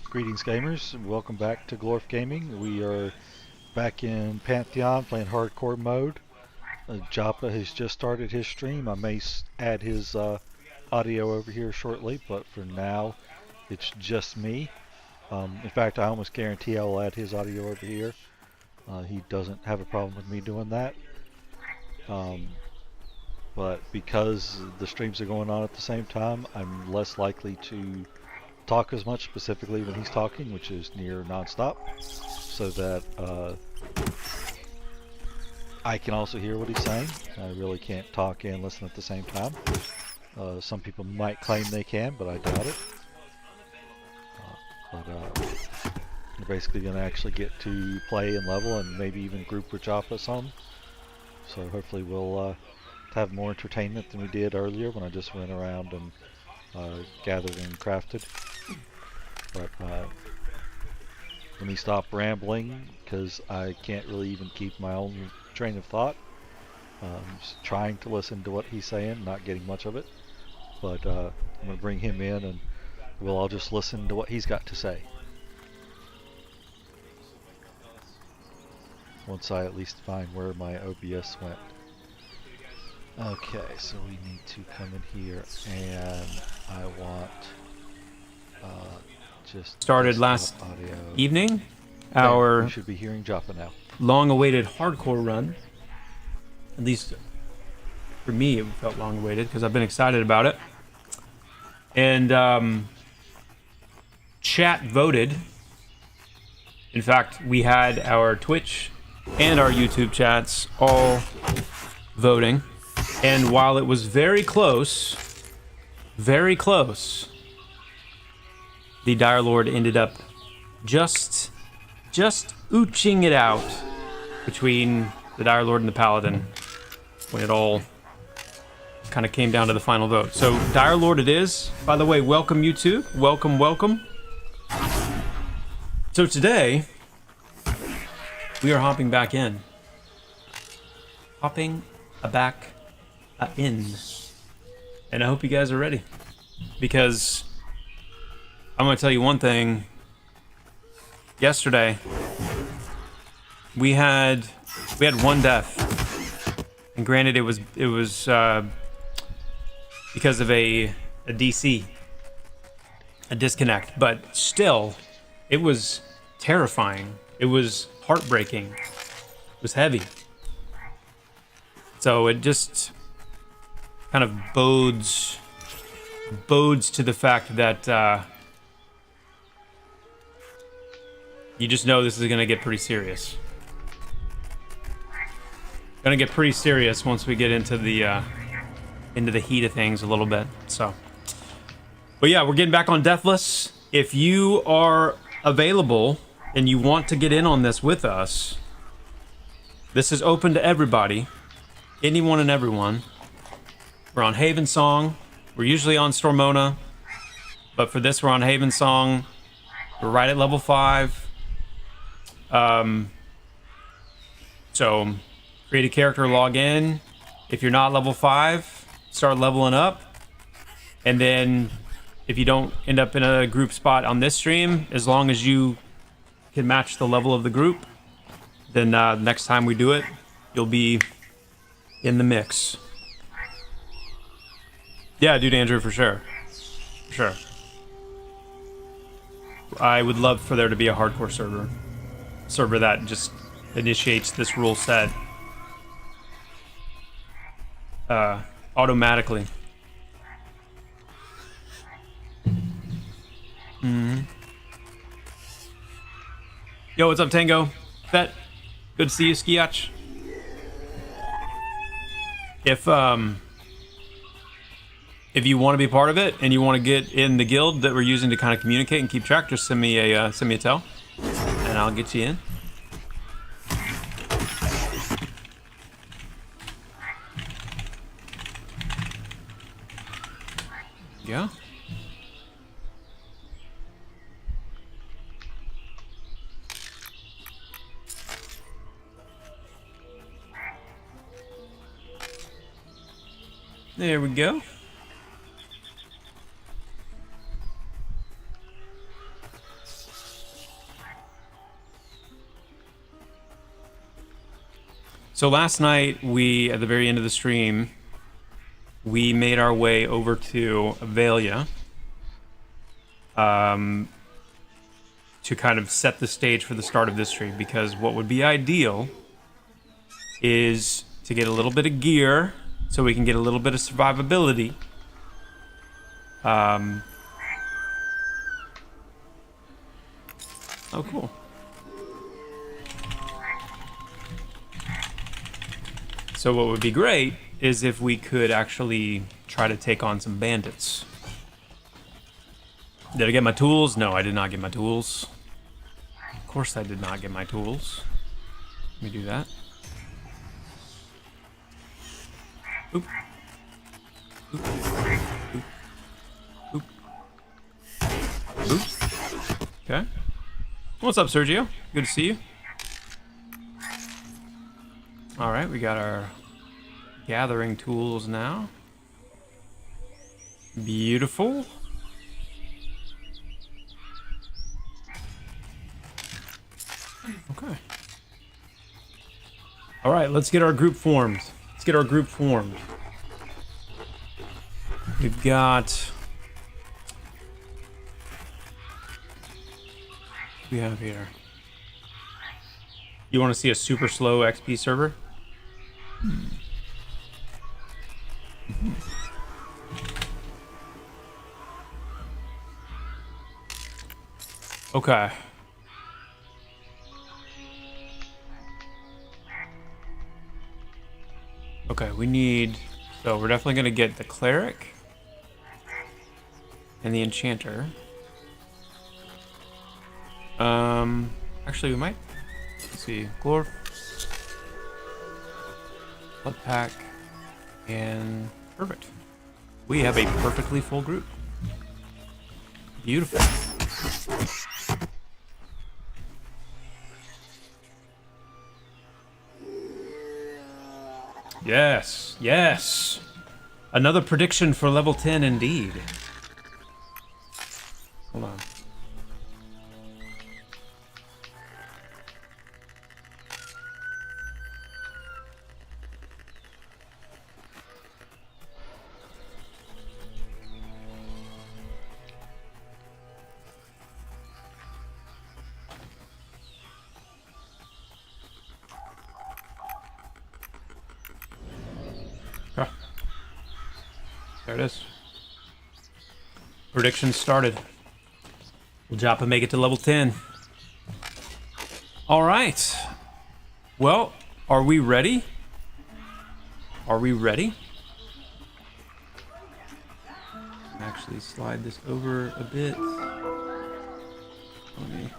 Greetings gamers, and welcome back to Glorf Gaming. We are back in Pantheon playing hardcore mode. Joppa has just started his stream. I may add his audio over here shortly, but for now it's just me. In fact, I almost guarantee I will add his audio over here. He doesn't have a problem with me doing that. But because the streams are going on at the same time, I'm less likely to talk as much, specifically when he's talking, which is near non-stop, so that I can also hear what he's saying. I really can't talk and listen at the same time. Some people might claim they can, but I doubt it. We're basically going to actually get to play and level and maybe even group with Joppa some. So hopefully we'll have more entertainment than we did earlier when I just went around and gathered and crafted. But let me stop rambling because I can't really even keep my own train of thought. Just trying to listen to what he's saying, not getting much of it. But I'm going to bring him in and we'll all just listen to what he's got to say. Once I at least find where my OBS went. Okay, so we need to come in here and I want just started last evening. Our you should be hearing Joppa now. Long-awaited hardcore run. At least for me, it felt long-awaited because I've been excited about it. And chat voted. In fact, we had our Twitch and our YouTube chats all voting. And while it was very close, the Dire Lord ended up just ooching it out between the Dire Lord and the Paladin when it all kind of came down to the final vote. So Dire Lord it is. By the way, welcome YouTube. Welcome. So today, we are hopping back in. And I hope you guys are ready. Because I'm going to tell you one thing. Yesterday, we had one death. And granted, it was because of a DC, a disconnect. But still, it was terrifying. It was heartbreaking. It was heavy. So it just kind of bodes to the fact that you just know this is going to get pretty serious. Going to get pretty serious once we get into the heat of things a little bit. So, but yeah, we're getting back on Deathless. If you are available and you want to get in on this with us, this is open to everybody. Anyone and everyone. We're on Havensong. We're usually on Stormona, but for this we're on Havensong. We're right at level 5. So create a character, log in. If you're not level 5, start leveling up. And then if you don't end up in a group spot on this stream, as long as you can match the level of the group, then next time we do it, you'll be in the mix. Yeah, dude, Andrew, for sure. For sure. I would love for there to be a hardcore server that just initiates this rule set automatically. Yo, what's up, Tango? Bet. Good to see you, Skiach. If you want to be part of it and you want to get in the guild that we're using to kind of communicate and keep track, just send me a tell, and I'll get you in. Yeah. There we go. So last night, at the very end of the stream, we made our way over to Avelia to kind of set the stage for the start of this stream, because what would be ideal is to get a little bit of gear so we can get a little bit of survivability. Oh, cool. So what would be great is if we could actually try to take on some bandits. Did I get my tools? No, I did not get my tools. Of course I did not get my tools. Let me do that. Oop. Oop. Oop. Oop. Oop. Okay. What's up, Sergio? Good to see you. All right, we got our gathering tools now. Beautiful. Okay. All right, let's get our group formed. Let's get our group formed. We've got... what do we have here? You want to see a super slow XP server? Okay. Okay, we need... so we're definitely going to get the cleric and the enchanter. Actually, we might... let's see. Glorf. Blood pack. And... perfect. We have a perfectly full group. Beautiful. Yes, yes. Another prediction for level 10 indeed. Hold on. There it is. Predictions started. Will Joppa make it to level 10? All right. Well, are we ready? Are we ready? Actually, slide this over a bit. Let me...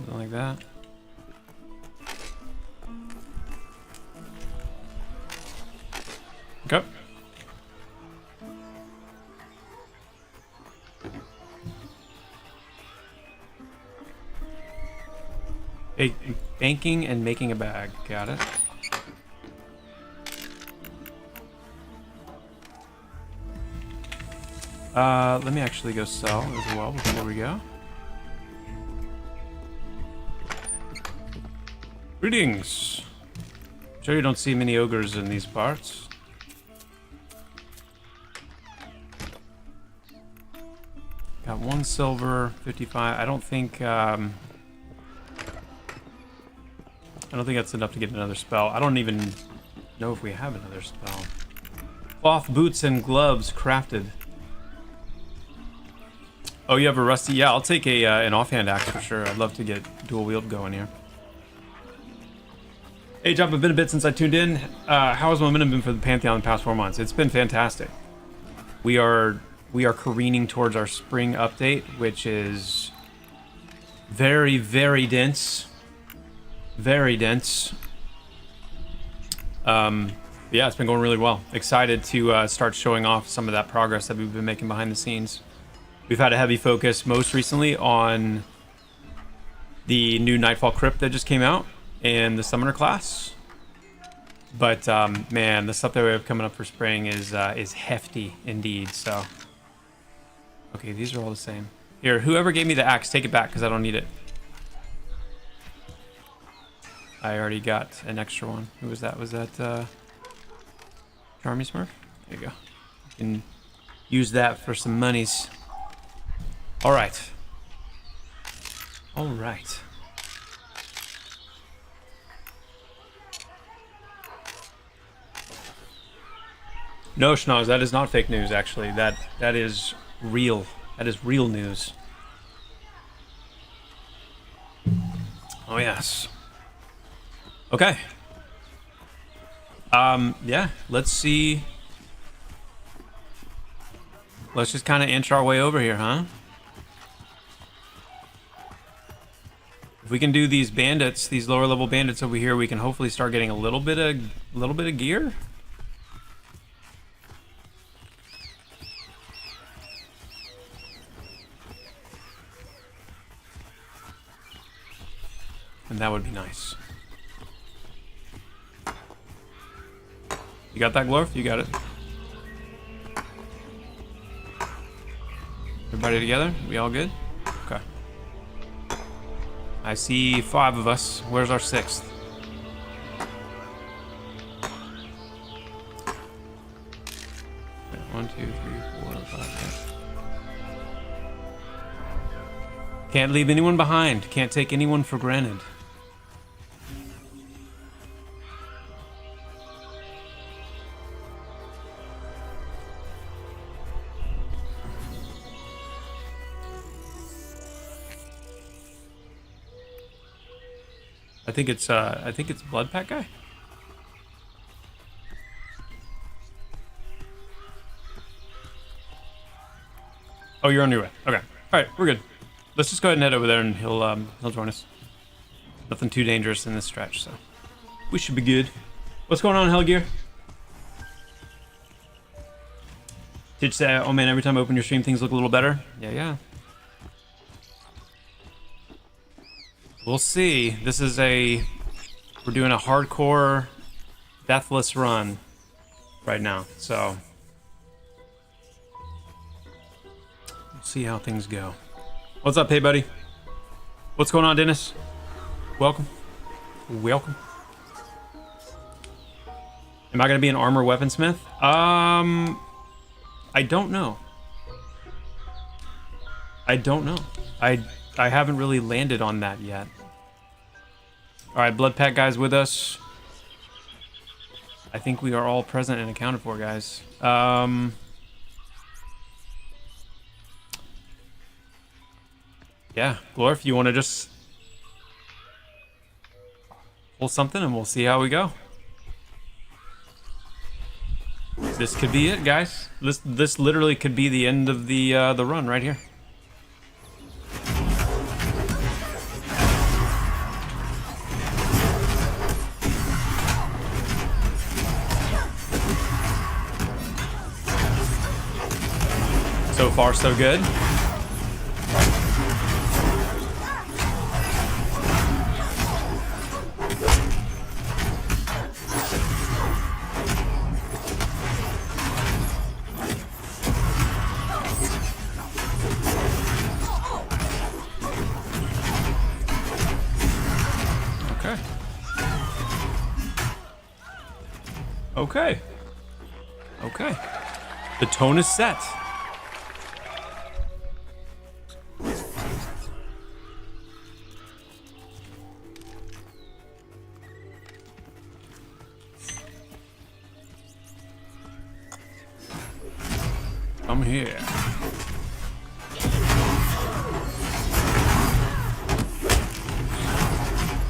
something like that. Okay. Hey, banking and making a bag. Got it. Let me actually go sell as well before we go. Greetings. Sure you don't see many ogres in these parts. Got 1 silver, 55. I don't think that's enough to get another spell. I don't even know if we have another spell. Cloth boots and gloves crafted. Oh, you have a rusty? Yeah, I'll take an offhand axe for sure. I'd love to get dual wield going here. Hey, Joppa, been a bit since I tuned in. How has momentum been for the Pantheon in the past 4 months? It's been fantastic. We are careening towards our spring update, which is very, very dense. Very dense. Yeah, it's been going really well. Excited to start showing off some of that progress that we've been making behind the scenes. We've had a heavy focus most recently on the new Nightfall Crypt that just came out and the Summoner class. But man, the stuff that we have coming up for spring is hefty indeed. So, okay, these are all the same. Here, whoever gave me the axe, take it back because I don't need it. I already got an extra one. Who was that? Was that Charmy Smurf? There you go. You can use that for some monies. All right. All right. No, Schnoz, that is not fake news, actually. That is real. That is real news. Oh, yes. Okay. Yeah, let's see. Let's just kind of inch our way over here, huh? If we can do these bandits, these lower level bandits over here, we can hopefully start getting a little bit of gear. And that would be nice. You got that, Glorf? You got it. Everybody together? We all good? Okay. I see 5 of us. Where's our 6th? Okay, 1, 2, 3, 4, 5, 6. Can't leave anyone behind. Can't take anyone for granted. I think it's Blood Pack guy. Oh, you're on your way. Okay. All right, we're good. Let's just go ahead and head over there, and he'll join us. Nothing too dangerous in this stretch, so we should be good. What's going on, Hellgear? Did you say, oh man, every time I open your stream, things look a little better? Yeah. We'll see. We're doing a hardcore deathless run right now, so we'll see how things go. What's up, hey buddy? What's going on, Dennis? Welcome. Welcome. Am I gonna be an armor weaponsmith? I don't know. I haven't really landed on that yet. Alright, Blood Pack guys with us. I think we are all present and accounted for, guys. Yeah, Glorf, you want to just pull something and we'll see how we go. This could be it, guys. This literally could be the end of the run right here. So far, so good. Okay. The tone is set. Come here.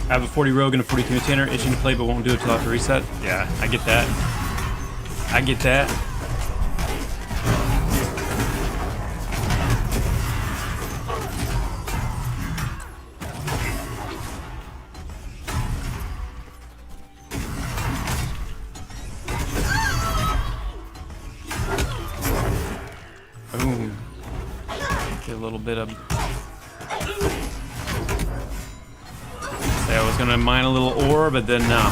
I have a 40 rogue and a 40 container itching to play but won't do it till after reset. Yeah, I get that. I get that. Boom. little bit of... Say I was gonna mine a little ore, but then nah.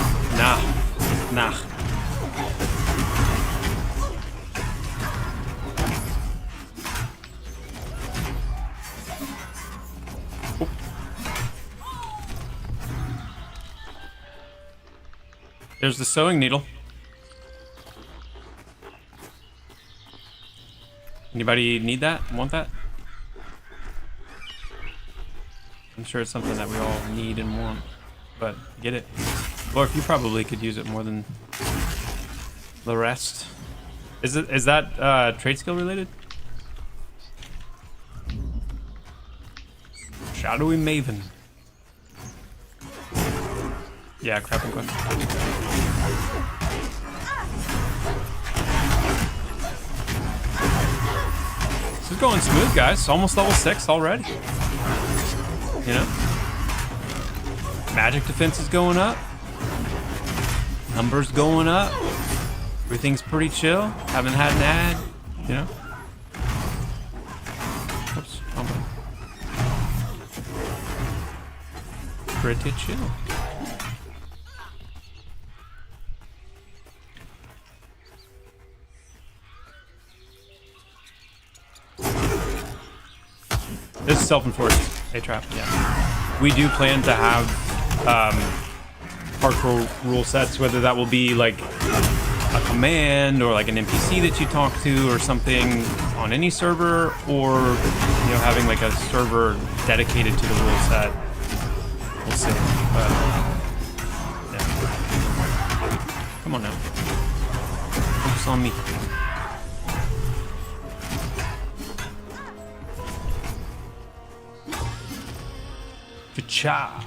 There's the sewing needle. Anybody need that? Want that? I'm sure it's something that we all need and want, but get it. Or if you probably could use it more than the rest. Is that trade skill related? Shadowy Maven. Yeah, crap and quick. This is going smooth, guys. Almost level 6 already. You know? Magic defense is going up. Numbers going up. Everything's pretty chill. Haven't had an ad, you know? Oops, wrong button. Pretty chill. This is self-enforced A-trap, yeah. We do plan to have hardcore rule sets, whether that will be like a command or like an NPC that you talk to or something on any server, or you know, having like a server dedicated to the rule set. We'll see. But, yeah. Come on now. Focus on me. Cha.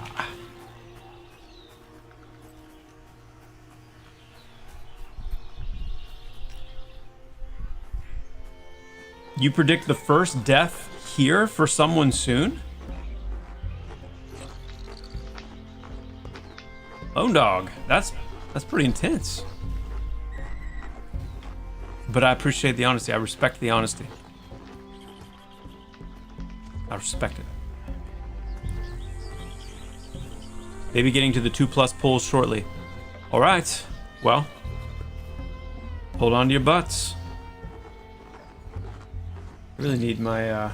You predict the first death here for someone soon? Lone Dog, that's pretty intense. But I appreciate the honesty. I respect the honesty. I respect it. Maybe getting to the 2+ pulls shortly. All right. Well, hold on to your butts. I really need my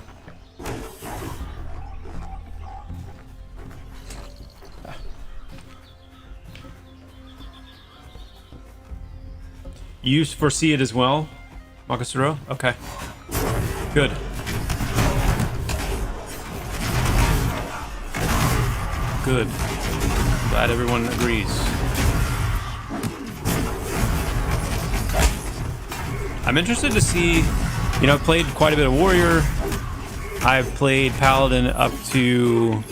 You foresee it as well, Makasuro? Okay. Good. Good. Glad everyone agrees. I'm interested to see, you know, I've played quite a bit of Warrior. I've played Paladin up to...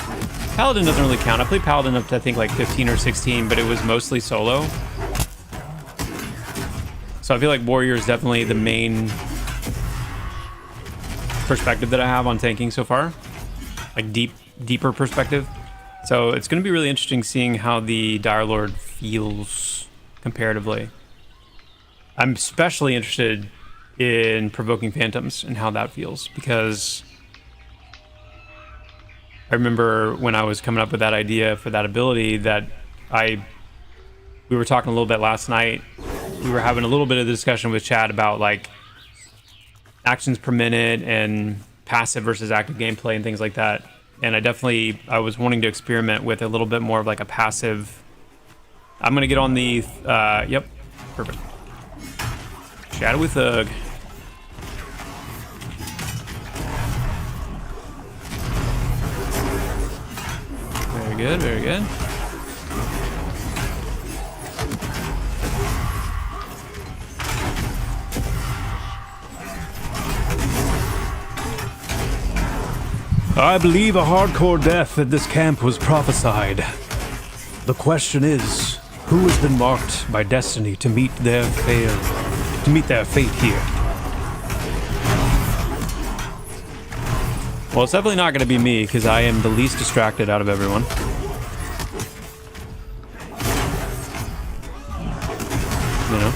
Paladin doesn't really count. I played Paladin up to, I think, like 15 or 16, but it was mostly solo. So I feel like Warrior is definitely the main perspective that I have on tanking so far. Like deeper perspective. So it's going to be really interesting seeing how the Dire Lord feels comparatively. I'm especially interested in Provoking Phantoms and how that feels, because I remember when I was coming up with that idea for that ability that we were talking a little bit last night. We were having a little bit of the discussion with Chad about like actions per minute and passive versus active gameplay and things like that. And I was wanting to experiment with a little bit more of like a passive. I'm gonna get on the, yep, perfect. Shadowy Thug. Very good, very good. I believe a hardcore death at this camp was prophesied. The question is, who has been marked by destiny to meet their fate here? Well, it's definitely not going to be me, because I am the least distracted out of everyone. You know?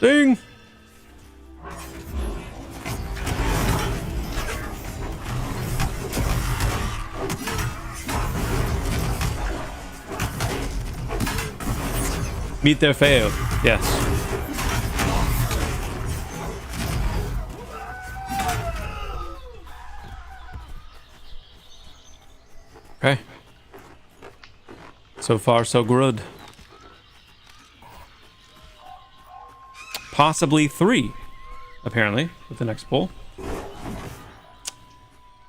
Ding! Meet their fail. Yes. Okay. So far, so good. Possibly 3, apparently, with the next pull.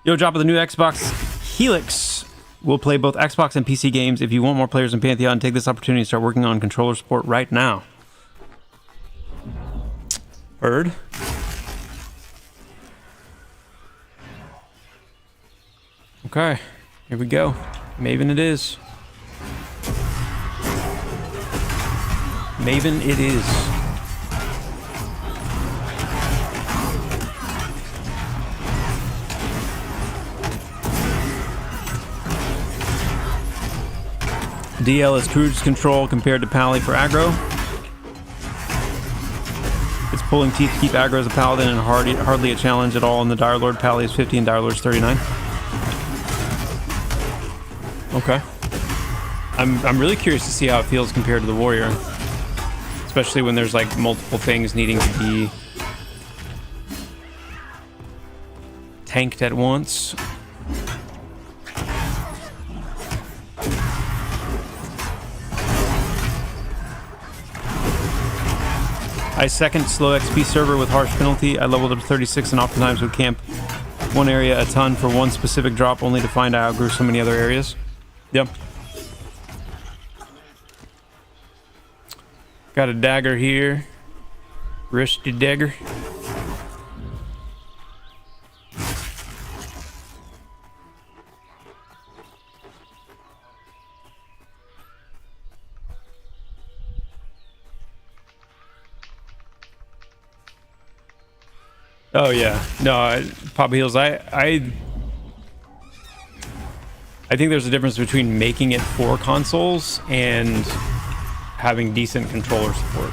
Yo, Joppa, the new Xbox Helix will play both Xbox and PC games. If you want more players in Pantheon, take this opportunity to start working on controller support right now. Heard. Okay, here we go. Maven it is. Maven it is. DL is cruise control compared to Pally for aggro. It's pulling teeth to keep aggro as a paladin and hardly a challenge at all in the Dire Lord. Pally is 50 and Dire Lord's 39. Okay. I'm really curious to see how it feels compared to the warrior. Especially when there's like multiple things needing to be tanked at once. I second slow XP server with harsh penalty. I leveled up to 36 and oftentimes would camp one area a ton for one specific drop only to find I outgrew so many other areas. Yep. Got a dagger here. Wristy dagger. Oh yeah, no, Pop Heels. I think there's a difference between making it for consoles and having decent controller support.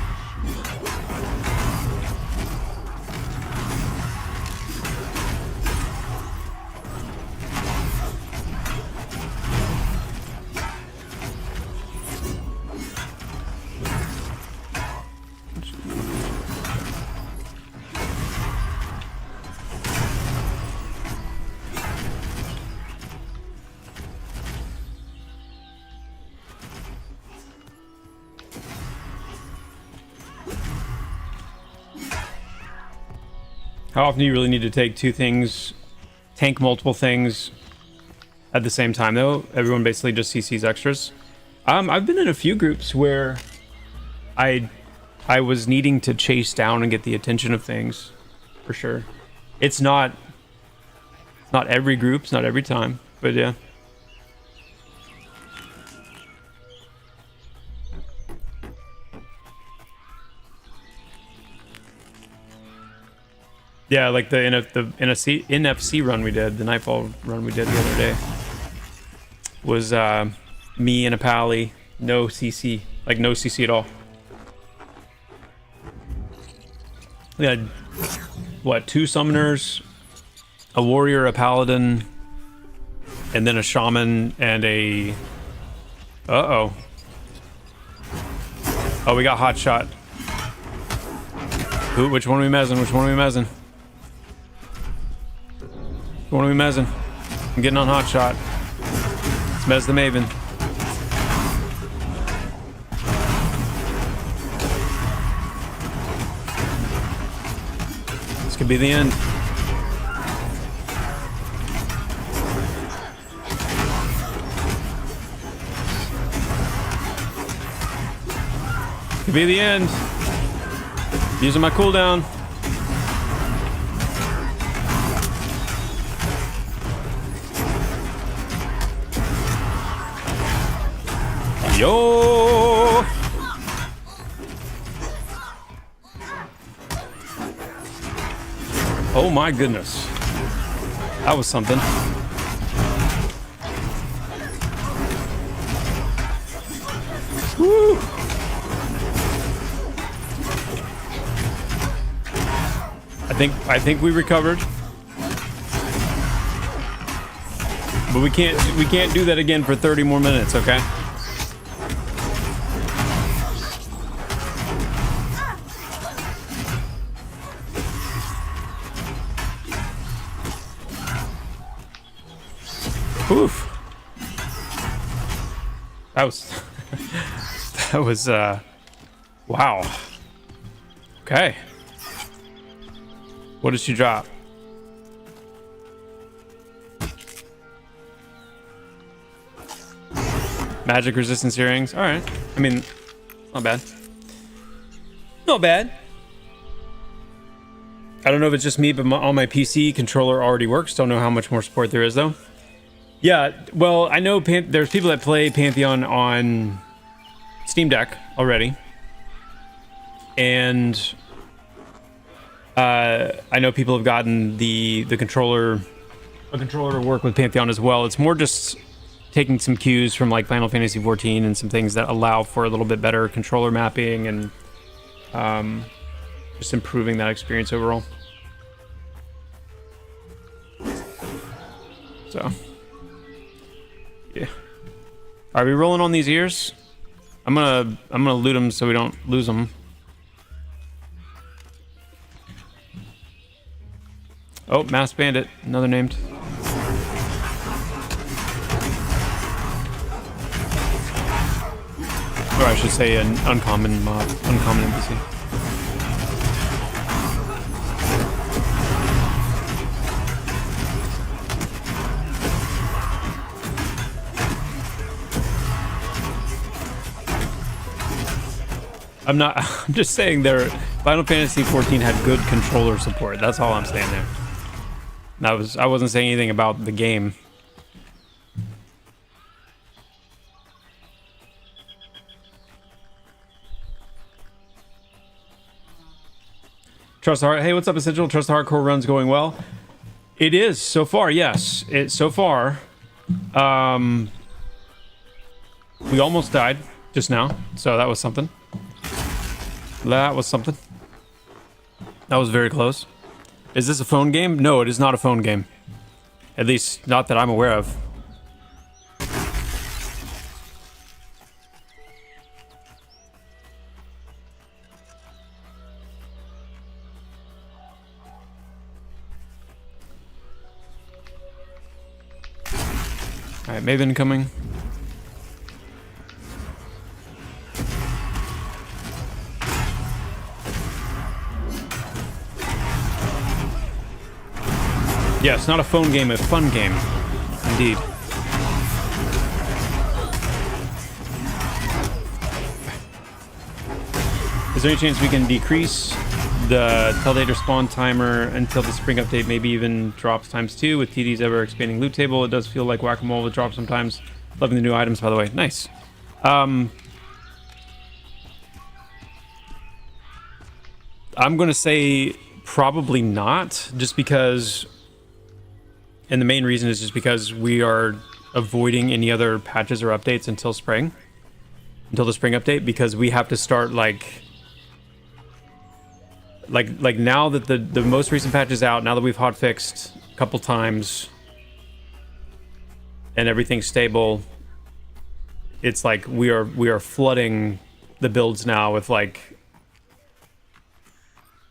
How often do you really need to take two things, tank multiple things at the same time though? Everyone basically just CCs extras. I've been in a few groups where I was needing to chase down and get the attention of things, for sure. It's not every group, it's not every time, but yeah. Yeah, like the NFC run we did, the Nightfall run we did the other day, was me and a pally, no CC, like no CC at all. We had, what, 2 summoners, a warrior, a paladin, and then a shaman and a... Uh-oh. Oh, we got hot shot. Who? Which one are we mezzing? Which one are we mezzing? What are we mezzing? I'm getting on hot shot. Let's mezz the Maven. This could be the end. Could be the end. Using my cooldown. Yo! Oh my goodness. That was something. Woo! I think we recovered. But we can't do that again for 30 more minutes, okay? Oof. That was that was wow. Okay. What did she drop? Magic resistance earrings. All right. I mean, not bad. Not bad. I don't know if it's just me, but on my PC, controller already works. Don't know how much more support there is, though. Yeah, well, I know there's people that play Pantheon on Steam Deck already. And I know people have gotten the controller, a controller to work with Pantheon as well. It's more just taking some cues from like Final Fantasy XIV and some things that allow for a little bit better controller mapping and just improving that experience overall. So, yeah. Are we rolling on these ears? I'm gonna loot them so we don't lose them. Oh, Masked Bandit, another named. Or I should say an uncommon mob, uncommon NPC. I'm just saying Final Fantasy XIV had good controller support. That's all I'm saying there. I wasn't saying anything about the game. Trust the Heart. Hey, what's up, Essential? Trust the Hardcore run's going well. It is so far. Yes, so far. We almost died just now, so that was something. That was something. That was very close. Is this a phone game? No, it is not a phone game. At least, not that I'm aware of. Alright, Maven coming. Yeah, it's not a phone game, a fun game. Indeed. Is there any chance we can decrease the tell date or spawn timer until the spring update, maybe even drops ×2 with TD's ever expanding loot table? It does feel like whack-a-mole with drops sometimes. Loving the new items, by the way. Nice. I'm gonna say probably not, just because, and the main reason is just because we are avoiding any other patches or updates until spring, until the spring update, because we have to start like now that the most recent patch is out, now that we've hotfixed a couple times and everything's stable, it's like we are flooding the builds now with like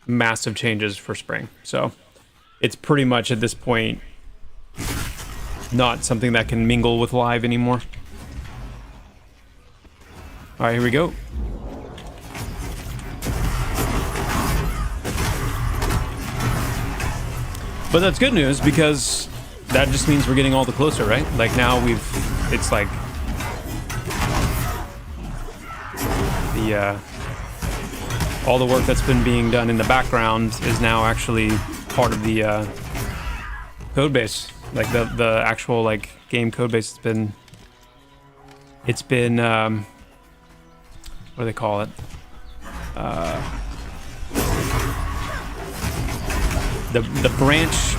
massive changes for spring. So it's pretty much at this point not something that can mingle with live anymore. All right, here we go. But that's good news, because that just means we're getting all the closer, right? Like now it's like the all the work that's been being done in the background is now actually part of the code base. Like the actual like game code base it's been what do they call it? The branch,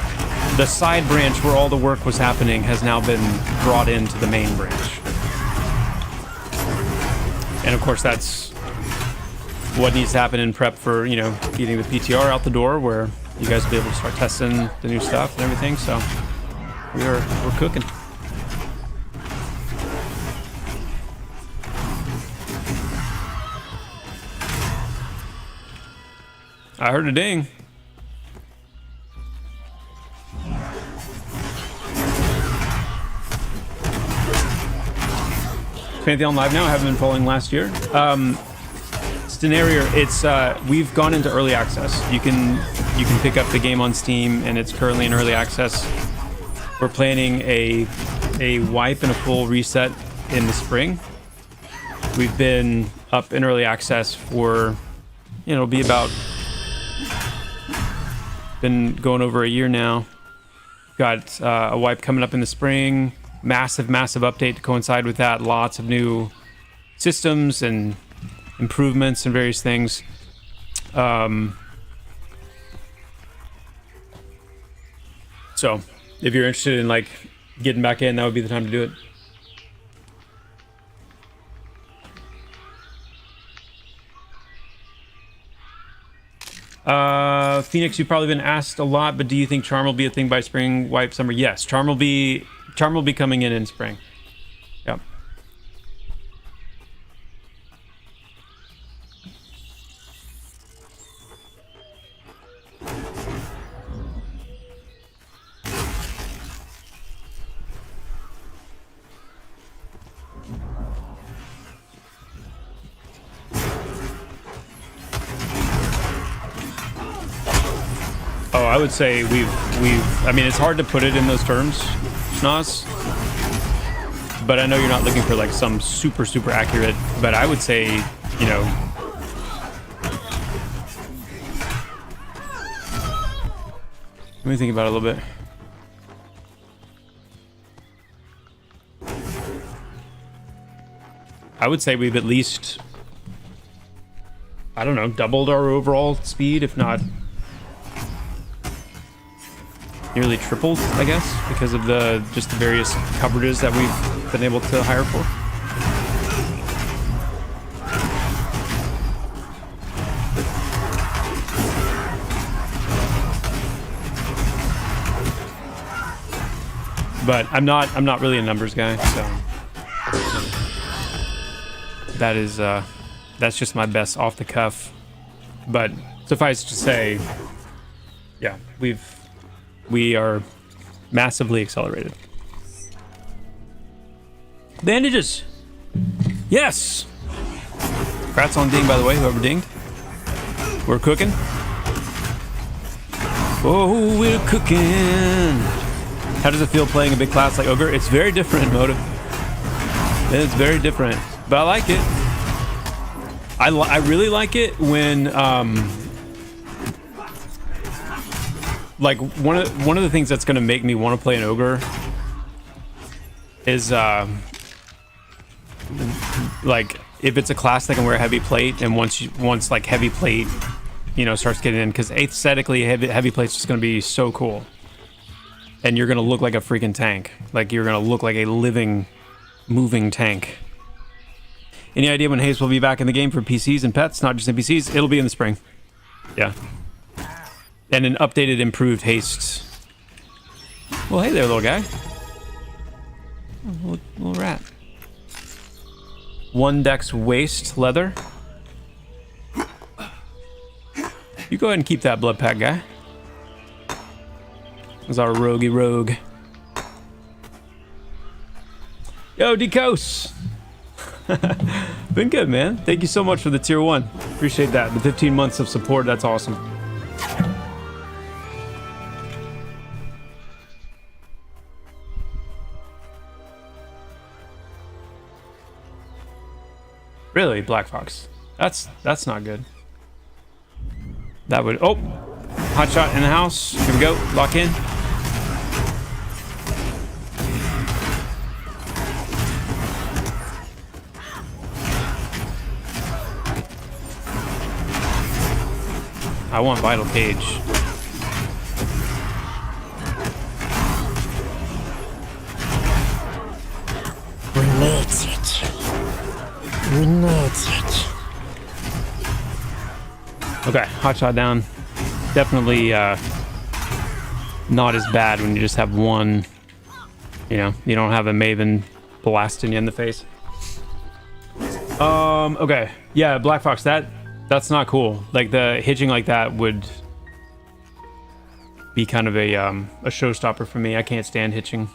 the side branch where all the work was happening has now been brought into the main branch. And of course that's what needs to happen in prep for, you know, getting the PTR out the door, where you guys will be able to start testing the new stuff and everything. So we're cooking. I heard a ding. Pantheon live now. I haven't been following last year. Scenario, it's we've gone into early access. You can pick up the game on Steam, and it's currently in early access. We're planning a wipe and a full reset in the spring. We've been up in early access for, it'll be about, been going over a year now. Got a wipe coming up in the spring. Massive update to coincide with that. Lots of new systems and improvements and various things. So if you're interested in like getting back in, that would be the time to do it. Phoenix, you've probably been asked a lot, but do you think Charm will be a thing by spring, wipe, summer? Yes, Charm will be coming in spring. Yep. Oh, I would say I mean, it's hard to put it in those terms, Schnoz, but I know you're not looking for like some super accurate, but I would say, you know, let me think about it a little bit. I would say we've at least, I don't know, doubled our overall speed, if not nearly tripled, I guess, because of the various coverages that we've been able to hire for. But I'm not really a numbers guy, so that is that's just my best off the cuff. But suffice to say, yeah, we are massively accelerated. Bandages! Yes! Congrats on ding, by the way, whoever dinged. We're cooking. Oh, we're cooking! How does it feel playing a big class like Ogre? It's very different, Motive. It's very different, but I like it. I really like it when, like one of the things that's gonna make me want to play an Ogre is like if it's a class that can wear heavy plate, and once like heavy plate, you know, starts getting in, because aesthetically heavy plate's just gonna be so cool, and you're gonna look like a freaking tank. Like you're gonna look like a living, moving tank. Any idea when Haze will be back in the game for PCs and pets, not just NPCs? It'll be in the spring. Yeah. And an updated, improved haste. Well, hey there, little guy. Oh, little rat. 1 dex waste leather. You go ahead and keep that blood pack, guy. That's our roguey rogue. Yo, Decos! Been good, man. Thank you so much for the tier 1. Appreciate that. The 15 months of support, that's awesome. Really, Black Fox? That's not good. That would... Oh! Hot shot in the house. Here we go. Lock in. I want Vital Cage. Okay, hot shot down. Definitely not as bad when you just have one. You know, you don't have a Maven blasting you in the face. Okay, yeah, Black Fox. That's not cool. Like the hitching like that would be kind of a showstopper for me. I can't stand hitching.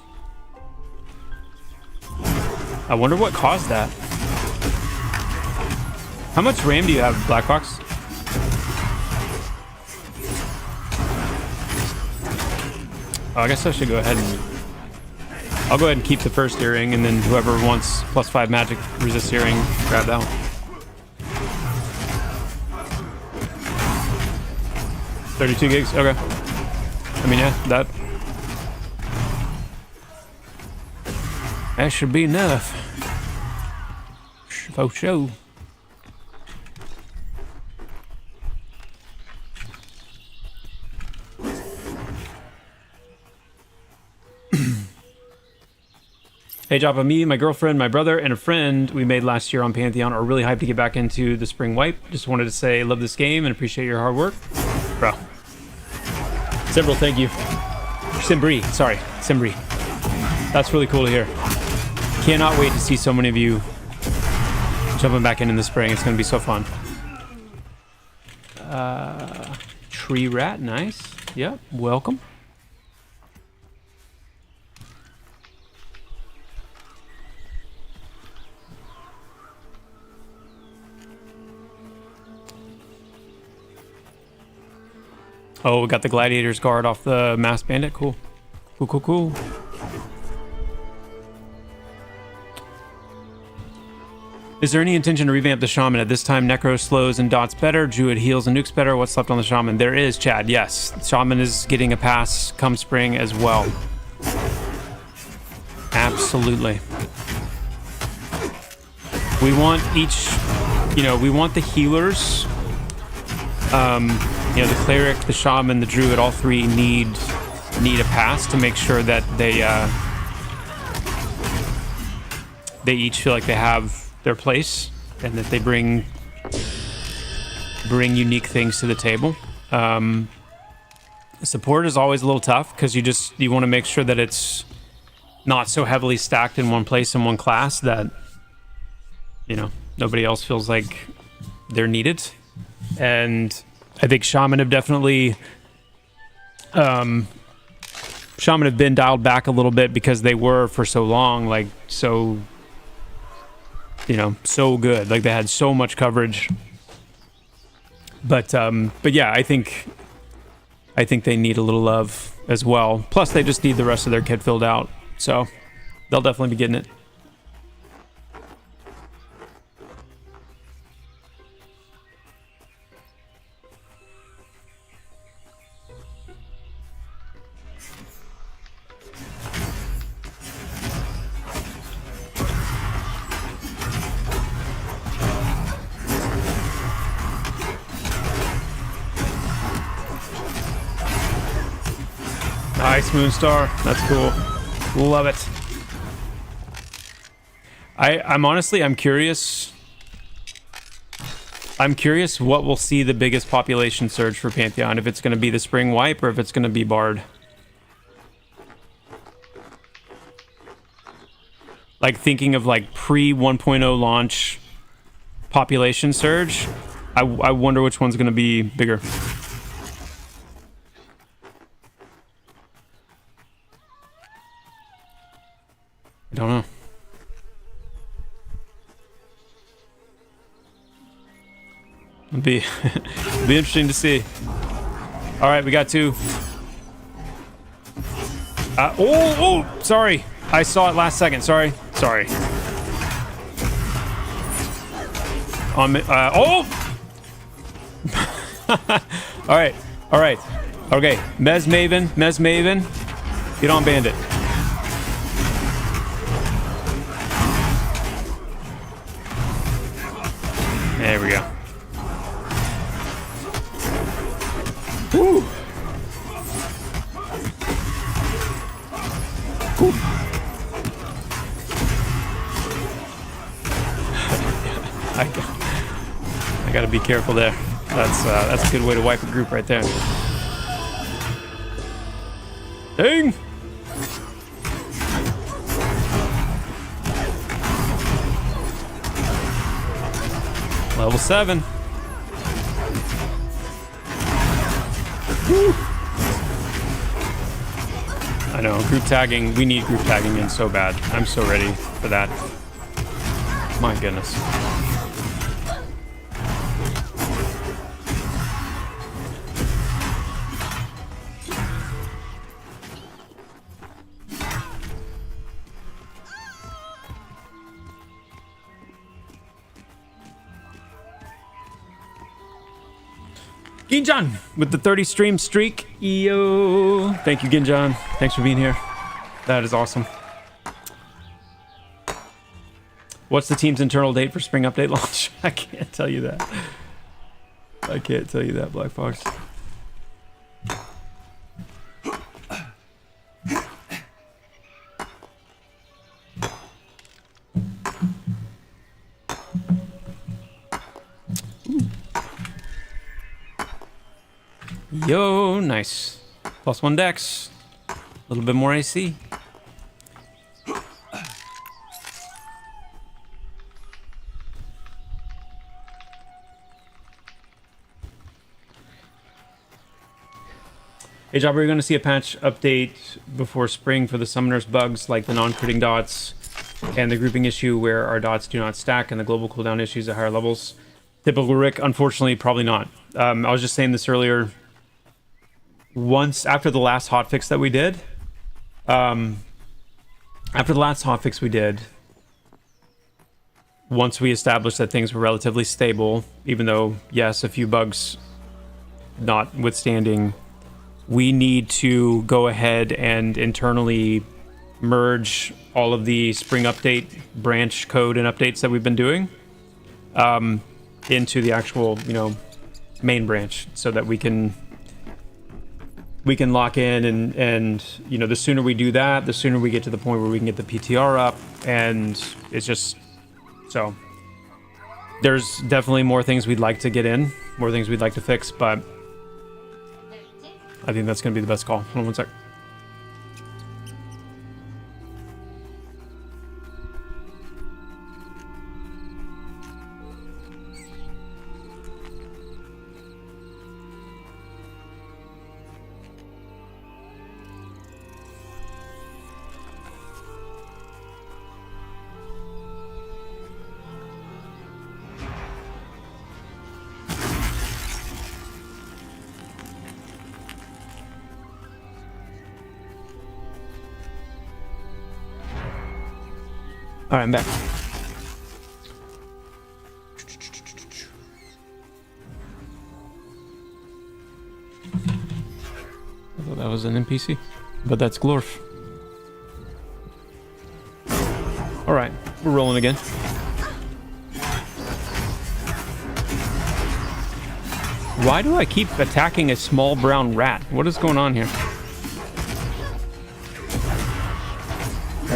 I wonder what caused that. How much RAM do you have, Black Box? Oh, I guess I should go ahead and... I'll go ahead and keep the first earring, and then whoever wants +5 magic resist earring, grab that one. $32 gigs? Okay. I mean, yeah, that should be enough. For sure. Hey Joppa, me, my girlfriend, my brother, and a friend we made last year on Pantheon are really hyped to get back into the spring wipe. Just wanted to say love this game and appreciate your hard work. Bro. Simbril, thank you. Simbri, sorry. Simbri. That's really cool to hear. Cannot wait to see so many of you jumping back in the spring. It's going to be so fun. Tree rat, nice. Yep, welcome. Oh, we got the Gladiator's Guard off the Masked Bandit. Cool. Cool, cool, cool. Is there any intention to revamp the Shaman? At this time, Necro slows and dots better, Druid heals and nukes better. What's left on the Shaman? There is, Chad, yes. Shaman is getting a pass come spring as well. Absolutely. We want each, we want the healers, the cleric, the shaman, the druid, all three need a pass to make sure that they each feel like they have their place and that they bring unique things to the table. Support is always a little tough because you want to make sure that it's not so heavily stacked in one place in one class that nobody else feels like they're needed. And I think Shaman have definitely been dialed back a little bit because they were for so long so good. Like they had so much coverage. But yeah, I think they need a little love as well. Plus they just need the rest of their kit filled out. So they'll definitely be getting it. Nice, Moonstar. That's cool. Love it. I'm curious. I'm curious what we'll see the biggest population surge for Pantheon. If it's going to be the spring wipe or if it's going to be Bard. Like thinking of pre 1.0 launch population surge. I wonder which one's going to be bigger. I don't know. It'll be interesting to see. All right, we got two. Sorry. I saw it last second. Sorry. All right. Okay, Mez Maven. Get on Bandit. There we go. Woo. Cool. I gotta be careful there. That's a good way to wipe a group right there. Ding! Level 7. Woo. I know, group tagging. We need group tagging in so bad. I'm so ready for that. My goodness. Ginjan with the 30 stream streak. Yo. Thank you, Ginjan. Thanks for being here. That is awesome. What's the team's internal date for spring update launch? I can't tell you that. I can't tell you that, Black Fox. Yo, nice. +1 dex. A little bit more AC. Hey, Joppa, are you going to see a patch update before spring for the summoners bugs like the non-critting dots and the grouping issue where our dots do not stack and the global cooldown issues at higher levels? Typical Rick, unfortunately, probably not. I was just saying this earlier. Once after the last hotfix that we did, once we established that things were relatively stable, even though, yes, a few bugs notwithstanding, we need to go ahead and internally merge all of the spring update branch code and updates that we've been doing into the actual, main branch so that we can lock in and the sooner we do that, the sooner we get to the point where we can get the PTR up, and it's just so there's definitely more things we'd like to get in, more things we'd like to fix, but I think that's going to be the best call. Hold on one sec. All right, I'm back. I thought that was an NPC, but that's Glorf. All right, we're rolling again. Why do I keep attacking a small brown rat? What is going on here?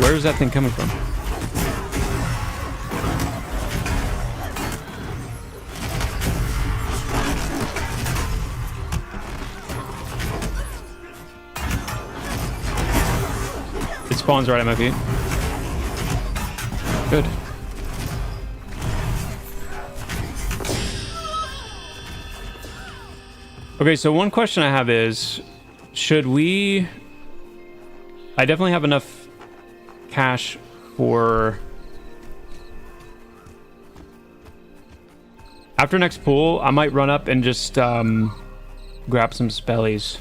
Where is that thing coming from? Spawns right at my feet. Good. Okay, so one question I have is, should we... I definitely have enough cash for... After next pool, I might run up and just grab some spellies.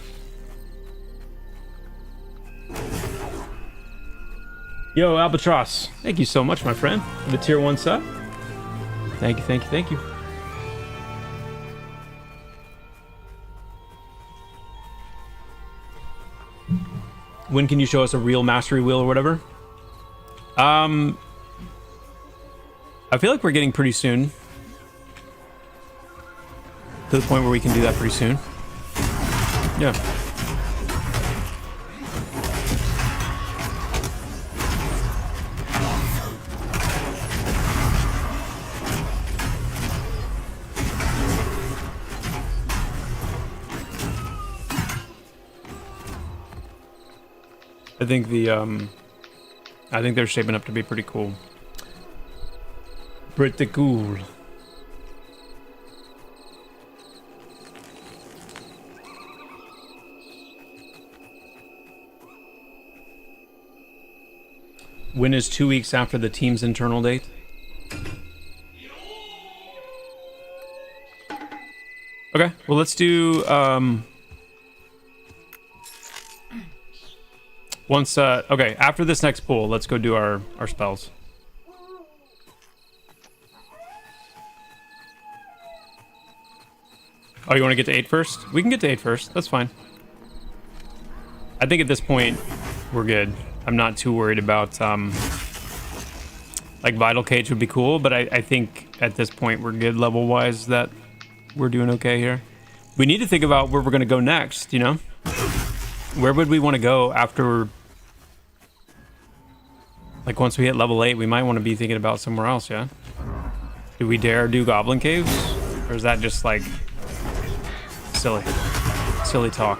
Yo, Albatross. Thank you so much, my friend, for the tier 1 sub. Thank you, thank you, thank you. When can you show us a real mastery wheel or whatever? I feel like we're getting pretty soon to the point where we can do that pretty soon. Yeah. I think I think they're shaping up to be pretty cool. Pretty cool. When is 2 weeks after the team's internal date? Okay, well, let's do once okay, after this next pool, let's go do our spells. Oh, you want to get to 8 first? We can get to 8 first. That's fine. I think at this point we're good. I'm not too worried about like Vital Cage would be cool, but I think at this point we're good level wise, that we're doing okay here. We need to think about where we're going to go next, you know? Where would we want to go after, like, once we hit level 8, we might want to be thinking about somewhere else, yeah? Do we dare do Goblin Caves? Or is that just, like, silly talk?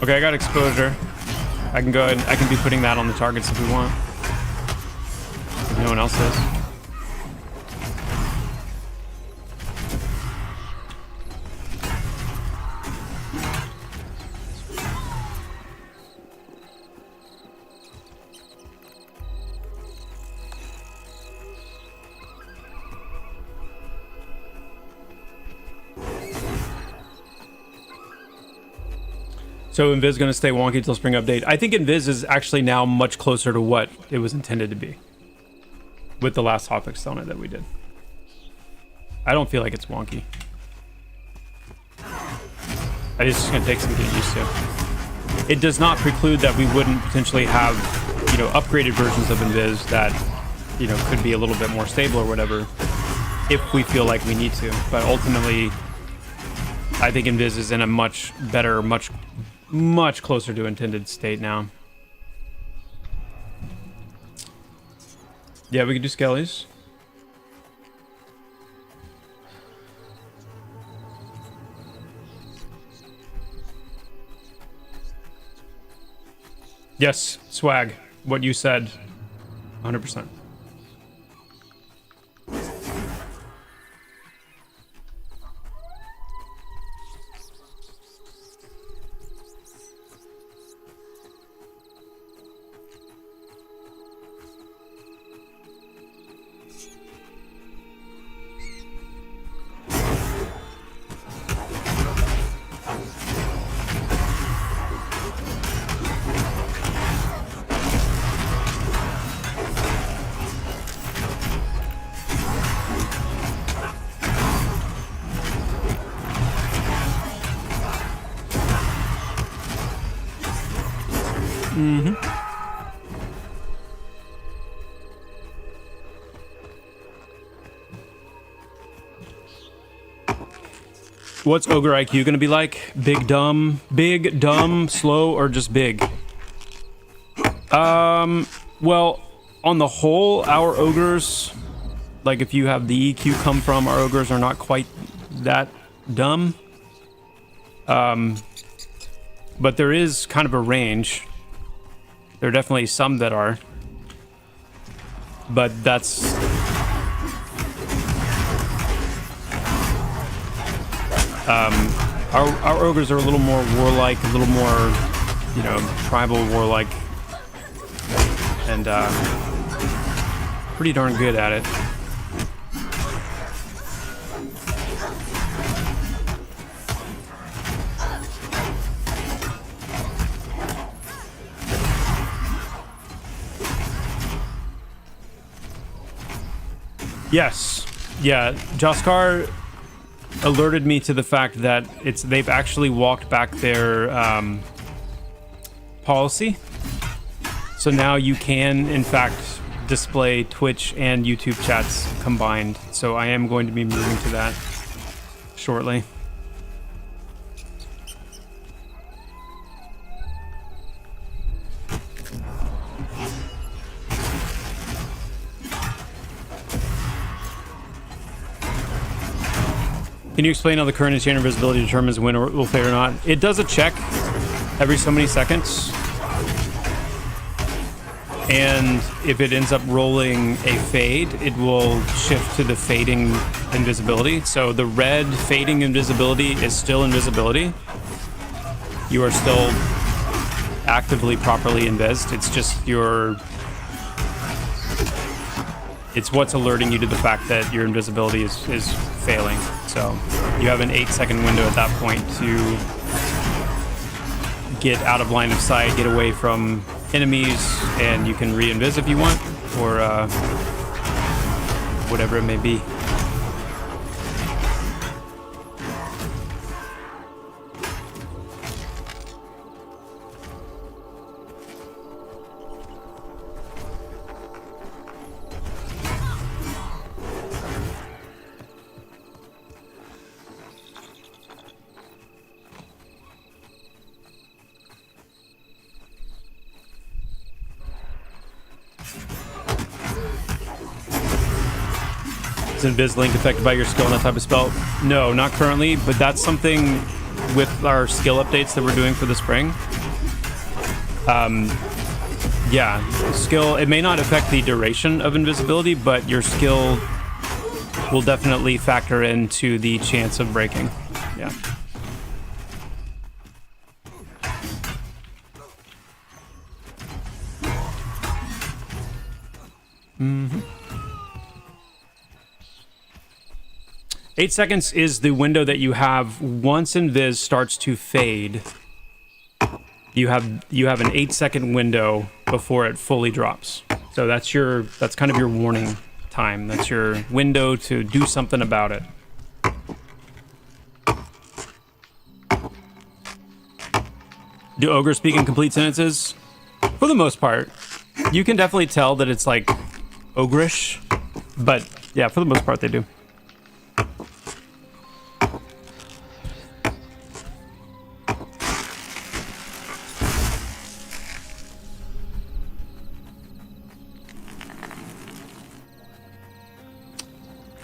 Okay, I got exposure. I can go ahead, I can be putting that on the targets if we want. If no one else is. So Invis going to stay wonky till spring update. I think Invis is actually now much closer to what it was intended to be with the last topics on it that we did. I don't feel like it's wonky. I just going to take some getting used to. It does not preclude that we wouldn't potentially have, you know, upgraded versions of Invis that, you know, could be a little bit more stable or whatever if we feel like we need to. But ultimately, I think Invis is in a much better, much closer to intended state now. Yeah, we can do skellies. Yes, swag. What you said. 100%. What's Ogre IQ gonna be like? Big, dumb, slow, or just big? Well, on the whole, our ogres, like if you have the EQ come from, our ogres are not quite that dumb. But there is kind of a range. There are definitely some that are. But that's... Our ogres are a little more warlike, a little more, you know, tribal warlike, and pretty darn good at it. Yes, yeah, Jaskar alerted me to the fact that they've actually walked back their policy. So now you can, in fact, display Twitch and YouTube chats combined. So I am going to be moving to that shortly. Can you explain how the current enchant invisibility determines when it will fade or not? It does a check every so many seconds. And if it ends up rolling a fade, it will shift to the fading invisibility. So the red fading invisibility is still invisibility. You are still actively properly invised. It's just it's what's alerting you to the fact that your invisibility is failing. So you have an 8-second window at that point to get out of line of sight, get away from enemies, and you can re-invis if you want, or whatever it may be. Is Invis Link affected by your skill and that type of spell? No, not currently, but that's something with our skill updates that we're doing for the spring. Yeah, skill, it may not affect the duration of invisibility, but your skill will definitely factor into the chance of breaking. Yeah. Mm-hmm. 8 seconds is the window that you have once Invis starts to fade. You have an 8-second window before it fully drops. So that's kind of your warning time. That's your window to do something about it. Do ogres speak in complete sentences? For the most part. You can definitely tell that it's like ogreish, but yeah, for the most part they do.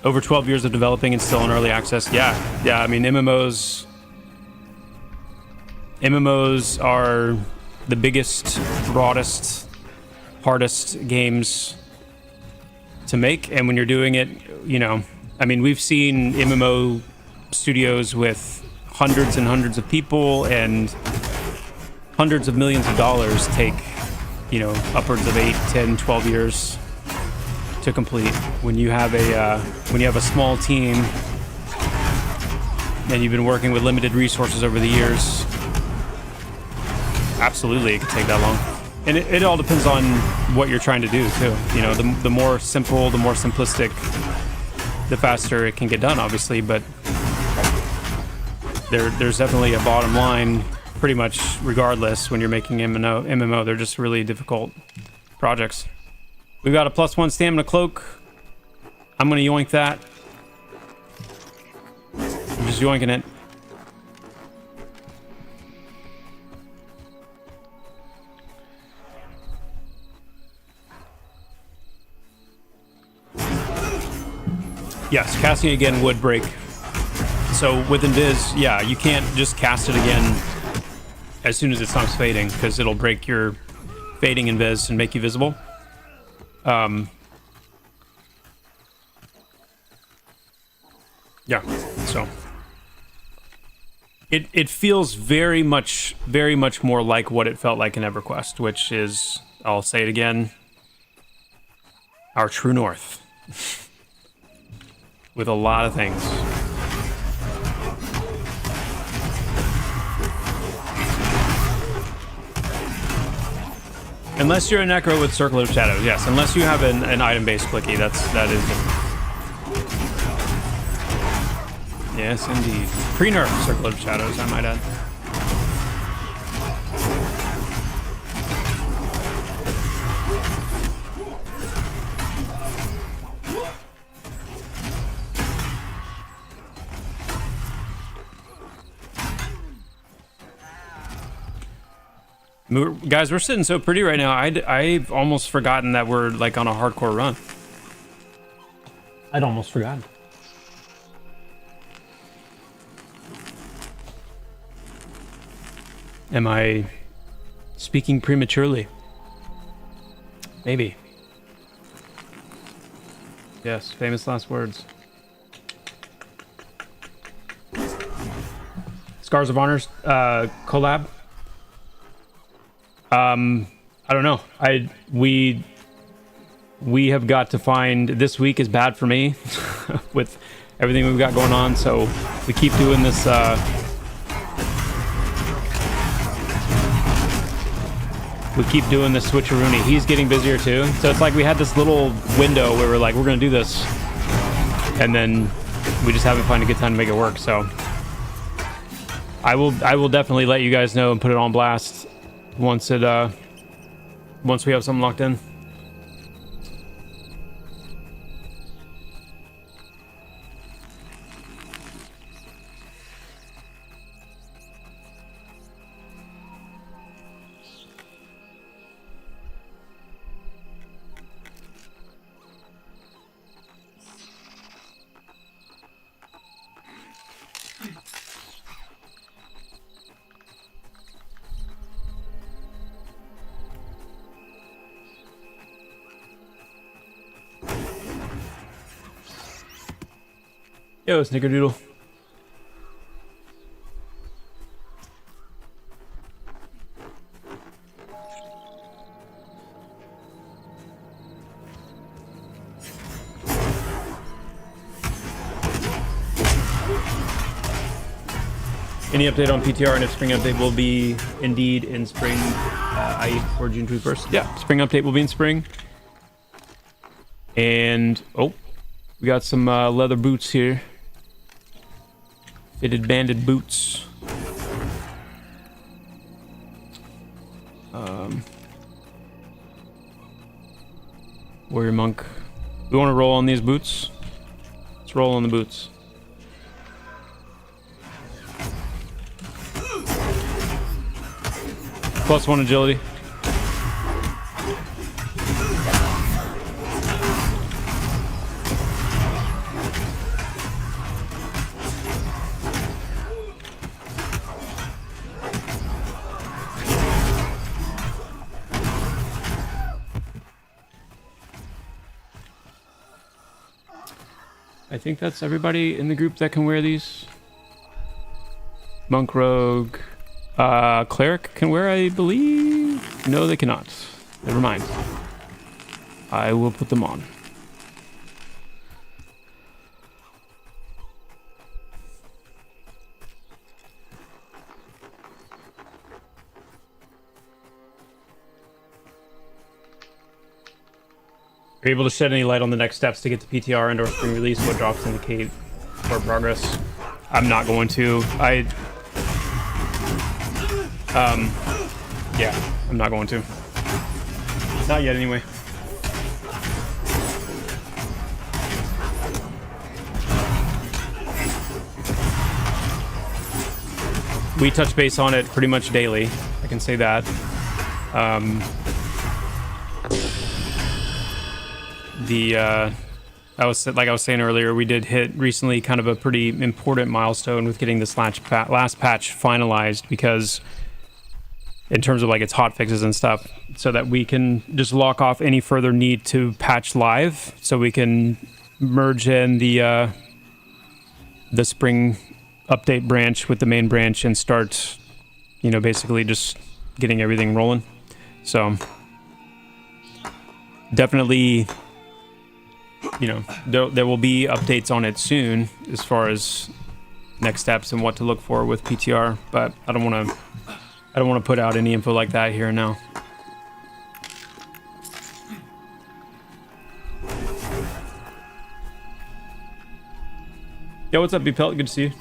Over 12 years of developing and still in early access. Yeah. I mean, MMOs are the biggest, broadest, hardest games to make. And when you're doing it, you know, I mean, we've seen MMO studios with hundreds and hundreds of people and hundreds of millions of dollars take, you know, upwards of 8, 10, 12 years to complete. When you have a small team and you've been working with limited resources over the years, absolutely it could take that long. And it all depends on what you're trying to do too. You know, the more simple, the more simplistic, the faster it can get done, obviously. But there's definitely a bottom line, pretty much regardless. When you're making MMO, they're just really difficult projects. We've got a +1 stamina cloak. I'm gonna yoink that. I'm just yoinking it. Yes, casting again would break. So with Invis, yeah, you can't just cast it again as soon as it stops fading, because it'll break your fading Invis and make you visible. Yeah, so it feels very much more like what it felt like in EverQuest, which is, I'll say it again, our true north. With a lot of things. Unless you're a necro with Circle of Shadows, yes. Unless you have an item-based clicky, that is different. Yes, indeed. Pre-nerf Circle of Shadows, I might add. Guys, we're sitting so pretty right now. I've almost forgotten that we're like on a hardcore run. I'd almost forgotten. Am I speaking prematurely? Maybe. Yes, famous last words. Scars of Honors collab. I don't know. We have got to find. This week is bad for me with everything we've got going on. So we keep doing this. We keep doing this switcheroony. He's getting busier too. So it's like we had this little window where we're like, we're gonna do this, and then we just haven't found a good time to make it work. So I will definitely let you guys know and put it on blast once we have something locked in. Yo, Snickerdoodle. Any update on PTR, and if spring update will be indeed in spring, i.e. for June 21st? Yeah, spring update will be in spring. And, oh, we got some leather boots here. Fitted banded boots. Warrior monk. We want to roll on these boots? Let's roll on the boots. +1 agility. I think that's everybody in the group that can wear these. Monk, rogue, cleric can wear, I believe. No, they cannot. Never mind. I will put them on. Are you able to shed any light on the next steps to get to PTR and/or spring release? What drops indicate for progress? I'm not going to. Yeah, I'm not going to. Not yet, anyway. We touch base on it pretty much daily. I can say that. I was saying earlier, we did hit recently kind of a pretty important milestone with getting this last patch finalized, because in terms of like its hot fixes and stuff, so that we can just lock off any further need to patch live, so we can merge in the spring update branch with the main branch and start, you know, basically just getting everything rolling. So definitely, you know, there will be updates on it soon as far as next steps and what to look for with PTR, but I don't want to put out any info like that here and now. Yo, what's up, B-Pelt? Good to see you.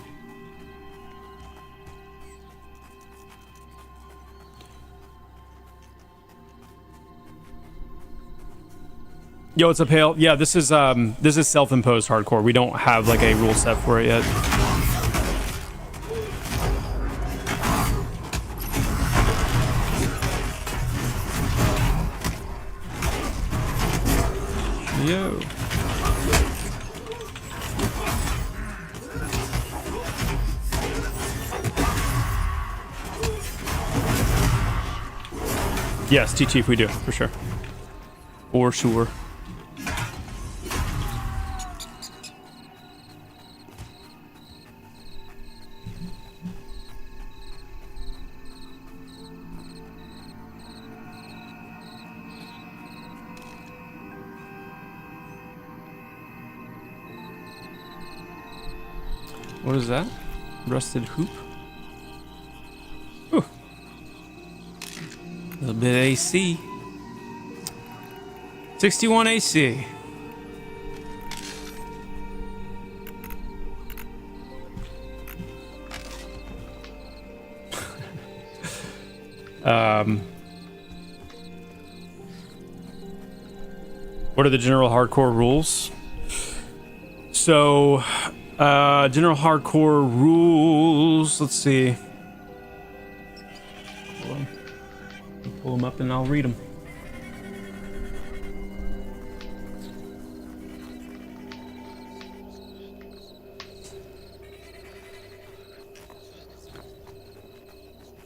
Yo, what's up, Hale? Yeah, this is self-imposed hardcore. We don't have like a rule set for it yet. Yo. Yes, T-Chief, we do, for sure. For sure. What is that? Rusted hoop. Ooh. A little bit of AC. 61 AC. What are the general hardcore rules? So, general hardcore rules, let's see. Hold on. Pull them up and I'll read them.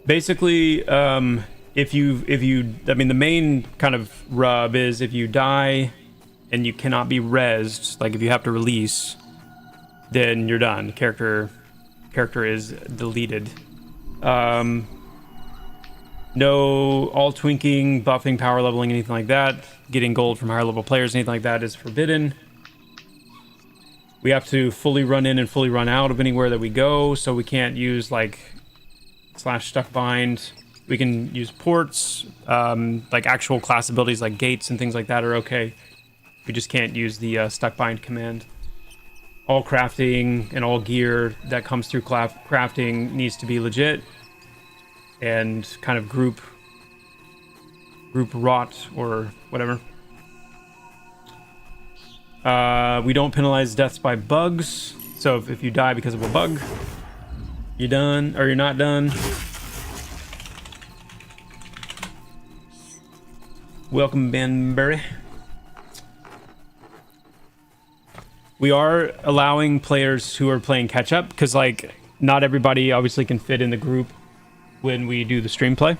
Basically, if you, I mean, the main kind of rub is if you die and you cannot be rezzed, like if you have to release, then you're done. Character is deleted. No all twinking, buffing, power leveling, anything like that. Getting gold from higher level players, anything like that is forbidden. We have to fully run in and fully run out of anywhere that we go, so we can't use like /stuck bind. We can use ports, like actual class abilities like gates and things like that are okay. We just can't use the stuck bind command. All crafting and all gear that comes through crafting needs to be legit and kind of group rot or whatever. We don't penalize deaths by bugs. So if you die because of a bug, you're done, or you're not done. Welcome, Benberry. We are allowing players who are playing catch up because, like, not everybody obviously can fit in the group when we do the stream play.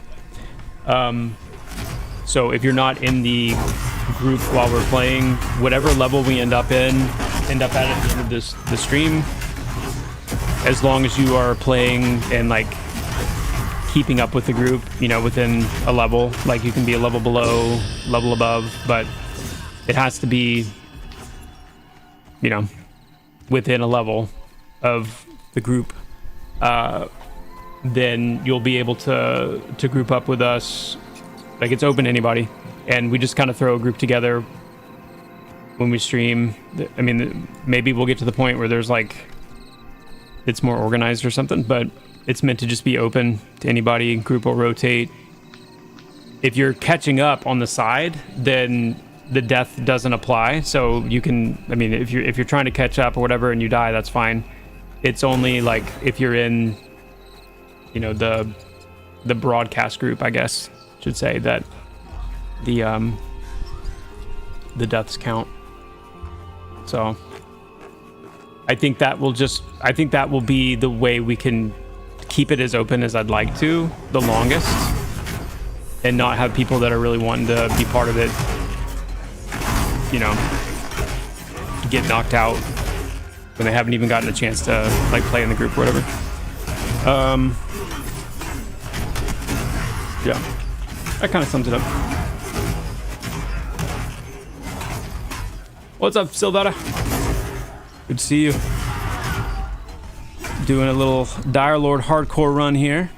So if you're not in the group while we're playing, whatever level we end up at the end of the stream, as long as you are playing and like keeping up with the group, you know, within a level, like you can be a level below, level above, but it has to be, you know, within a level of the group. Then you'll be able to group up with us. Like, it's open to anybody, and we just kind of throw a group together when we stream. I mean, maybe we'll get to the point where there's like it's more organized or something, but it's meant to just be open to anybody. Group will rotate. If you're catching up on the side, then the death doesn't apply. So you can, I mean, if you're trying to catch up or whatever and you die, that's fine. It's only like if you're in, you know, the broadcast group, I guess should say, that the deaths count. So I think that will be the way we can keep it as open as I'd like to, the longest, and not have people that are really wanting to be part of it, you know, get knocked out when they haven't even gotten a chance to like play in the group or whatever. Yeah, that kind of sums it up. What's up, Silvetta? Good to see you. Doing a little Dire Lord hardcore run here.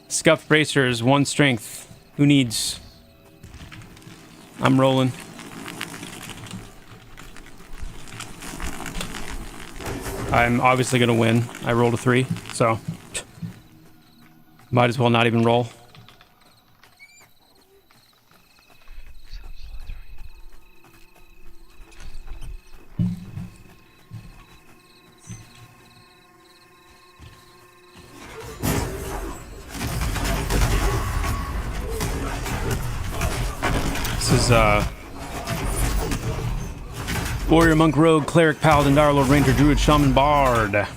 Scuffed bracers, 1 strength. Who needs? I'm rolling. I'm obviously gonna win. I rolled a 3, so might as well not even roll. This is Warrior, Monk, Rogue, Cleric, Paladin, Dire Lord, Ranger, Druid, Shaman, Bard.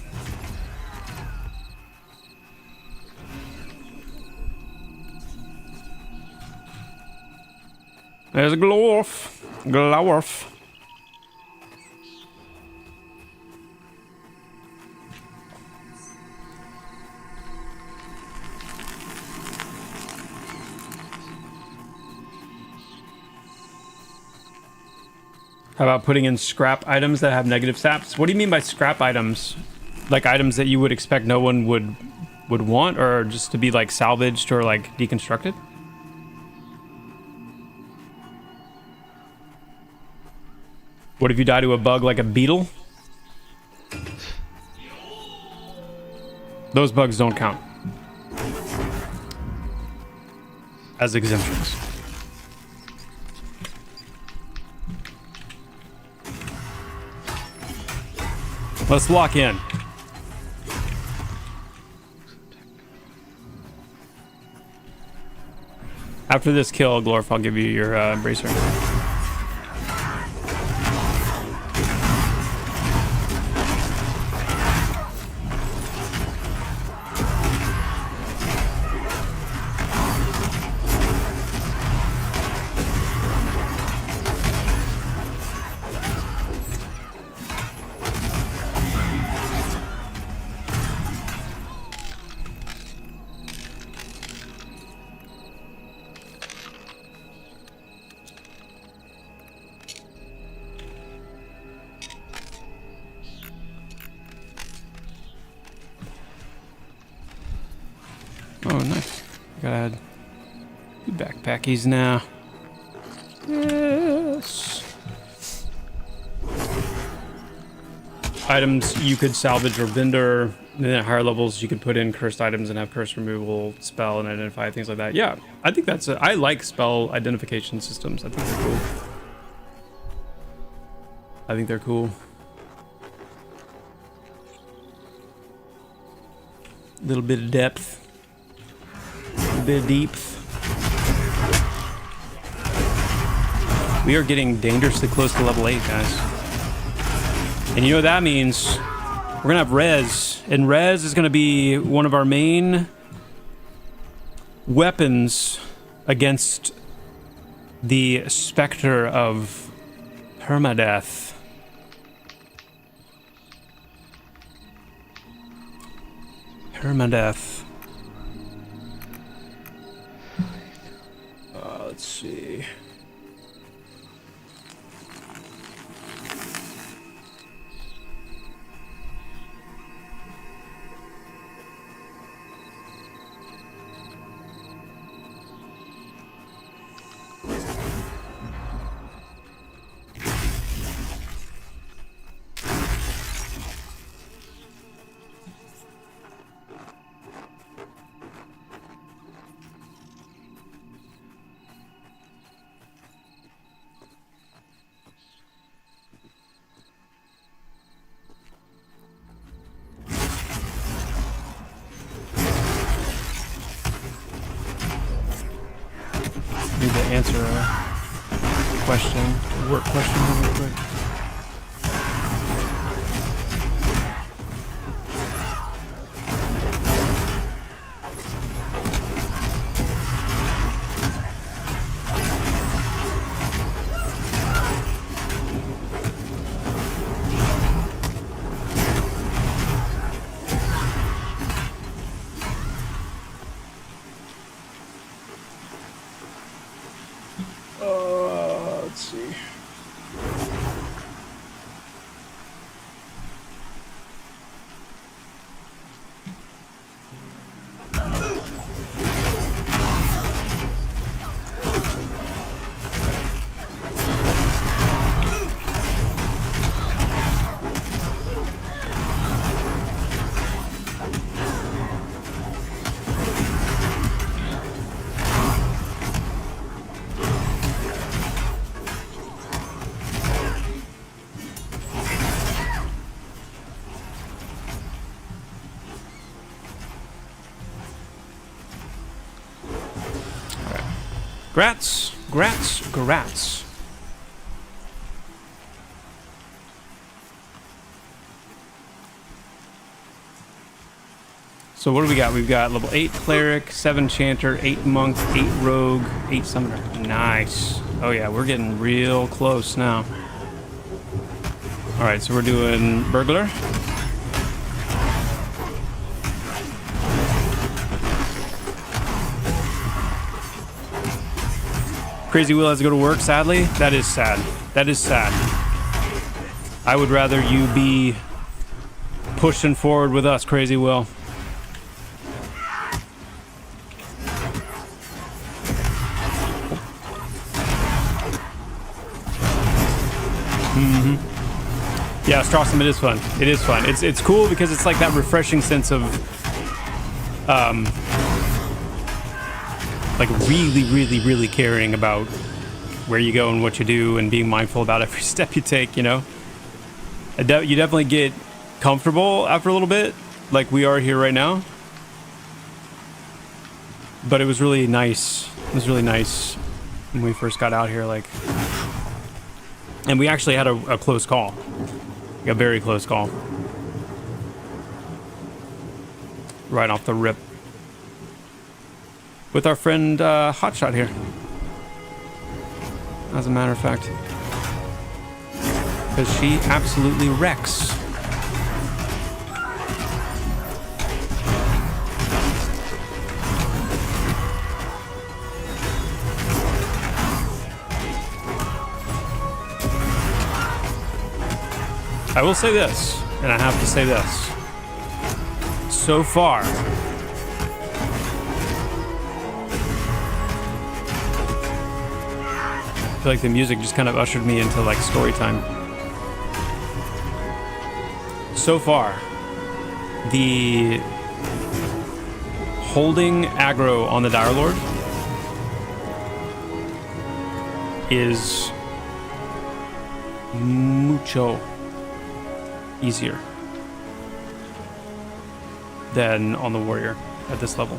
There's a Glorf. How about putting in scrap items that have negative stats? What do you mean by scrap items? Like items that you would expect no one would want, or just to be like salvaged or like deconstructed? What if you die to a bug like a beetle? Those bugs don't count as exemptions. Let's lock in. After this kill, Glorf, I'll give you your bracer. Oh, nice. Gotta add 2 backpackies now. Yes. Items you could salvage or vendor. And then at higher levels, you could put in cursed items and have curse removal, spell, and identify, things like that. Yeah, I think that's I like spell identification systems. I think they're cool. I think they're cool. A little bit of depth. A bit of depth. We are getting dangerously close to level 8, guys. And you know what that means? We're gonna have res, and res is gonna be one of our main weapons against the specter of permadeath. Permadeath. Let's see. Answer a question, a work question real quick. Let's see. Grats, grats, grats. So what do we got? We've got level 8 cleric, 7 chanter, 8 monk, 8 rogue, 8 summoner. Nice. Oh yeah, we're getting real close now. All right, so we're doing burglar. Crazy Will has to go to work, sadly. That is sad. That is sad. I would rather you be pushing forward with us, Crazy Will. Yeah, Strawsome, it is fun. It is fun. It's cool because it's like that refreshing sense of like really caring about where you go and what you do and being mindful about every step you take, you know? You definitely get comfortable after a little bit, like we are here right now. But it was really nice. It was really nice when we first got out here, like... And we actually had a close call. Like a very close call. Right off the rip. With our friend Hotshot here. As a matter of fact. Because she absolutely wrecks. I will say this, and I have to say this. So far, I feel like the music just kind of ushered me into like story time. So far, the holding aggro on the Dire Lord is mucho easier than on the warrior at this level.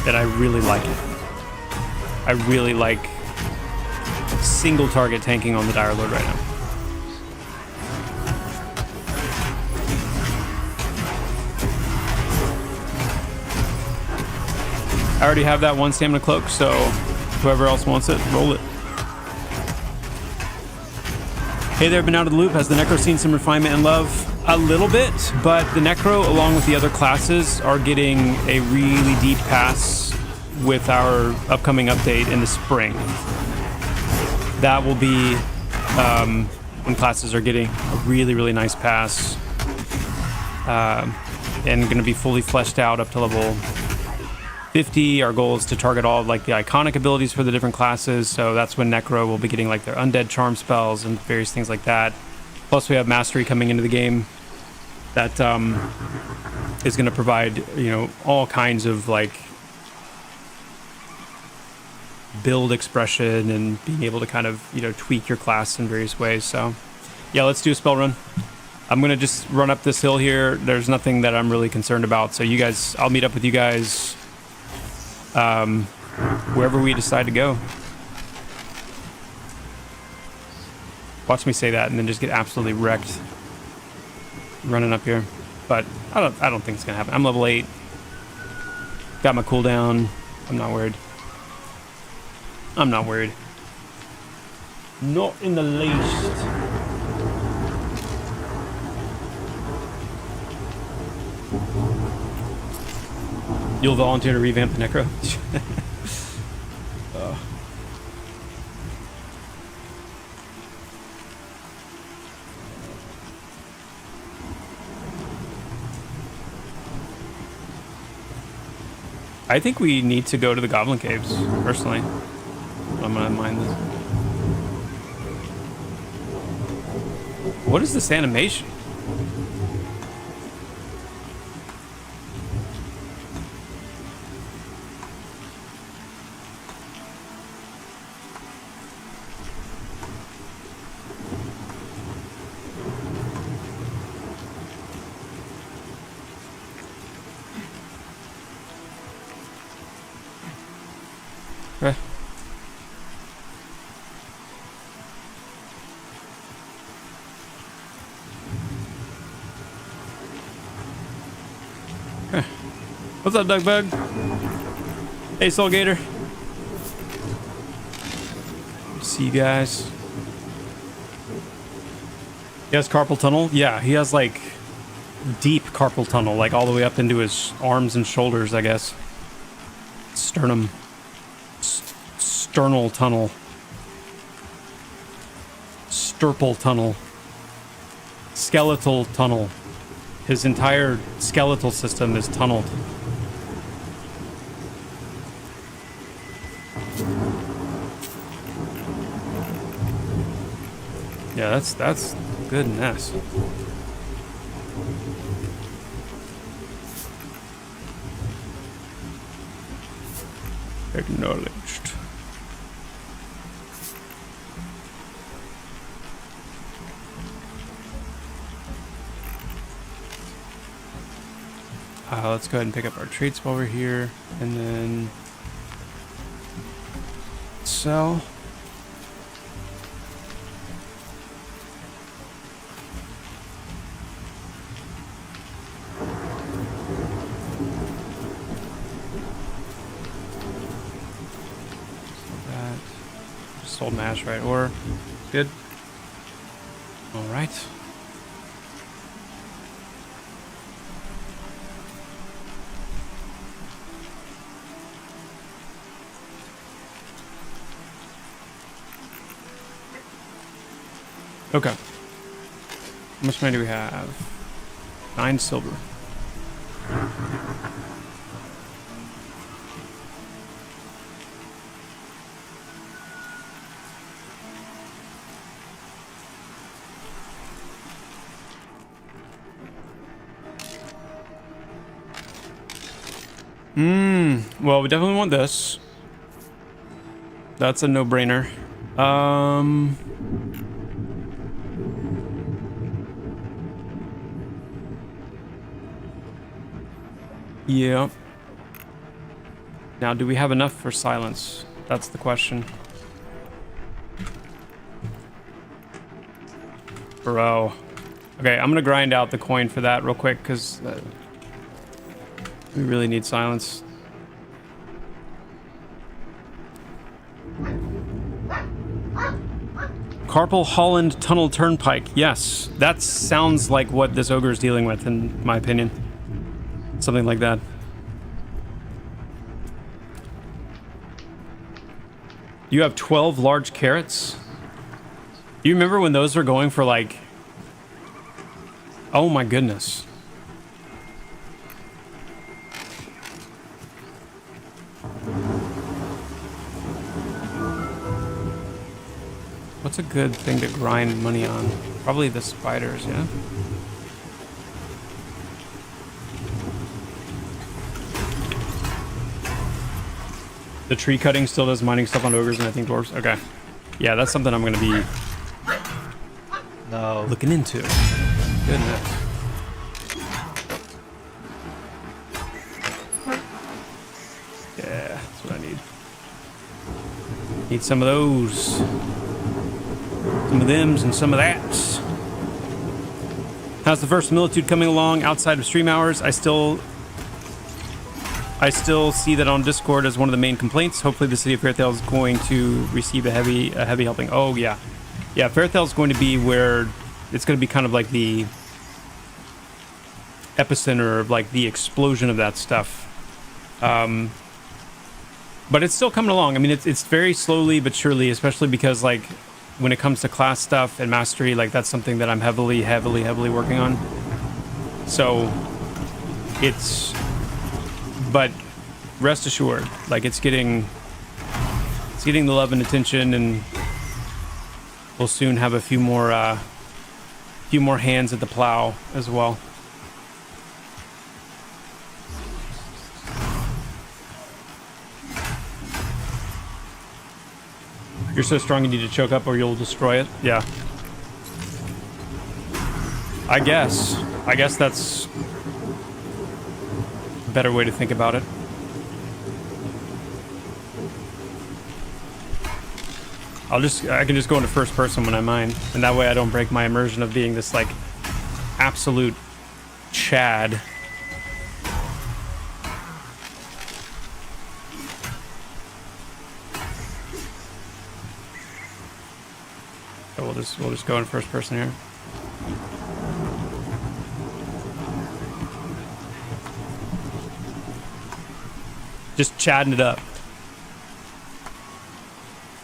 And I really like it. I really like single target tanking on the Dire Lord right now. I already have that one stamina cloak, so whoever else wants it, roll it. Hey there, been out of the loop. Has the Necro seen some refinement and love? A little bit, but the Necro, along with the other classes, are getting a really deep pass with our upcoming update in the spring. That will be when classes are getting a really nice pass and going to be fully fleshed out up to level 50. Our goal is to target all of like the iconic abilities for the different classes, so that's when Necro will be getting like their undead charm spells and various things like that. Plus we have mastery coming into the game that is going to provide, you know, all kinds of like build expression and being able to kind of, you know, tweak your class in various ways. So yeah, let's do a spell run. I'm going to just run up this hill here. There's nothing that I'm really concerned about, so you guys, I'll meet up with you guys wherever we decide to go. Watch me say that and then just get absolutely wrecked running up here. But I don't think it's gonna happen. I'm level 8. Got my cooldown. I'm not worried. I'm not worried. Not in the least. You'll volunteer to revamp the Necro? I think we need to go to the Goblin Caves, personally. I'm gonna mine this. What is this animation? Okay. Okay. What's up, Doug Bug? Hey, Soul Gator. See you guys. He has carpal tunnel? Yeah, he has like deep carpal tunnel, like all the way up into his arms and shoulders, I guess. Sternum. Sternal tunnel. Sturple tunnel. skeletal tunnel. His entire skeletal system is tunneled. Yeah, that's goodness. Acknowledged. Let's go ahead and pick up our traits while we're here, and then sell. That just sold mash, right? Or good. All right. Okay. How much money do we have? 9 silver. Well, we definitely want this. That's a no-brainer. Yeah. Now, do we have enough for silence? That's the question. Bro. Okay, I'm gonna grind out the coin for that real quick, because we really need silence. Carpal Holland Tunnel Turnpike. Yes, that sounds like what this ogre is dealing with, in my opinion. Something like that. You have 12 large carrots? Do you remember when those were going for like... Oh my goodness. What's a good thing to grind money on? Probably the spiders, yeah? The tree cutting still does mining stuff on ogres and I think dwarves. Okay. Yeah, that's something I'm going to be looking into. Goodness. Yeah, that's what I need. Need some of those. Some of thems and some of that. How's the first similitude coming along outside of stream hours? I still see that on Discord as one of the main complaints. Hopefully the city of Fairtale is going to receive a heavy helping. Oh yeah. Yeah, Fairtale is going to be where it's going to be kind of like the epicenter of like the explosion of that stuff. But it's still coming along. I mean, it's very slowly but surely, especially because like when it comes to class stuff and mastery, like that's something that I'm heavily working on. So but rest assured, like it's getting the love and attention, and we'll soon have a few more hands at the plow as well. You're so strong you need to choke up or you'll destroy it. Yeah. I guess that's a better way to think about it. I can just go into first person when I mine, and that way I don't break my immersion of being this like absolute Chad. So we'll just go in first person here. Just chatting it up.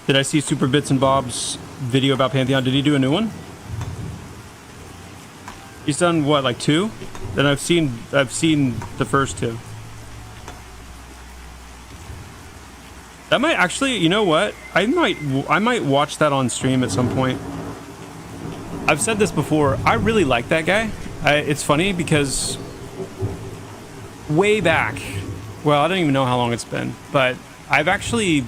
Did I see Super Bits and Bob's video about Pantheon? Did he do a new one? He's done what, like 2? Then I've seen the first 2. That might actually, you know what? I might watch that on stream at some point. I've said this before. I really like that guy. It's funny because way back, well, I don't even know how long it's been, but I've actually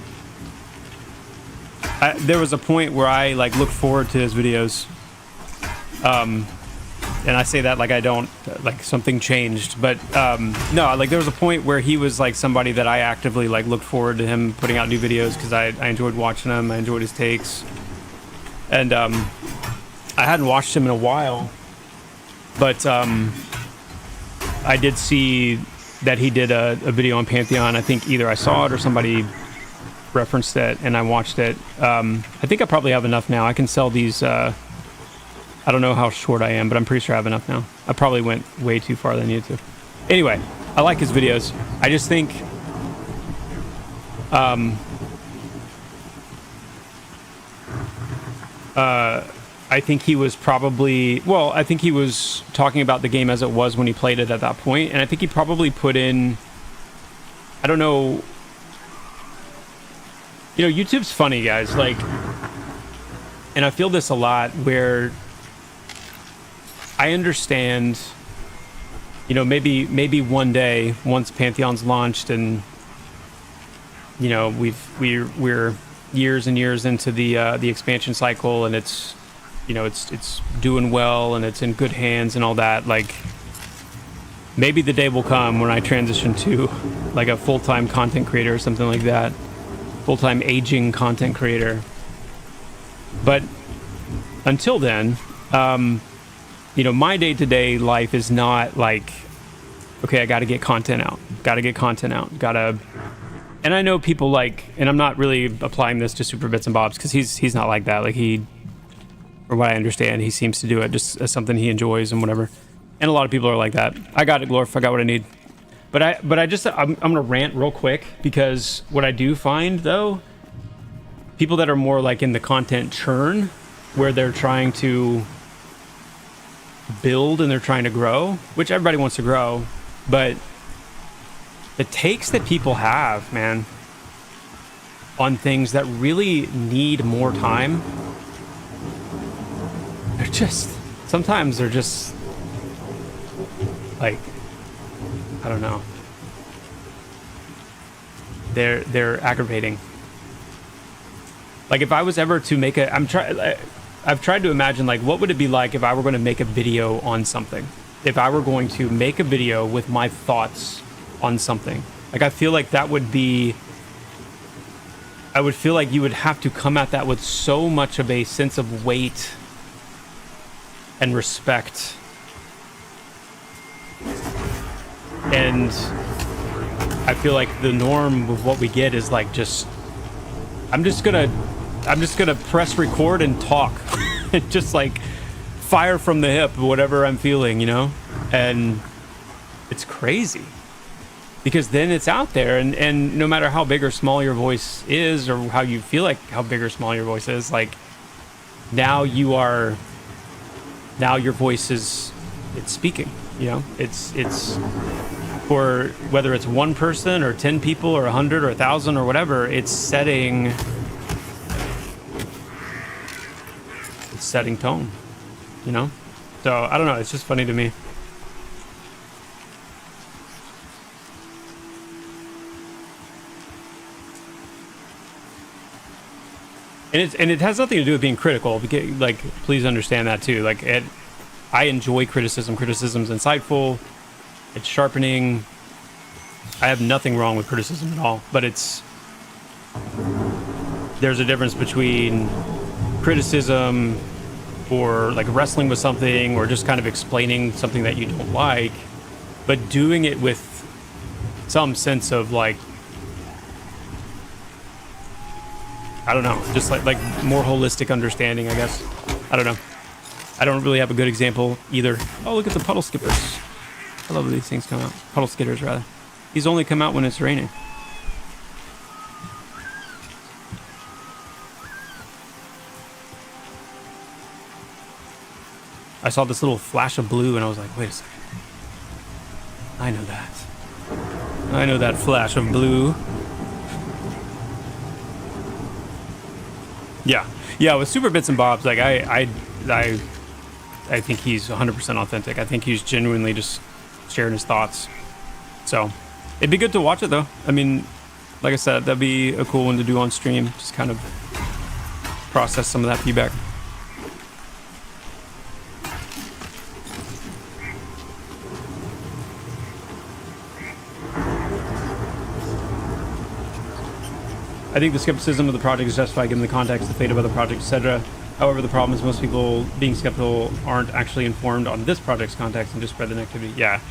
there was a point where I like looked forward to his videos. And I say that like I don't, like something changed, but no, like there was a point where he was like somebody that I actively like looked forward to him putting out new videos because I enjoyed watching him. I enjoyed his takes. And I hadn't watched him in a while, but I did see that he did a video on Pantheon. I think either I saw it or somebody referenced it and I watched it. I think I probably have enough now. I can sell these, I don't know how short I am, but I'm pretty sure I have enough now. I probably went way too far than you to. Anyway, I like his videos. I just think I think he was probably, well, I think he was talking about the game as it was when he played it at that point, and I think he probably put in, I don't know, you know, YouTube's funny, guys, like, and I feel this a lot where I understand, you know, maybe one day once Pantheon's launched and, you know, we're years and years into the expansion cycle and it's, you know, it's doing well and it's in good hands and all that, like maybe the day will come when I transition to like a full-time content creator or something like that, full-time aging content creator. But until then, you know, my day-to-day life is not like, okay, I got to get content out, and I know people like, and I'm not really applying this to Super Bits and Bobs because he's not like that. Like he, from what I understand, he seems to do it just as something he enjoys and whatever. And a lot of people are like that. I got it, Glorf. I got what I need. But I'm gonna rant real quick because what I do find though, people that are more like in the content churn, where they're trying to build and they're trying to grow, which everybody wants to grow, but the takes that people have, man, on things that really need more time, they're just, sometimes they're just like, I don't know, they're aggravating. Like if I was ever to make I've tried to imagine like what would it be like if I were going to make a video on something, if I were going to make a video with my thoughts on something. Like I feel like that would be, I would feel like you would have to come at that with so much of a sense of weight and respect, and I feel like the norm of what we get is like just I'm just gonna press record and talk and just like fire from the hip whatever I'm feeling, you know. And it's crazy because then it's out there, and no matter how big or small your voice is or how you feel like how big or small your voice is, like now your voice is, it's speaking, you know. It's for whether it's one person or 10 people or 100 or 1,000 or whatever, it's setting tone, you know. So I don't know, it's just funny to me. And it has nothing to do with being critical, because, like, please understand that too. Like, I enjoy criticism. Criticism's insightful, it's sharpening. I have nothing wrong with criticism at all, but there's a difference between criticism or like wrestling with something or just kind of explaining something that you don't like, but doing it with some sense of like, I don't know, just like more holistic understanding, I guess. I don't know. I don't really have a good example either. Oh, look at the puddle skippers. I love when these things come out. Puddle skitters, rather. These only come out when it's raining. I saw this little flash of blue, and I was like, wait a second. I know that. I know that flash of blue. Yeah. Yeah, with Super Bits and Bobs, like, I think he's 100% authentic. I think he's genuinely just sharing his thoughts. So, it'd be good to watch it, though. I mean, like I said, that'd be a cool one to do on stream. Just kind of process some of that feedback. I think the skepticism of the project is justified given the context, the fate of other projects, etc. However, the problem is most people being skeptical aren't actually informed on this project's context and just spread the negativity. Yeah.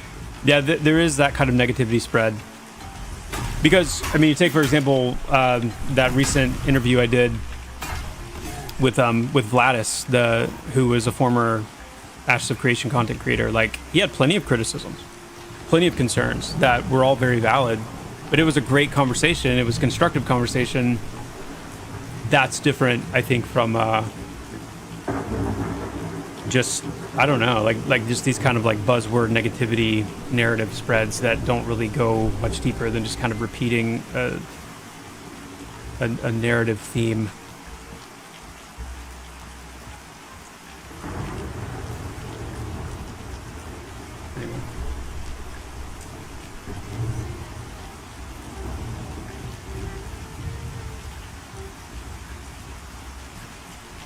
Yeah, there is that kind of negativity spread. Because, I mean, you take, for example, that recent interview I did with Vladis, who was a former Ashes of Creation content creator. Like, he had plenty of criticisms, plenty of concerns that were all very valid. But it was a great conversation. It was a constructive conversation. That's different, I think, from just, I don't know, like just these kind of like buzzword negativity narrative spreads that don't really go much deeper than just kind of repeating a narrative theme.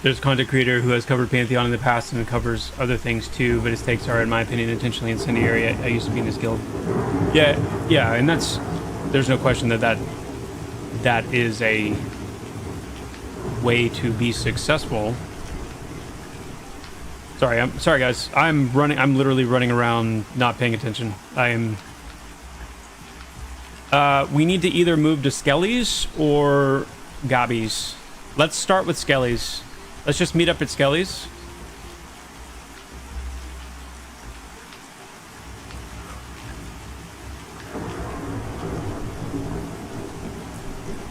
There's a content creator who has covered Pantheon in the past and covers other things too, but his takes are, in my opinion, intentionally incendiary. I used to be in this guild. Yeah, and there's no question that is a way to be successful. Sorry guys. I'm literally running around not paying attention. We need to either move to Skelly's or Gabi's. Let's start with Skelly's. Let's just meet up at Skelly's.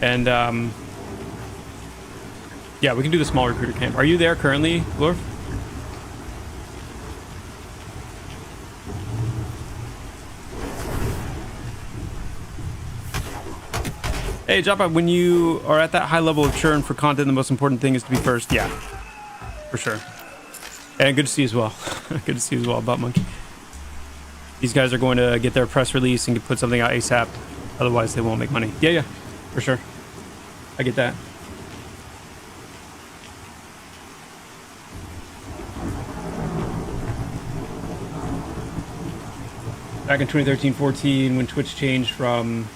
And, yeah, we can do the small recruiter camp. Are you there currently, Glorf? Hey, Joppa, when you are at that high level of churn for content, the most important thing is to be first. Yeah, for sure. And good to see you as well. Good to see you as well, Butt Monkey. These guys are going to get their press release and put something out ASAP. Otherwise, they won't make money. Yeah, for sure. I get that. Back in 2013-14, when Twitch changed from...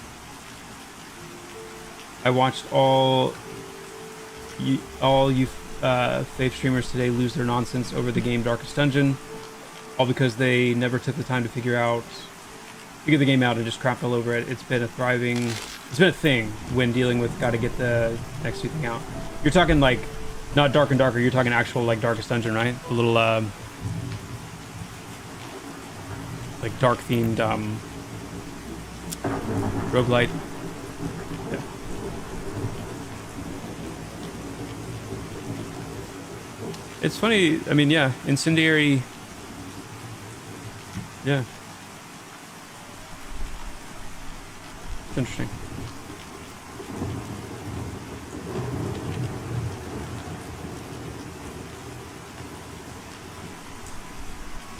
I watched all you faith streamers today lose their nonsense over the game Darkest Dungeon, all because they never took the time to figure the game out and just crapped all over it. It's been a thing when dealing with gotta get the next new thing out. You're talking like not Dark and Darker, you're talking actual like Darkest Dungeon, right? A little like dark themed roguelite. It's funny, I mean, yeah, incendiary, yeah. It's interesting.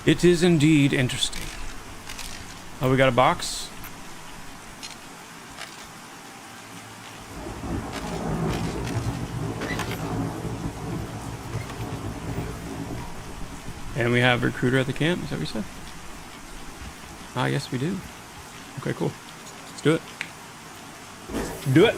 It is indeed interesting. Oh, we got a box? And we have recruiter at the camp, is that what you said? Ah, yes we do. Okay, cool. Let's do it. Do it!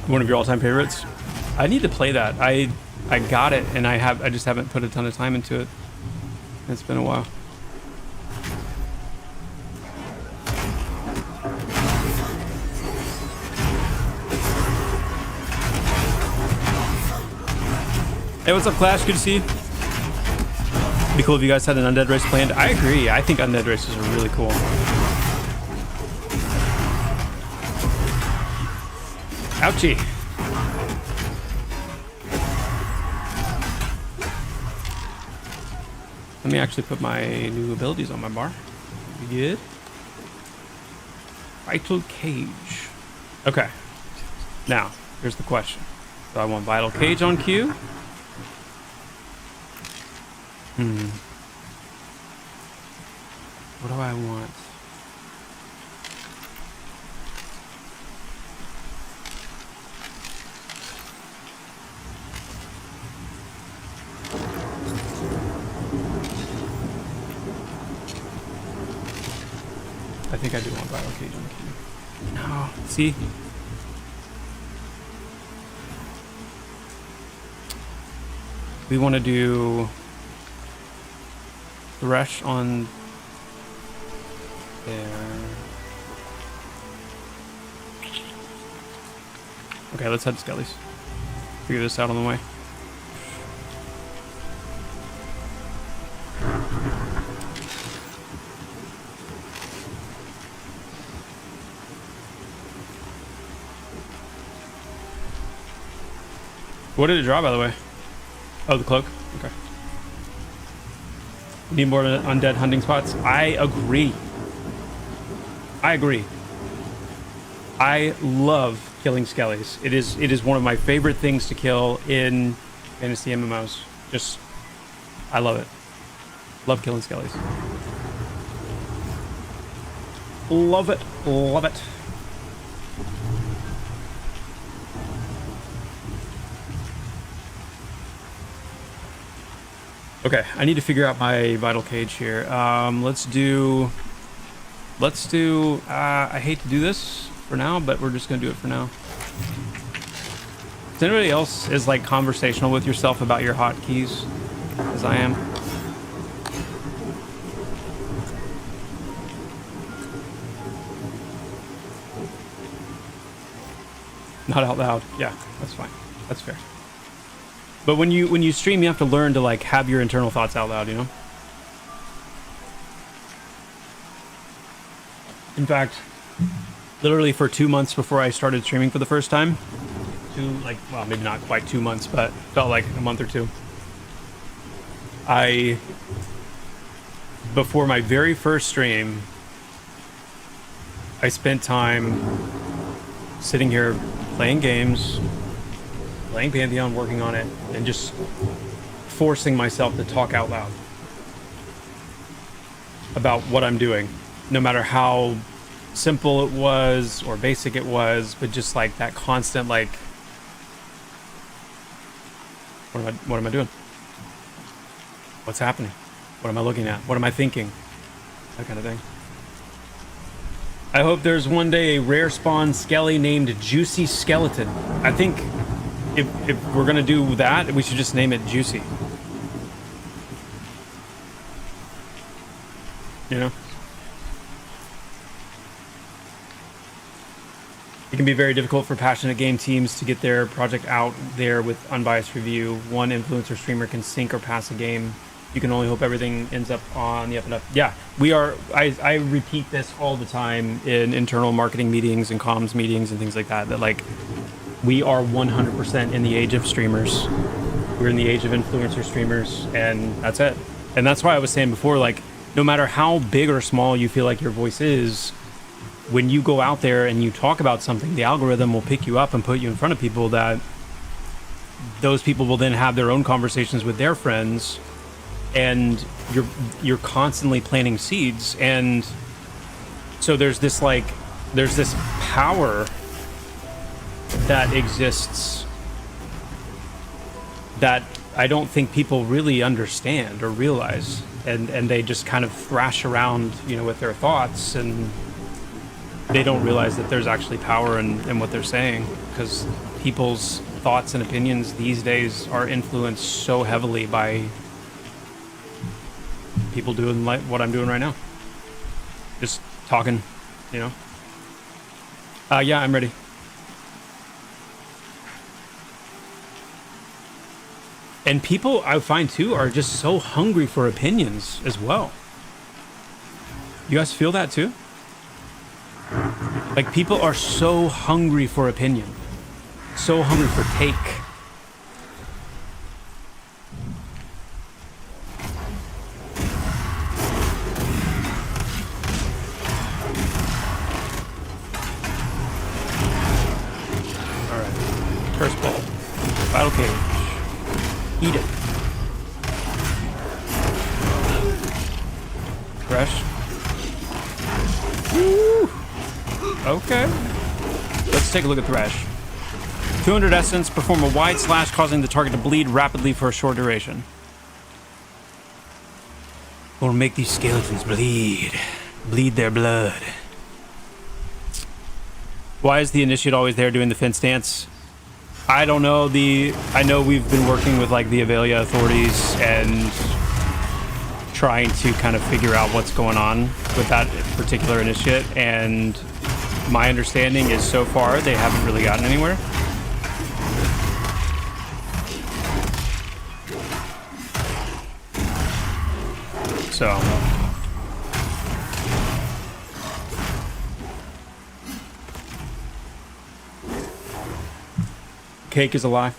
One of your all-time favorites? I need to play that. I got it and I just haven't put a ton of time into it. It's been a while. Hey, what's up, Clash? Good to see you. It'd be cool if you guys had an undead race planned. I agree. I think undead races are really cool. Ouchie. Let me actually put my new abilities on my bar. Be good. Vital Cage. Okay. Now, here's the question. Do I want Vital Cage on Q? What do I want? I think I do want Vital Cage on Q. No, see? We want to do Thresh on there. Okay, let's head to Skelly's. Figure this out on the way. What did it draw, by the way? Oh, the cloak? Okay. Need more undead hunting spots? I agree. I agree. I love killing skellies. It is one of my favorite things to kill in fantasy MMOs. Just, I love it. Love killing skellies. Love it. Love it. Okay, I need to figure out my vital cage here. Let's do, I hate to do this for now, but we're just gonna do it for now. If anybody else is like conversational with yourself about your hotkeys, as I am? Not out loud. Yeah, that's fine. That's fair. But when you stream, you have to learn to like have your internal thoughts out loud, you know? In fact, literally for 2 months before I started streaming for the first time, well, maybe not quite 2 months, but felt like a month or two. Before my very first stream, I spent time sitting here playing games, playing Pantheon, working on it, and just forcing myself to talk out loud about what I'm doing, no matter how simple it was or basic it was, but just like that constant like, what am I doing? What's happening? What am I looking at? What am I thinking? That kind of thing. I hope there's one day a rare spawn skelly named Juicy Skeleton. I think if we're gonna do that, we should just name it Juicy. You know? It can be very difficult for passionate game teams to get their project out there with unbiased review. One influencer streamer can sink or pass a game. You can only hope everything ends up on the up and up. Yeah, we are. I repeat this all the time in internal marketing meetings and comms meetings and things like that. That like, we are 100% in the age of streamers. We're in the age of influencer streamers, and that's it. And that's why I was saying before, like, no matter how big or small you feel like your voice is, when you go out there and you talk about something, the algorithm will pick you up and put you in front of people that those people will then have their own conversations with their friends. And you're constantly planting seeds, and so there's this power that exists that I don't think people really understand or realize, and they just kind of thrash around, you know, with their thoughts, and they don't realize that there's actually power in what they're saying, because people's thoughts and opinions these days are influenced so heavily by people doing like what I'm doing right now, just talking, you know. Yeah, I'm ready. And people, I find too, are just so hungry for opinions as well. You guys feel that too? Like, people are so hungry for opinion. So hungry for take. Alright. Curse ball. Battle cage. Eat it. Fresh. Woo! Okay. Let's take a look at Thresh. 200 essence, perform a wide slash causing the target to bleed rapidly for a short duration. We'll make these skeletons bleed. Bleed their blood. Why is the initiate always there doing the fence dance? I don't know. I know we've been working with like the Avelia authorities and trying to kind of figure out what's going on with that particular initiate, and my understanding is so far they haven't really gotten anywhere. So cake is a lie.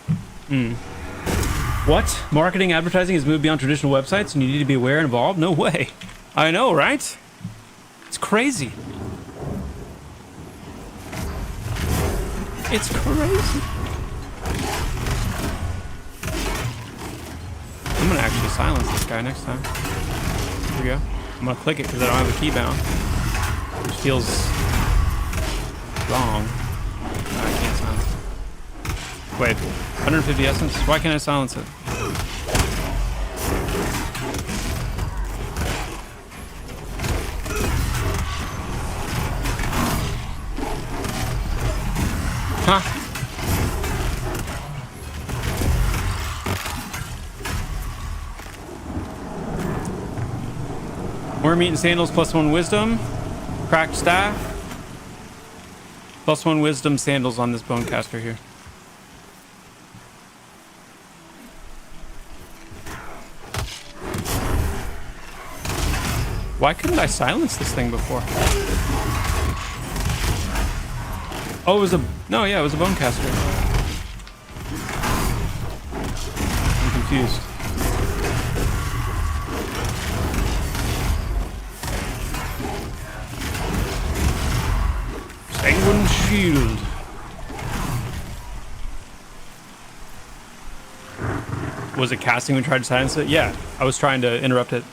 What? Marketing advertising has moved beyond traditional websites and you need to be aware and involved? No way. I know, right? It's crazy. It's crazy. I'm gonna actually silence this guy next time. Here we go. I'm gonna click it because I don't have a key bound, which feels wrong. No, I can't silence it. Wait, 150 essence? Why can't I silence it? Huh? Worm meat and sandals +1 wisdom. Cracked staff. +1 wisdom sandals on this bonecaster here. Why couldn't I silence this thing before? Oh, it was a... No, yeah, it was a bonecaster. I'm confused. Sanguine shield. Was it casting when we tried to silence it? Yeah, I was trying to interrupt it.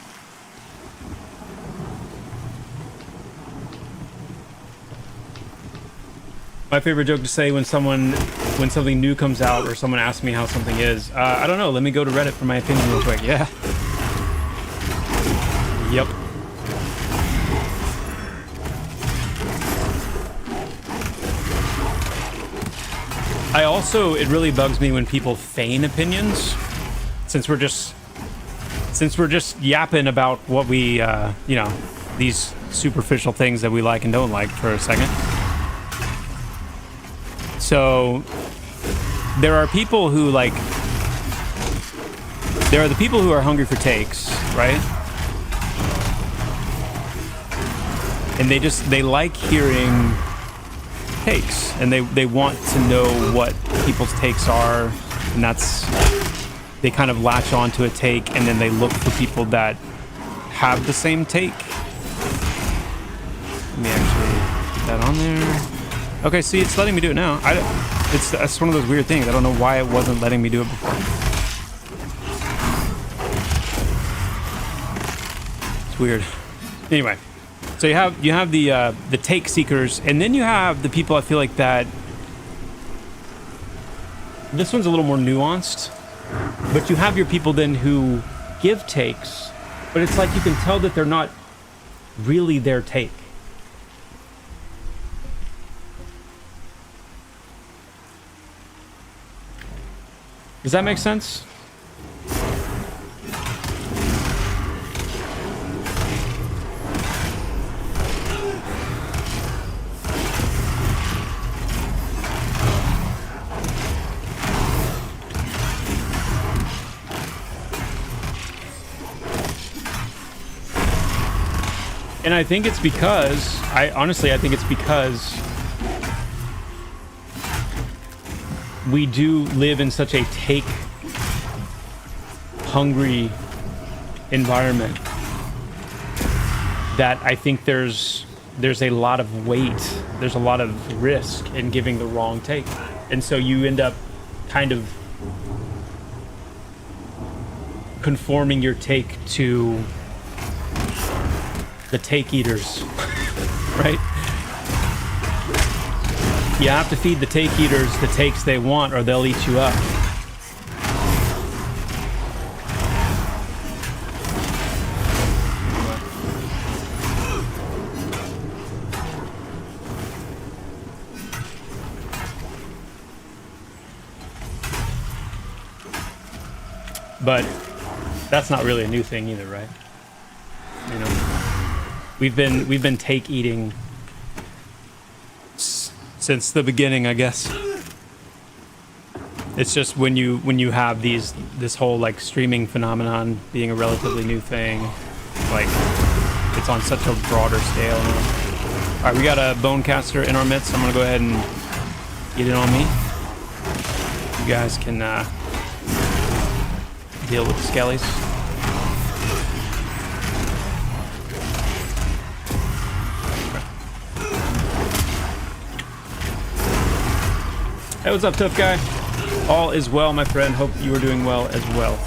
My favorite joke to say when something new comes out or someone asks me how something is, I don't know, let me go to Reddit for my opinion real quick. Yeah. Yep. I also, it really bugs me when people feign opinions, since we're just yapping about what we, you know, these superficial things that we like and don't like for a second. So there are people who like, there are the people who are hungry for takes, right? And they like hearing takes, and they want to know what people's takes are, and that's, they kind of latch on to a take and then they look for people that have the same take. Let me actually put that on there. Okay, see, it's letting me do it now. That's one of those weird things. I don't know why it wasn't letting me do it before. It's weird. Anyway, so you have the take seekers, and then you have the people I feel like that. This one's a little more nuanced, but you have your people then who give takes, but it's like you can tell that they're not really their take. Does that make sense? And I think it's because, I think it's because we do live in such a take hungry environment that I think there's a lot of weight, there's a lot of risk in giving the wrong take. And so you end up kind of conforming your take to the take eaters, right? You have to feed the take eaters the takes they want or they'll eat you up. But that's not really a new thing either, right? You know, we've been take eating since the beginning, I guess. It's just when you have this whole like streaming phenomenon being a relatively new thing, like it's on such a broader scale. All right, we got a bonecaster in our midst. I'm gonna go ahead and get it on me. You guys can deal with the skellies. Hey, what's up, tough guy? All is well, my friend. Hope you are doing well as well.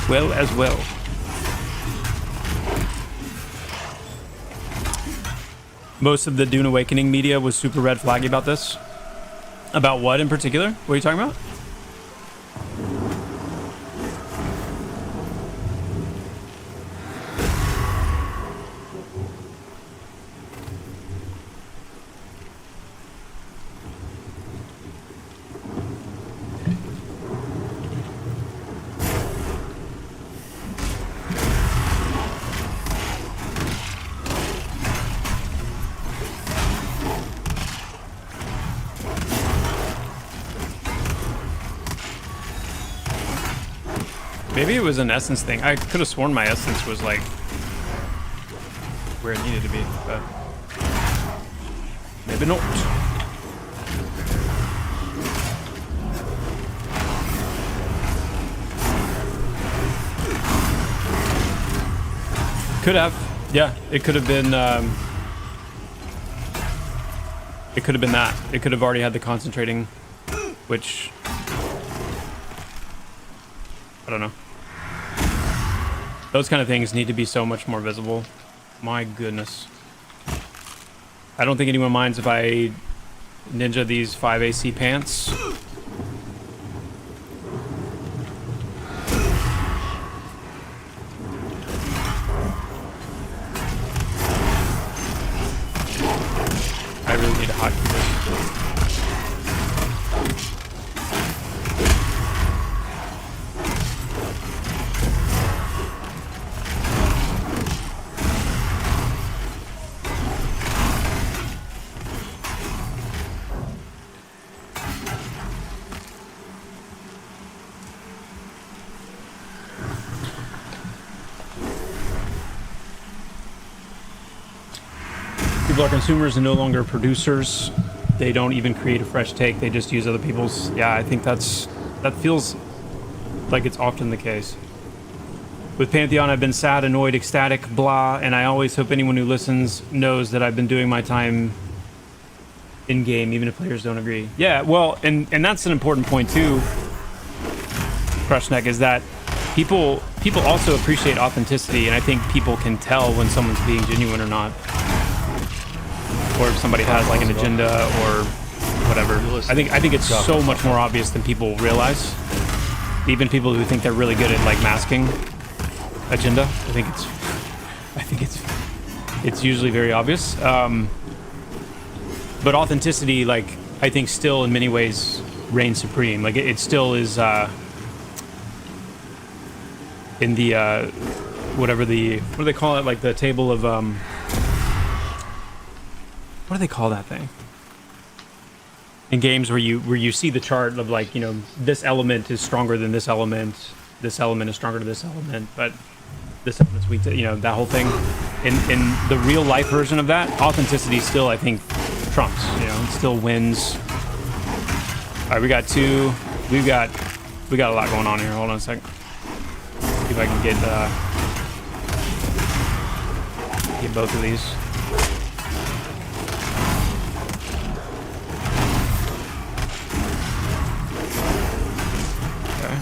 Well as well. Most of the Dune Awakening media was super red flaggy about this. About what in particular? What are you talking about? Maybe it was an essence thing. I could have sworn my essence was like where it needed to be, but maybe not. Could have, yeah. It could have been. It could have been that. It could have already had the concentrating, which I don't know. Those kind of things need to be so much more visible. My goodness. I don't think anyone minds if I ninja these 5 AC pants. I really need to hotkey this. People are consumers and no longer producers. They don't even create a fresh take. They just use other people's. Yeah, I think that feels like it's often the case. With Pantheon, I've been sad, annoyed, ecstatic, blah, and I always hope anyone who listens knows that I've been doing my time in game, even if players don't agree. Yeah, well, and that's an important point too, Crushneck, is that people also appreciate authenticity, and I think people can tell when someone's being genuine or not. Or if somebody has like an agenda or whatever. I think it's so much more obvious than people realize. Even people who think they're really good at like masking agenda. I think it's usually very obvious. But authenticity, like, I think still in many ways reigns supreme. Like it still is in the what do they call it? Like the table of what do they call that thing? In games where you see the chart of like, you know, this element is stronger than this element is stronger than this element, but this element's weak to, you know, that whole thing. In the real life version of that, authenticity still, I think, trumps, you know, it still wins right, we got two. We got a lot going on here. Hold on a second. See if I can get both of these. Okay.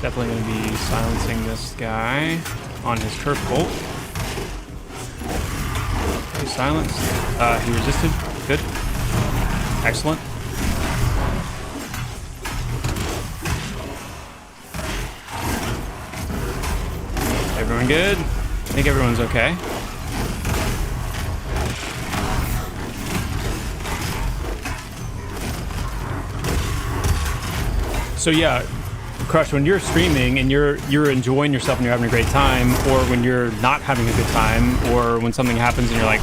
Definitely going to be silencing this guy on his curve bolt. Okay, silence. He resisted. Good. Excellent. Everyone good? I think everyone's okay. So yeah, Crush, when you're streaming and you're enjoying yourself and you're having a great time, or when you're not having a good time, or when something happens and you're like,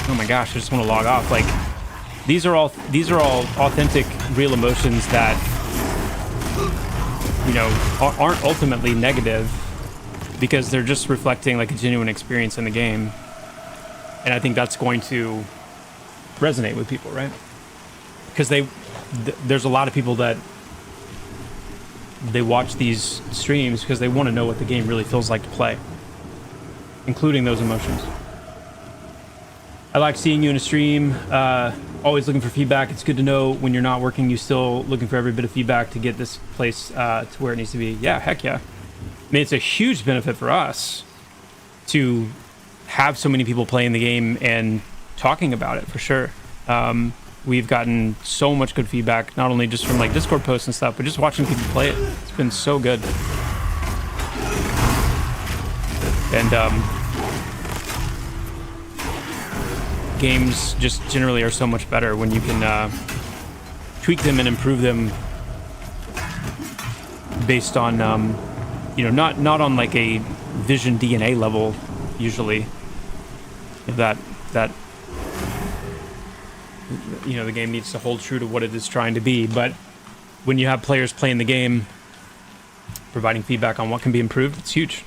oh my gosh, I just want to log off. Like, these are all authentic, real emotions that, you know, aren't ultimately negative, because they're just reflecting like a genuine experience in the game. And I think that's going to resonate with people, right? Because there's a lot of people that they watch these streams because they want to know what the game really feels like to play, including those emotions. I like seeing you in a stream. Always looking for feedback. It's good to know when you're not working, you still looking for every bit of feedback to get this place to where it needs to be. Yeah, heck yeah. I mean, it's a huge benefit for us to have so many people playing the game and talking about it, for sure. We've gotten so much good feedback, not only just from like Discord posts and stuff, but just watching people play it. It's been so good. And games just generally are so much better when you can tweak them and improve them based on you know, not on like a vision DNA level usually, that you know, the game needs to hold true to what it is trying to be. But when you have players playing the game, providing feedback on what can be improved, it's huge.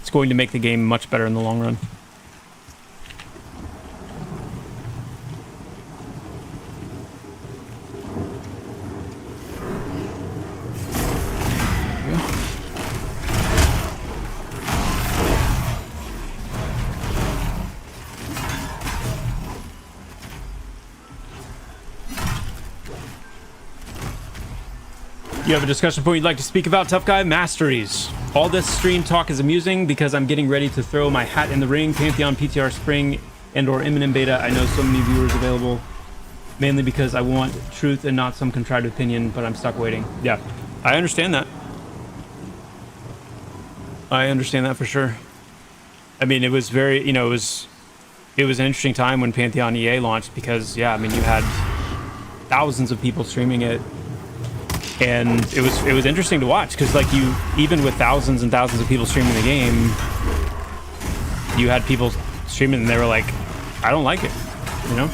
It's going to make the game much better in the long run. You have a discussion point you'd like to speak about, Tough Guy? Masteries. All this stream talk is amusing because I'm getting ready to throw my hat in the ring. Pantheon, PTR Spring, and or imminent beta. I know so many viewers available, mainly because I want truth and not some contrived opinion, but I'm stuck waiting. Yeah, I understand that. I understand that for sure. I mean, it was very, you know, it was an interesting time when Pantheon EA launched because, yeah, I mean, you had thousands of people streaming it. And it was interesting to watch because, like, you, even with thousands and thousands of people streaming the game, you had people streaming and they were like, I don't like it, you know?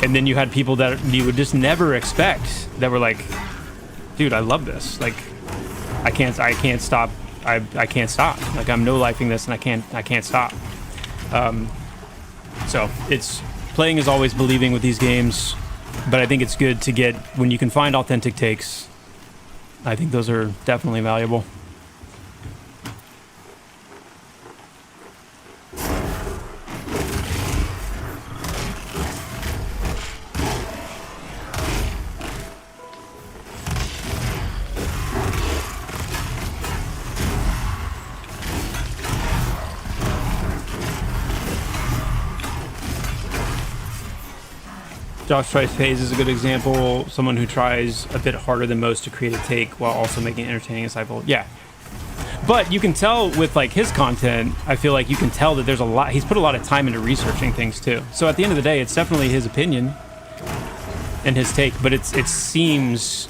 And then you had people that you would just never expect that were like, dude, I love this. Like, I can't stop. I can't stop. Like, I'm no-lifing this and I can't stop. So it's, playing is always believing with these games, but I think it's good to get, when you can find authentic takes, I think those are definitely valuable. Josh Tries Phase is a good example. Someone who tries a bit harder than most to create a take while also making it entertaining and insightful. Yeah. But you can tell with like his content, I feel like you can tell that there's a lot, he's put a lot of time into researching things too. So at the end of the day, it's definitely his opinion and his take, but it seems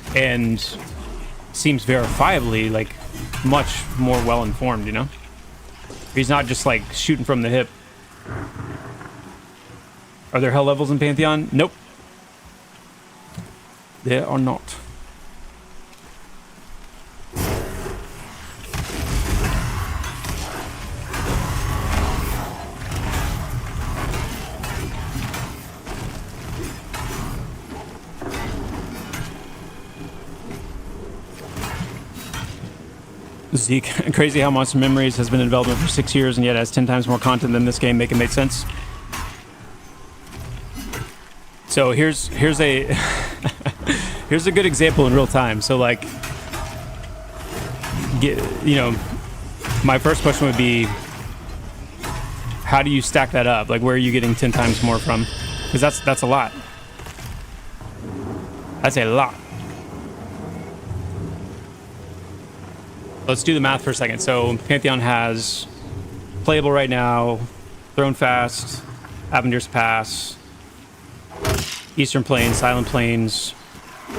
verifiably like much more well-informed, you know? He's not just like shooting from the hip. Are there hell levels in Pantheon? Nope. There are not. Zeke, crazy how Monster Memories has been in development for 6 years and yet has 10 times more content than this game. Make it make sense. So here's a here's a good example in real time. So like, my first question would be, how do you stack that up? Like, where are you getting 10 times more from? Because that's a lot. That's a lot. Let's do the math for a second. So Pantheon has playable right now, Thronefast, Avenir's Pass, Eastern Plains, Silent Plains,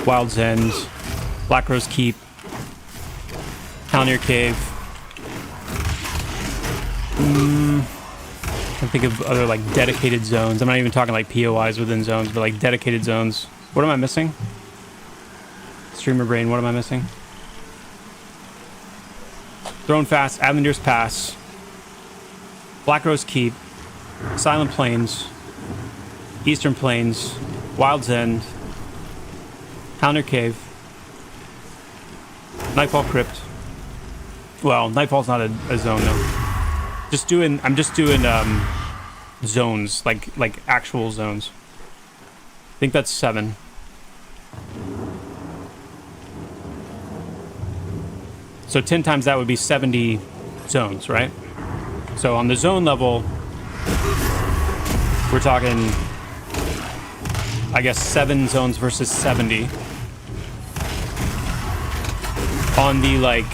Wild's End, Black Rose Keep, Halnir Cave. I think of other like dedicated zones. I'm not even talking like POIs within zones, but like dedicated zones. What am I missing? Streamer brain, what am I missing? Thronefast, Avenir's Pass, Black Rose Keep, Silent Plains, Eastern Plains, Wild's End, Halnir Cave, Nightfall Crypt. Well, Nightfall's not a zone though. I'm just doing zones, like actual zones. I think that's 7. So 10 times that would be 70 zones, right? So on the zone level, we're talking, I guess, 7 zones versus 70. On the like,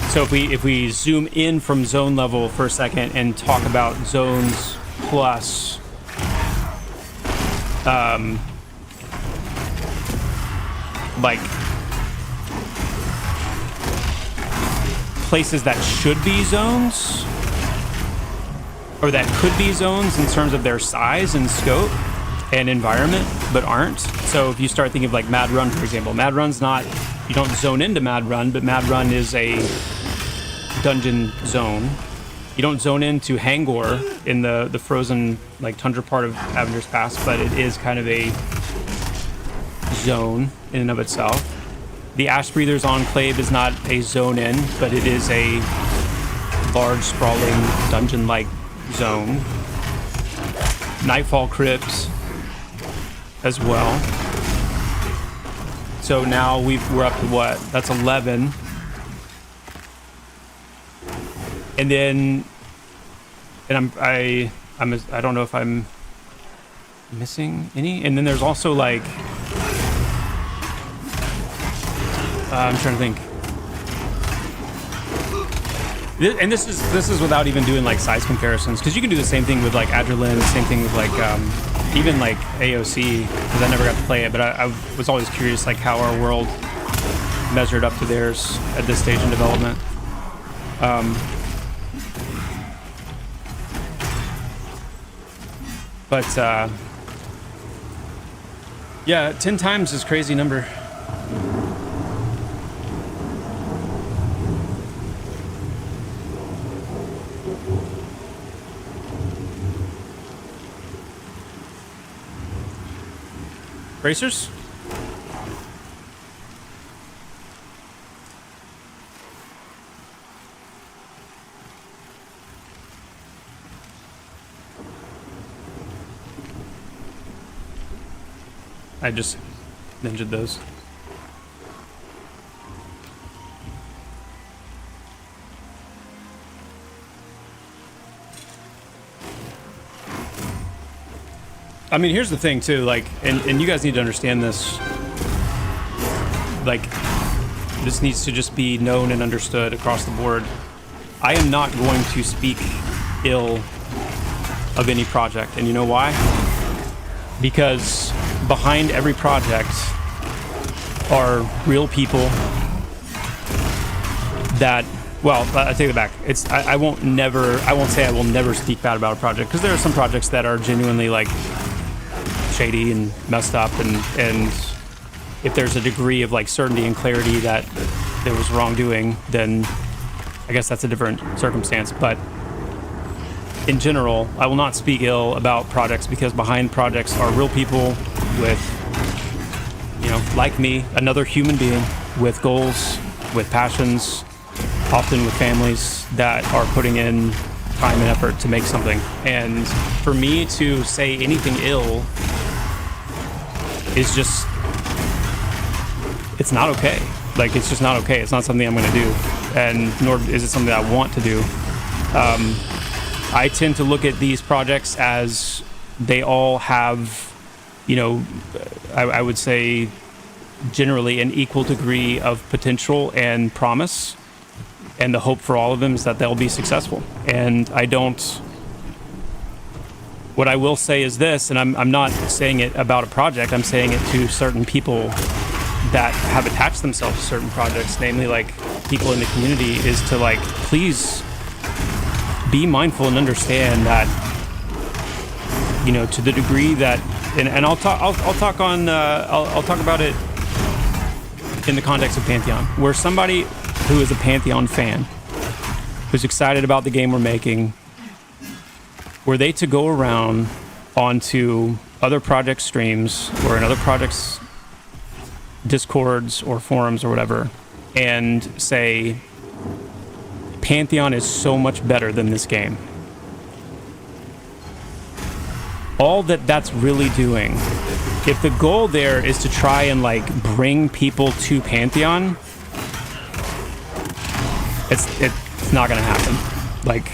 so if we zoom in from zone level for a second and talk about zones plus like places that should be zones, or that could be zones in terms of their size and scope and environment, but aren't. So if you start thinking of like Mad Run, for example, Mad Run's not, you don't zone into Mad Run, but Mad Run is a dungeon zone. You don't zone into Hangor in the frozen like tundra part of Avenir's Pass, but it is kind of a zone in and of itself. The Ash Breather's Enclave is not a zone in, but it is a large, sprawling, dungeon-like zone. Nightfall Crypt as well. So now we're up to what? That's 11. And then, I don't know if I'm missing any. And then there's also like, I'm trying to think. And this is without even doing like size comparisons, because you can do the same thing with like Adrenaline, the same thing with like even like AOC, because I never got to play it, but I was always curious like how our world measured up to theirs at this stage in development. But yeah, 10 times is a crazy number. Racers? I just ninja'd those. I mean, here's the thing too, like, and you guys need to understand this. Like, this needs to just be known and understood across the board. I am not going to speak ill of any project, and you know why? Because behind every project are real people that, well, I take it back. I won't say I will never speak bad about a project, because there are some projects that are genuinely like shady and messed up, and if there's a degree of like certainty and clarity that there was wrongdoing, then I guess that's a different circumstance. But in general, I will not speak ill about projects, because behind projects are real people with, you know, like me, another human being with goals, with passions, often with families that are putting in time and effort to make something. And for me to say anything ill is just, it's not okay. Like, it's just not okay. It's not something I'm going to do, and nor is it something I want to do. I tend to look at these projects as they all have, you know, I would say generally an equal degree of potential and promise, and the hope for all of them is that they'll be successful. And what I will say is this, and I'm not saying it about a project, I'm saying it to certain people that have attached themselves to certain projects, namely like people in the community, is to like, please be mindful and understand that, you know, to the degree that, and I'll talk about it in the context of Pantheon, where somebody who is a Pantheon fan, who's excited about the game we're making, were they to go around onto other project streams or in other projects' discords or forums or whatever, and say Pantheon is so much better than this game, all that's really doing, if the goal there is to try and like bring people to Pantheon, it's not gonna happen. Like,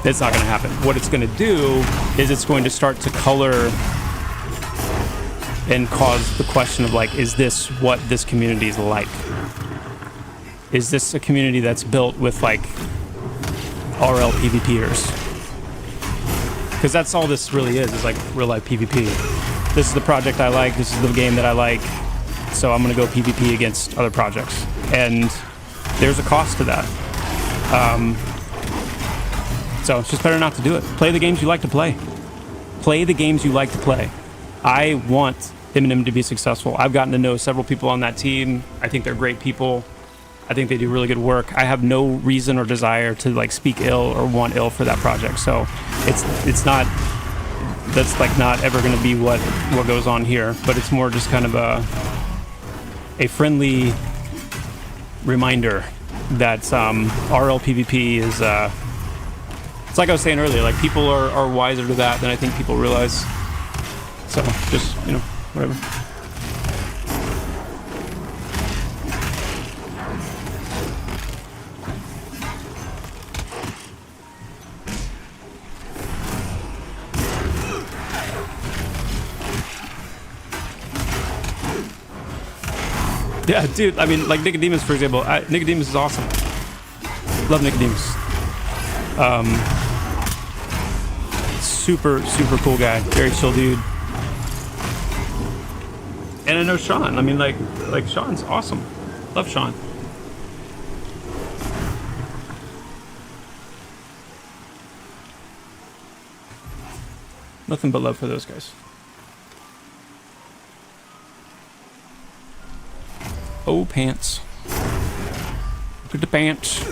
it's not gonna happen. What it's gonna do is it's going to start to color and cause the question of like, is this what this community is like? Is this a community that's built with like RL PvPers? Because that's all this really is like real life PvP. This is the project I like, this is the game that I like, so I'm gonna go PvP against other projects. And there's a cost to that. So it's just better not to do it. Play the games you like to play. Play the games you like to play. I want M&M to be successful. I've gotten to know several people on that team. I think they're great people. I think they do really good work. I have no reason or desire to like speak ill or want ill for that project. So it's not, that's like not ever going to be what goes on here. But it's more just kind of a friendly reminder that RL PvP is, it's like I was saying earlier, like people are wiser to that than I think people realize. So just, you know, whatever. Yeah, dude, I mean, like Nicodemus, for example. Nicodemus is awesome. Love Nicodemus. Super cool guy. Very chill dude. And I know Sean. I mean, like Sean's awesome. Love Sean. Nothing but love for those guys. Oh, pants. Look at the pants.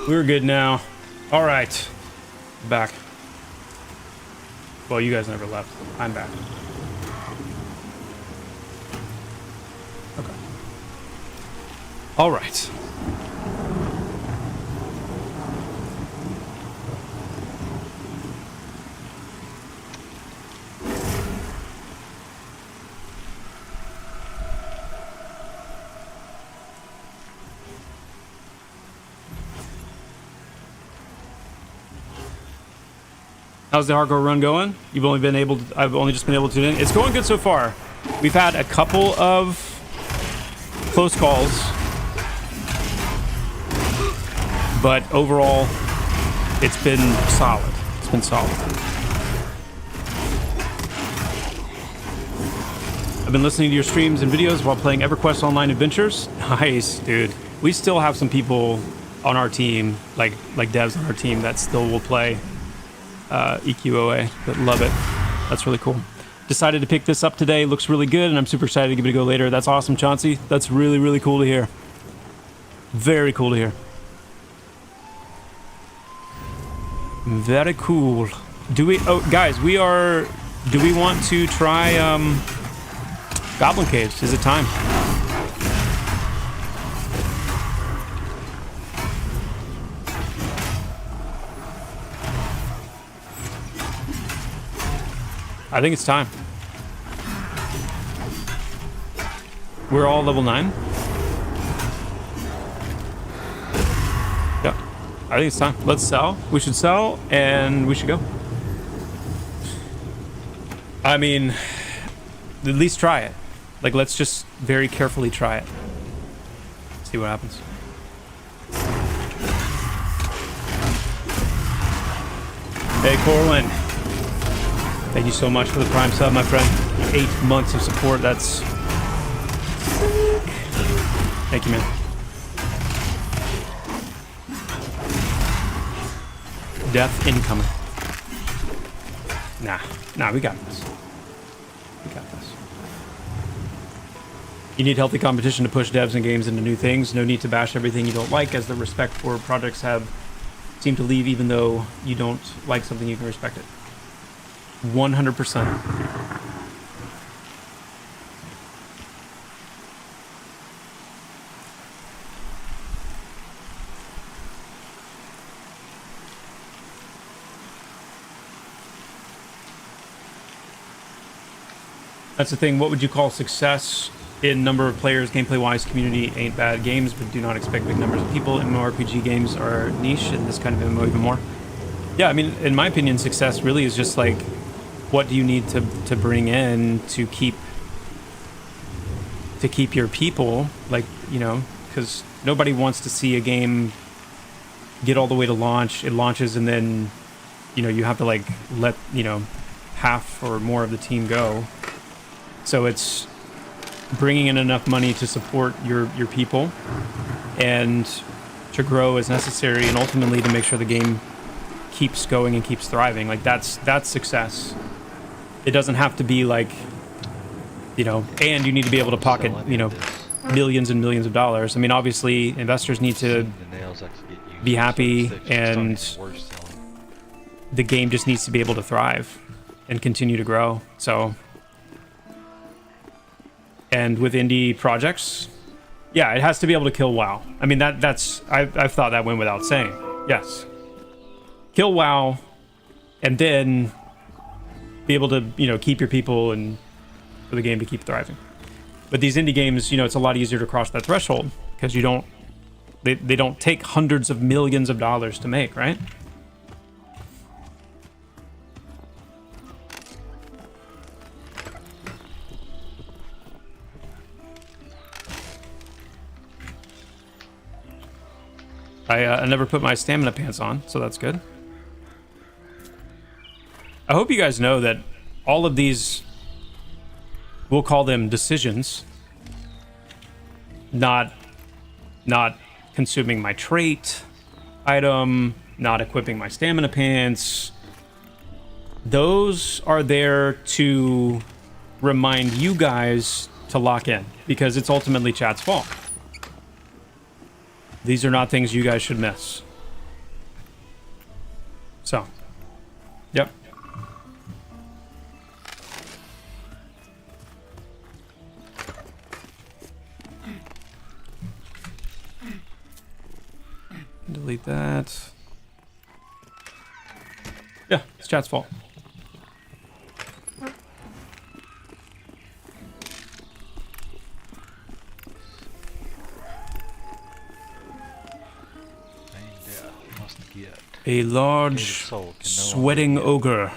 We're good now. All right. Back. Well, you guys never left. I'm back. Okay. All right. How's the hardcore run going? I've only just been able to tune in. It's going good so far. We've had a couple of close calls, but overall, it's been solid. It's been solid. I've been listening to your streams and videos while playing EverQuest Online Adventures. Nice, dude. We still have some people on our team, like devs on our team, that still will play EQOA, but love it. That's really cool. Decided to pick this up today. Looks really good, and I'm super excited to give it a go later. That's awesome, Chauncey. That's really, really cool to hear. Very cool to hear. Very cool. Do we... Oh, guys, we are... Do we want to try Goblin Caves? Is it time? I think it's time. We're all level 9. Yeah, I think it's time. Let's sell. We should sell, and we should go. I mean, at least try it. Like, let's just very carefully try it. See what happens. Hey, Corwin. Thank you so much for the Prime sub, my friend. 8 months of support, that's sick. Thank you, man. Death incoming. Nah, we got this. We got this. You need healthy competition to push devs and games into new things. No need to bash everything you don't like, as the respect for projects seem to leave even though you don't like something, you can respect it. 100%. That's the thing. What would you call success in number of players, gameplay-wise? Community ain't bad. Games, but do not expect big numbers of people. MMORPG games are niche, and this kind of MMO even more. Yeah, I mean, in my opinion, success really is just like, what do you need to bring in to keep your people, like, you know, because nobody wants to see a game get all the way to launch. It launches and then, you know, you have to like let, you know, half or more of the team go. So it's bringing in enough money to support your people and to grow as necessary, and ultimately to make sure the game keeps going and keeps thriving. Like that's success. It doesn't have to be like, you know, and you need to be able to pocket, you know, millions and millions of dollars. I mean, obviously investors need to be happy, and the game just needs to be able to thrive and continue to grow. So, and with indie projects, yeah, it has to be able to kill WoW. I mean, that's I've thought that went without saying. Yes, kill WoW, and then be able to, you know, keep your people and for the game to keep thriving. But these indie games, you know, it's a lot easier to cross that threshold because you don't, they don't take hundreds of millions of dollars to make, right? I never put my stamina pants on, so that's good. I hope you guys know that all of these, we'll call them decisions, not consuming my trait item, not equipping my stamina pants, those are there to remind you guys to lock in, because it's ultimately chat's fault. These are not things you guys should miss. So, yep. Delete that. Yeah, it's chat's fault. yet. A large, Soul can no longer sweating be- ogre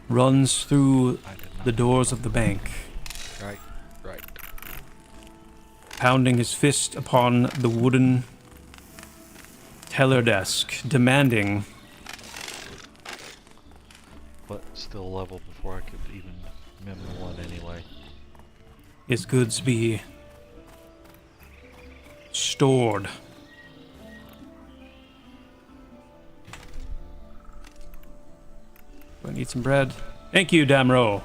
runs through I did not the doors of the bank, Right. pounding his fist upon the wooden teller desk, demanding But still level before I could even remember one anyway. his goods be stored. I need some bread. Thank you, Damro.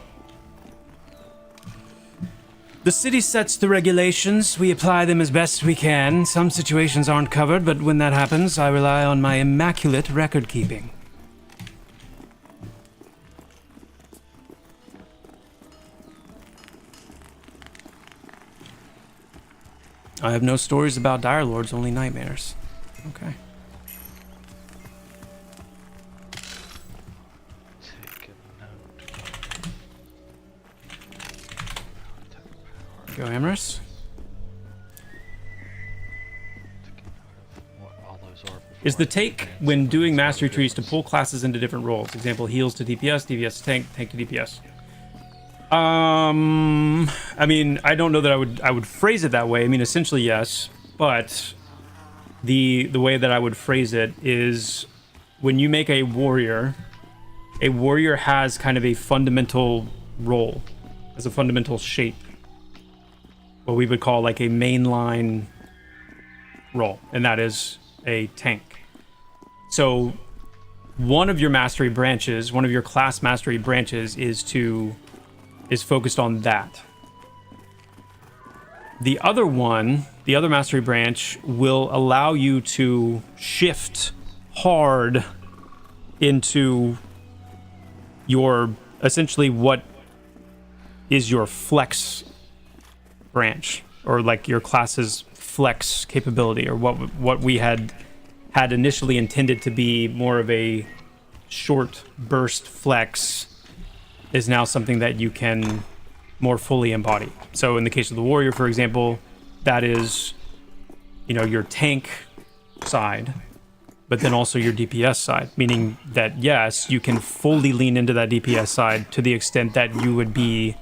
The city sets the regulations. We apply them as best we can. Some situations aren't covered, but when that happens, I rely on my immaculate record keeping. I have no stories about Dire Lords, only nightmares. Okay. Take a note. Go, Amorous. Take a note of what all those are. Is the before I take advance. when doing What's mastery the trees to difference? pull classes into different roles? Example, heals to DPS, DPS to tank, tank to DPS. I mean, I don't know that I would phrase it that way. I mean, essentially yes, but the way that I would phrase it is when you make a warrior has kind of a fundamental role, as a fundamental shape, what we would call like a mainline role, and that is a tank. So one of your mastery branches, one of your class mastery branches is focused on that. The other one, the other mastery branch, will allow you to shift hard into your, essentially what is your flex branch, or like your class's flex capability, or what we had initially intended to be more of a short burst flex is now something that you can more fully embody. So in the case of the warrior, for example, that is, you know, your tank side, but then also your DPS side, meaning that yes, you can fully lean into that DPS side to the extent that you would be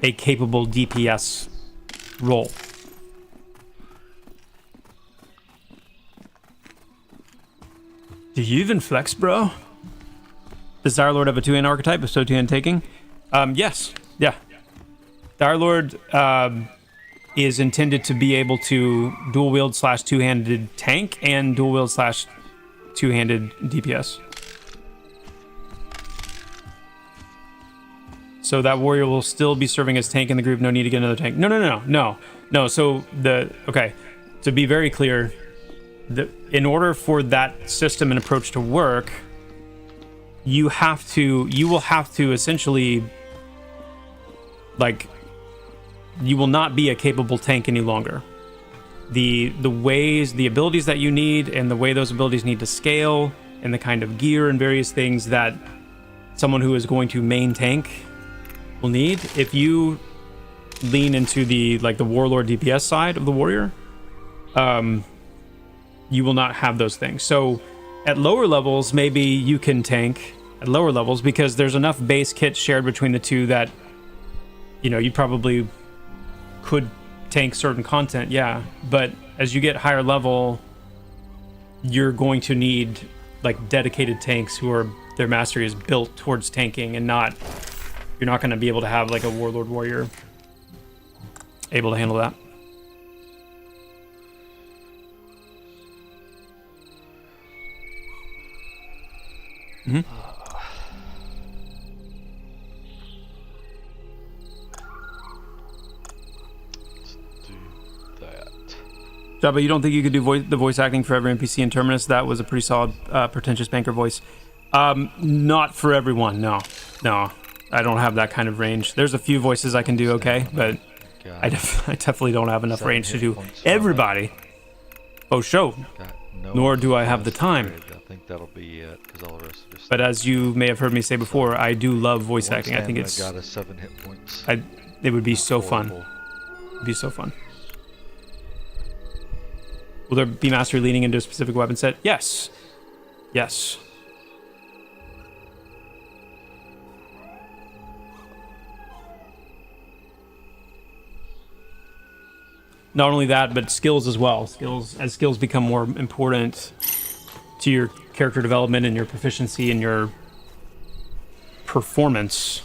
a capable DPS role. Do you even flex, bro? Does Dire Lord have a two-hand archetype, if so two-hand taking? Yes. Yeah. Dire Lord is intended to be able to dual wield / two-handed tank and dual wield / two-handed DPS. So that warrior will still be serving as tank in the group. No need to get another tank. No. So okay. To be very clear, in order for that system and approach to work, you will have to essentially, like, you will not be a capable tank any longer. The abilities that you need, and the way those abilities need to scale, and the kind of gear and various things that someone who is going to main tank will need. If you lean into the warlord DPS side of the warrior, you will not have those things. So at lower levels, maybe you can tank at lower levels because there's enough base kit shared between the two that, you know, you probably could tank certain content, yeah. But as you get higher level, you're going to need like dedicated tanks who are, their mastery is built towards tanking, and you're not going to be able to have like a warlord warrior able to handle that. Mm-hmm. Let's do that. Joppa, you don't think you could do the voice acting for every NPC in Terminus? That was a pretty solid, pretentious banker voice. Not for everyone, no. I don't have that kind of range. There's a few voices I can do okay, but I definitely don't have enough range to do everybody. Oh, show. Nor do I have the time. I think that'll be it, because all the rest are just... But as you may have heard me say before, I do love voice acting. I think it's... got us 7 hit points. It would be so fun. Horrible. It'd be so fun. Will there be mastery leaning into a specific weapon set? Yes. Yes. Not only that, but skills as well. As skills become more important to your character development and your proficiency and your performance.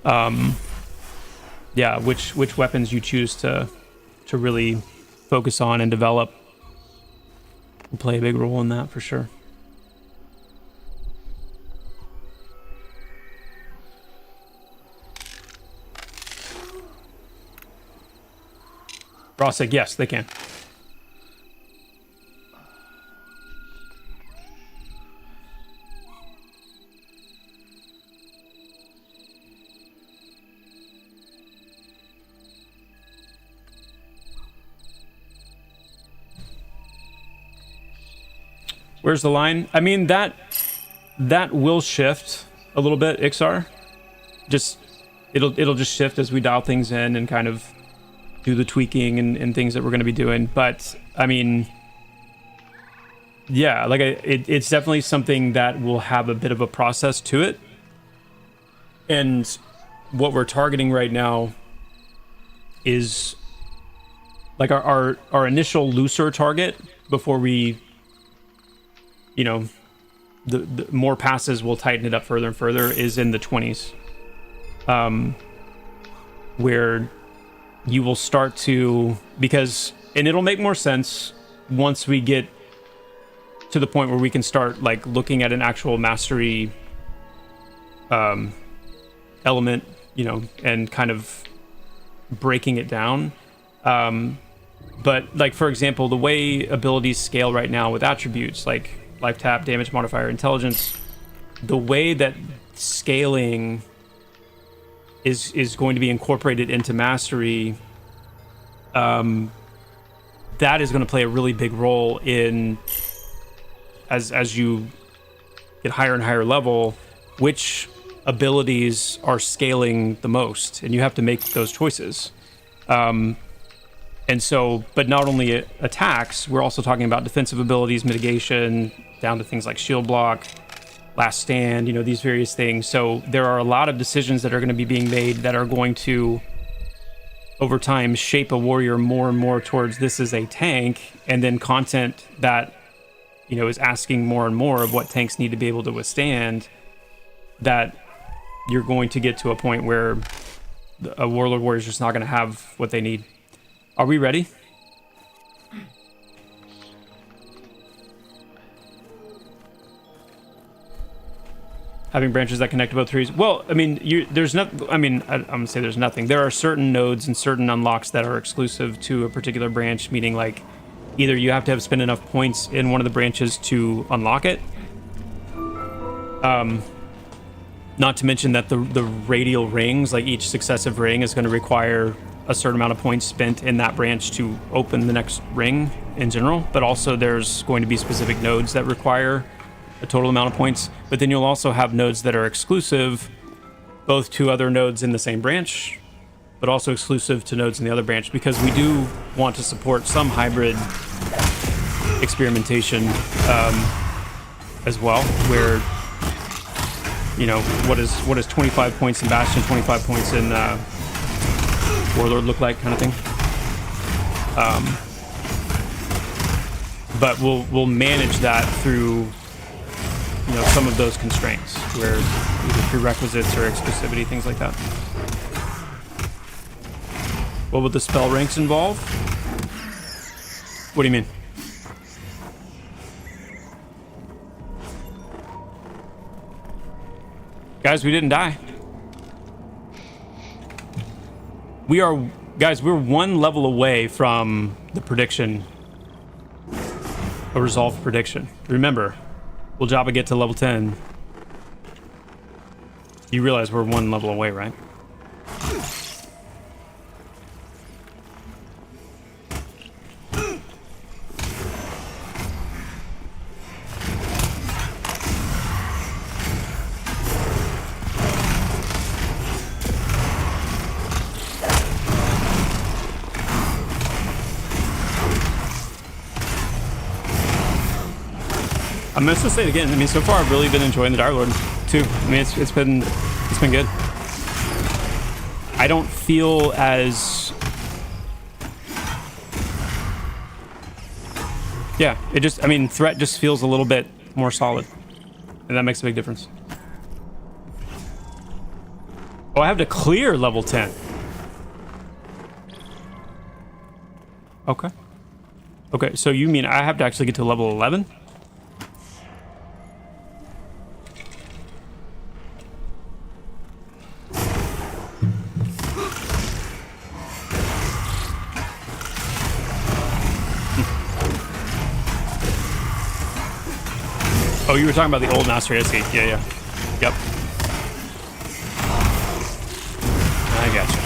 Yeah, which weapons you choose to really focus on and develop will play a big role in that for sure. Ross said yes, they can. Where's the line? I mean, that will shift a little bit, Ixar. Just it'll just shift as we dial things in and kind of do the tweaking and things that we're going to be doing. But I mean, yeah, like it's definitely something that will have a bit of a process to it. And what we're targeting right now is like our initial looser target before we, you know, the more passes will tighten it up further and further is in the 20s, where you will start to, and it'll make more sense once we get to the point where we can start like looking at an actual mastery element, you know, and kind of breaking it down. But like, for example, the way abilities scale right now with attributes like life tap, damage modifier, intelligence, the way that scaling is going to be incorporated into mastery, that is going to play a really big role in as you get higher and higher level, which abilities are scaling the most, and you have to make those choices. And so, but not only attacks, we're also talking about defensive abilities, mitigation, down to things like shield block, last stand, you know, these various things. So there are a lot of decisions that are going to be being made that are going to, over time, shape a warrior more and more towards this is a tank, and then content that, you know, is asking more and more of what tanks need to be able to withstand, that you're going to get to a point where a warlord warrior is just not going to have what they need. Are we ready? Having branches that connect to both trees. Well, I mean, there's not. I mean, I'm gonna say there's nothing. There are certain nodes and certain unlocks that are exclusive to a particular branch, meaning like either you have to have spent enough points in one of the branches to unlock it. Not to mention that the radial rings, like each successive ring, is going to require a certain amount of points spent in that branch to open the next ring in general. But also, there's going to be specific nodes that require a total amount of points, but then you'll also have nodes that are exclusive both to other nodes in the same branch, but also exclusive to nodes in the other branch, because we do want to support some hybrid experimentation as well, where, you know, what is 25 points in Bastion, 25 points in Warlord look like, kind of thing. But we'll manage that through, you know, some of those constraints, where either prerequisites or exclusivity, things like that. What would the spell ranks involve? What do you mean? Guys, we didn't die. We're one level away from the prediction, a resolved prediction. Remember, will Joppa get to level 10? You realize we're one level away, right? I'm just gonna say it again. I mean, so far I've really been enjoying the Dire Lord too. I mean, it's been good. I don't feel as it just, I mean, threat just feels a little bit more solid, and that makes a big difference. Oh, I have to clear level 10. Okay. Okay, so you mean I have to actually get to level 11? Oh, you were talking about the old mastery, I see. Yeah. Yep. I gotcha.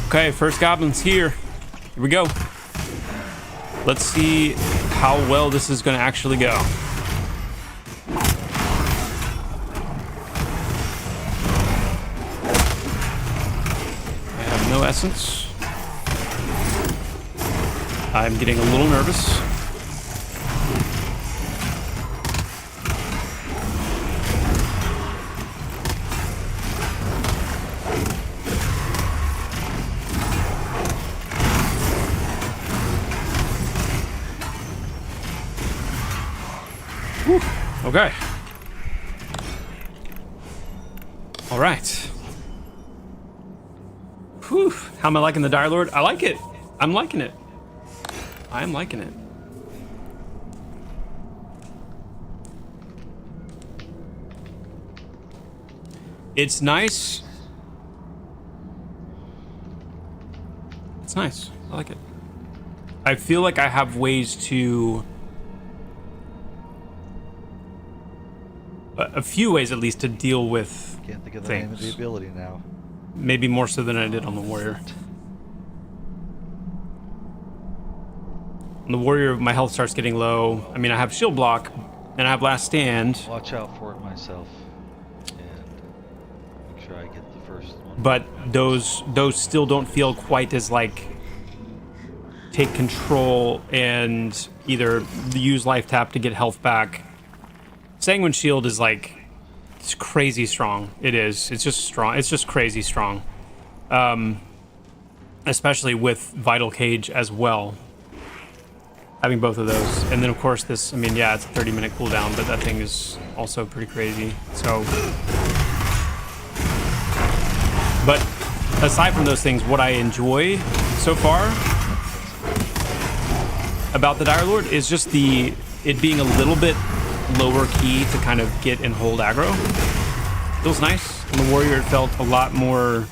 Okay, first goblin's here. Here we go. Let's see how well this is going to actually go. I have no essence. I'm getting a little nervous. Okay. All right. Whew. How am I liking the Dire Lord? I like it. I'm liking it. I am liking it. It's nice. It's nice. I like it. I feel like I have ways to... a few ways at least to deal with Can't think of the things. name of the ability now. Maybe more so than I did on the warrior. On the warrior, my health starts getting low. I mean, I have shield block and I have last stand. Watch out for it myself, and make sure I get the first one. But those still don't feel quite as like take control and either use life tap to get health back. Sanguine Shield is like, it's crazy strong. It is. It's just strong. It's just crazy strong. Especially with Vital Cage as well. Having both of those. And then of course this, I mean, yeah, it's a 30-minute cooldown, but that thing is also pretty crazy. So, but aside from those things, what I enjoy so far about the Dire Lord is just it being a little bit lower key to kind of get and hold aggro. Feels nice. On the warrior, it felt a lot more,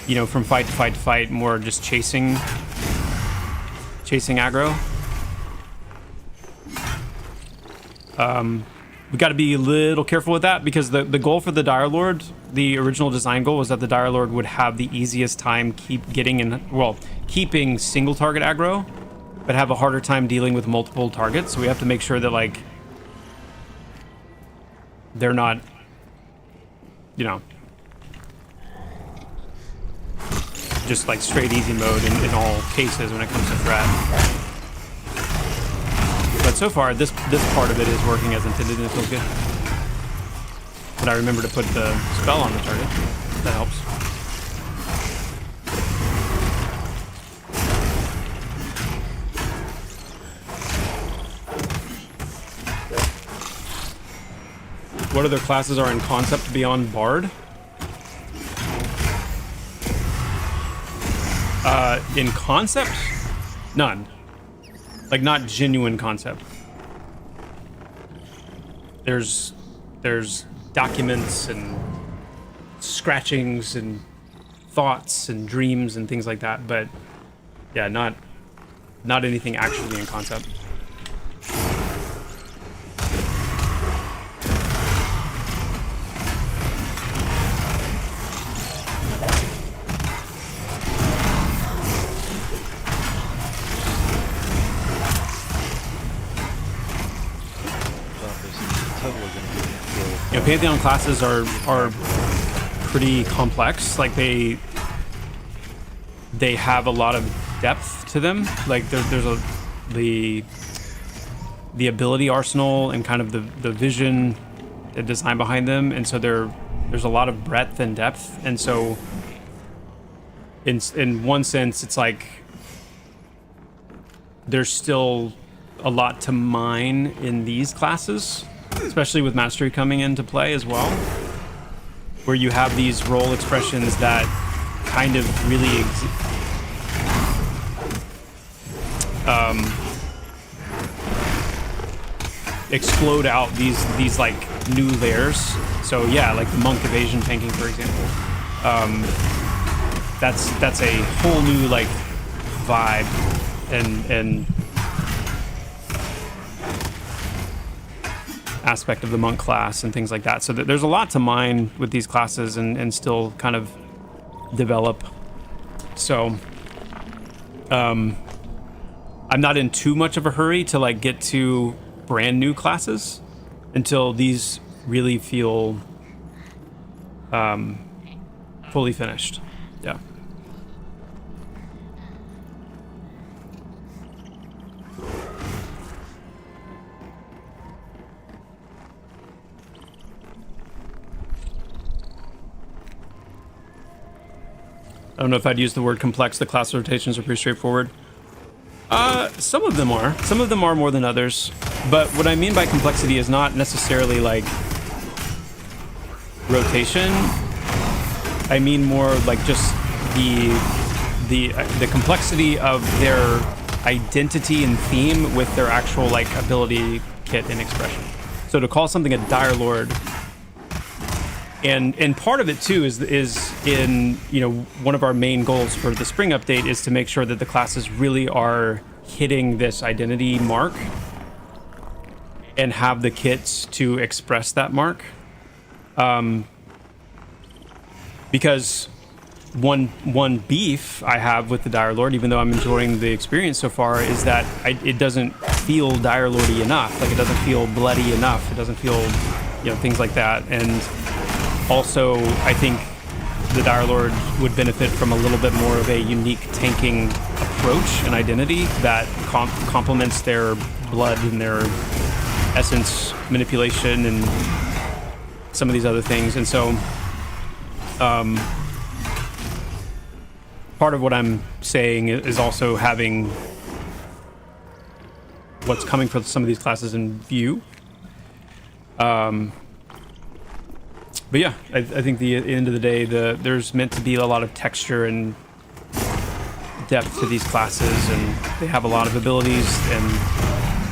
you know, from fight to fight to fight, more just chasing aggro. We got to be a little careful with that because the goal for the Dire Lord, the original design goal was that the Dire Lord would have the easiest time keeping single target aggro, but have a harder time dealing with multiple targets. So we have to make sure that like they're not, you know, just like straight easy mode in all cases when it comes to threat. But so far, this part of it is working as intended and it feels good. But I remember to put the spell on the target. That helps. What other classes are in concept beyond Bard? In concept? None. Like, not genuine concept. There's documents and scratchings and thoughts and dreams and things like that, but yeah, not anything actually in concept. You know, Pantheon classes are pretty complex. Like they have a lot of depth to them. Like there's the ability arsenal and kind of the vision, the design behind them, and so there's a lot of breadth and depth. And so in one sense, it's like there's still a lot to mine in these classes, especially with mastery coming into play as well, where you have these role expressions that kind of really explode out these like new layers. So yeah, like the monk evasion tanking, for example. That's a whole new like vibe and aspect of the monk class and things like that. So there's a lot to mine with these classes and still kind of develop. So I'm not in too much of a hurry to like get to brand new classes until these really feel fully finished. Yeah. I don't know if I'd use the word complex. The class rotations are pretty straightforward. Some of them are. Some of them are more than others. But what I mean by complexity is not necessarily like rotation. I mean more like just the complexity of their identity and theme with their actual like ability kit and expression. So to call something a Dire Lord, and part of it too is in, you know, one of our main goals for the spring update is to make sure that the classes really are hitting this identity mark and have the kits to express that mark. Because one beef I have with the Dire Lord, even though I'm enjoying the experience so far, is that it doesn't feel Dire Lordy enough. Like it doesn't feel bloody enough. It doesn't feel, you know, things like that. And also, I think the Dire Lord would benefit from a little bit more of a unique tanking approach and identity that complements their blood and their essence manipulation and some of these other things. And so part of what I'm saying is also having what's coming for some of these classes in view. But yeah, I think at the end of the day, there's meant to be a lot of texture and depth to these classes, and they have a lot of abilities and,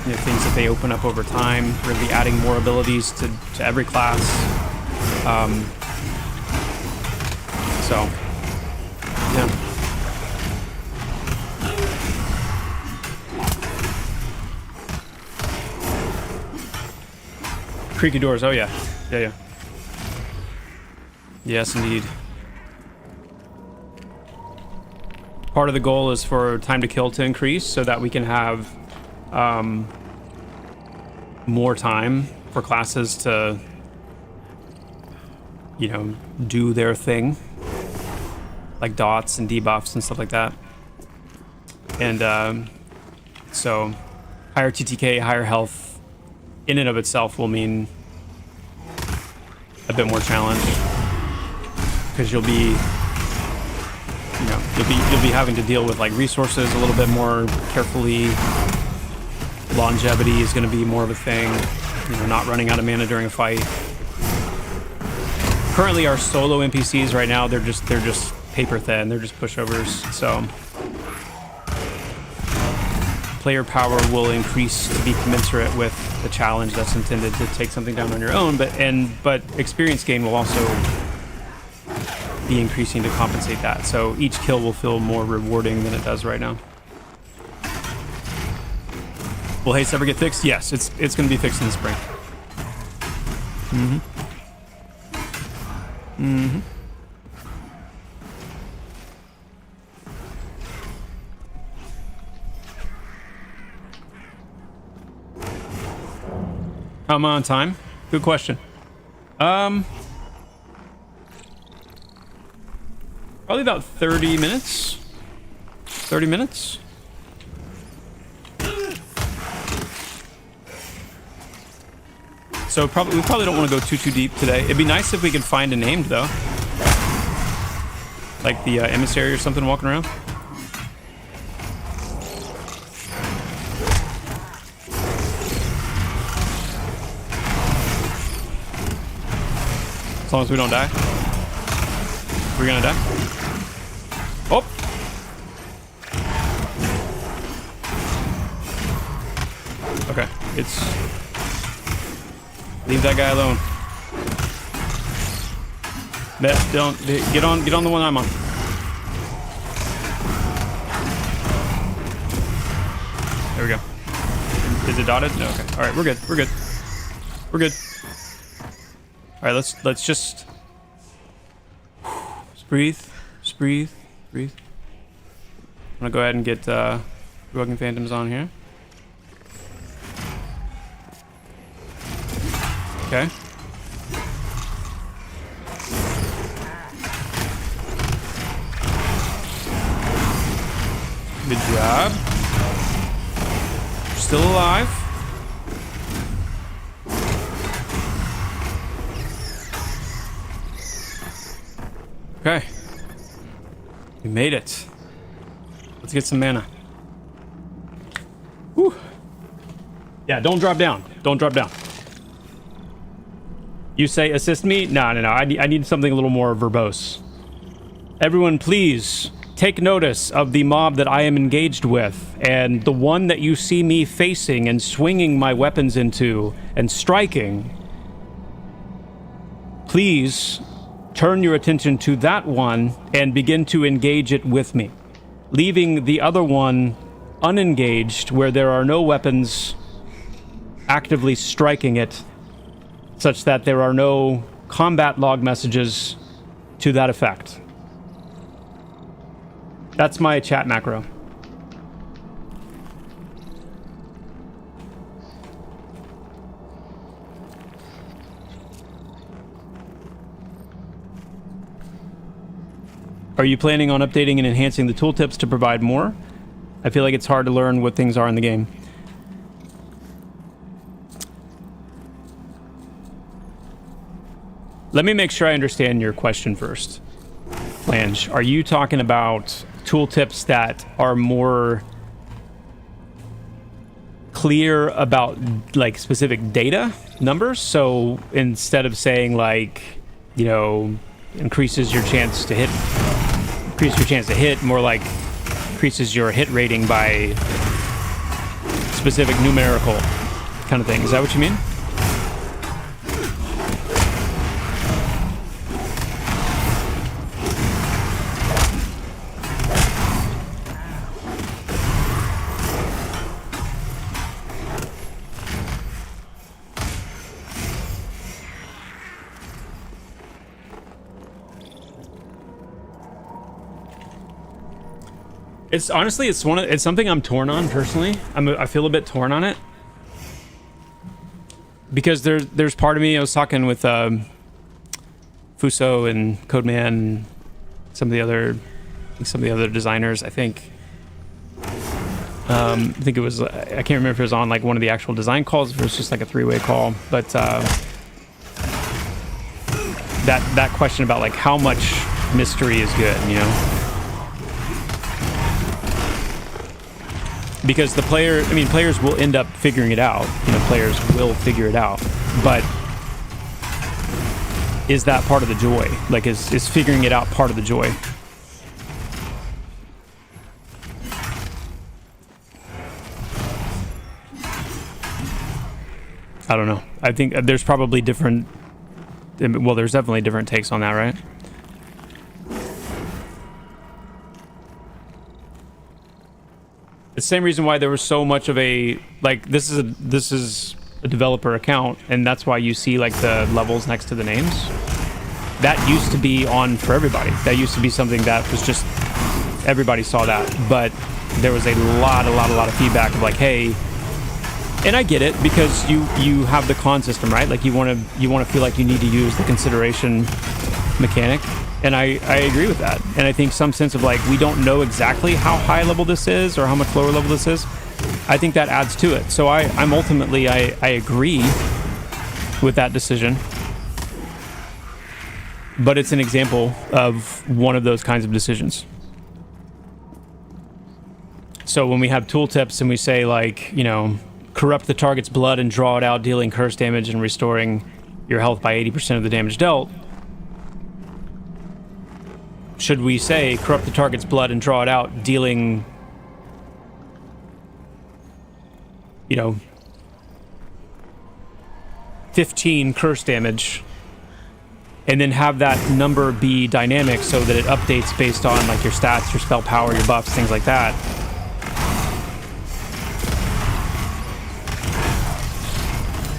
you know, things that they open up over time. We're going to be adding more abilities to every class. So, yeah. Creaky doors, oh yeah. Yeah. Yes, indeed. Part of the goal is for time to kill to increase so that we can have more time for classes to, you know, do their thing, like dots and debuffs and stuff like that. And so higher TTK, higher health in and of itself will mean a bit more challenge, because you'll be having to deal with like resources a little bit more carefully. Longevity is going to be more of a thing, you know, not running out of mana during a fight. Currently our solo NPCs right now, they're just paper thin, they're just pushovers. So player power will increase to be commensurate with the challenge that's intended to take something down on your own, but experience gain will also be increasing to compensate that. So each kill will feel more rewarding than it does right now. Will haste ever get fixed? Yes, it's going to be fixed in the spring. How am I on time? Good question. Probably about 30 minutes. 30 minutes. So we probably don't want to go too deep today. It'd be nice if we could find a named though, like the emissary or something walking around. As long as we don't die. We're gonna die. Oh! Okay, it's... Leave that guy alone. Don't get on the one I'm on. There we go. Is it dotted? No, okay. Alright, we're good. We're good. We're good. Alright, let's just breathe. Just breathe. Breathe. I'm gonna go ahead and get Rugging Phantoms on here. Okay. Good job. You're still alive. Okay. We made it. Let's get some mana. Whew. Yeah, don't drop down. Don't drop down. You say assist me? No. I need something a little more verbose. Everyone, please take notice of the mob that I am engaged with, and the one that you see me facing and swinging my weapons into and striking. Please turn your attention to that one and begin to engage it with me, leaving the other one unengaged where there are no weapons actively striking it, such that there are no combat log messages to that effect. That's my chat macro. Are you planning on updating and enhancing the tooltips to provide more? I feel like it's hard to learn what things are in the game. Let me make sure I understand your question first. Lange, are you talking about tooltips that are more clear about like specific data numbers? So instead of saying like, you know, increases your chance to hit, more like increases your hit rating by specific numerical kind of thing. Is that what you mean? It's honestly, it's something I'm torn on personally. I feel a bit torn on it because there's part of me. I was talking with Fuso and Codeman, and some of the other designers. I think it was. I can't remember if it was on like one of the actual design calls, or if it was just like a three-way call. But that question about like how much mystery is good, you know. Because players will end up figuring it out. You know, players will figure it out. But is that part of the joy? Like, is figuring it out part of the joy? I don't know. I think there's probably different... Well, there's definitely different takes on that, right? It's the same reason why there was so much of a like this is a developer account, and that's why you see like the levels next to the names. That used to be on for everybody. That used to be something that was just everybody saw that. But there was a lot of feedback of like, hey, And I get it, because you have the con system, right? Like you want to feel like you need to use the consideration mechanic, and I agree with that. And I think some sense of like, we don't know exactly how high level this is or how much lower level this is. I think that adds to it. So I'm ultimately I agree with that decision, but it's an example of one of those kinds of decisions. So when we have tooltips and we say, like, you know, corrupt the target's blood and draw it out, dealing curse damage and restoring your health by 80% of the damage dealt, should we say corrupt the target's blood and draw it out, dealing, you know, 15 curse damage, and then have that number be dynamic so that it updates based on like your stats, your spell power, your buffs, things like that?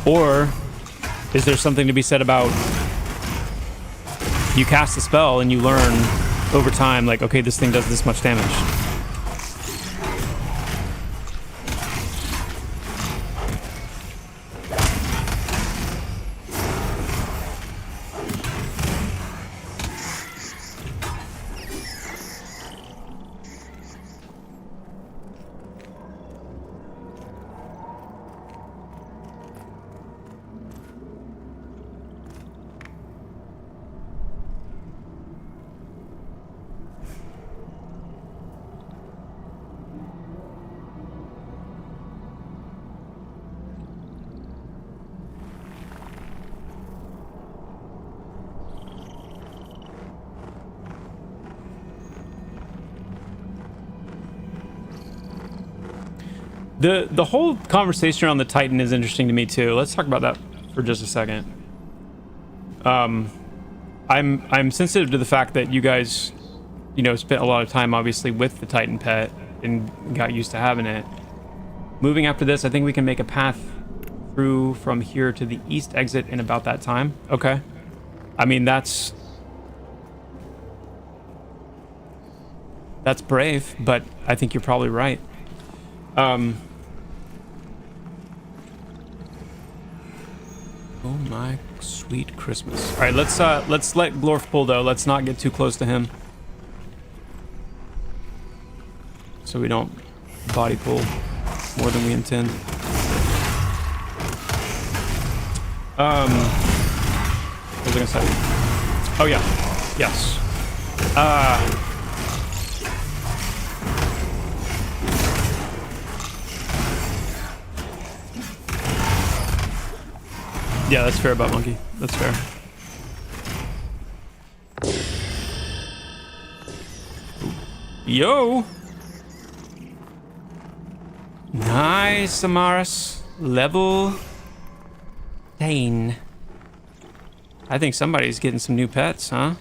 Or is there something to be said about you cast a spell and you learn over time, like, okay, this thing does this much damage? The whole conversation around the Titan is interesting to me too. Let's talk about that for just a second. I'm sensitive to the fact that you guys, you know, spent a lot of time obviously with the Titan pet and got used to having it. Moving after this, I think we can make a path through from here to the east exit in about that time. Okay. I mean, that's brave, but I think you're probably right. Oh my sweet Christmas. All right, let's let Glorf pull though. Let's not get too close to him, so we don't body pull more than we intend. What was I gonna say? Oh yeah, yes. Yeah, that's fair, Butt Monkey. That's fair. Yo! Nice, Amaris. Level 10. I think somebody's getting some new pets, huh?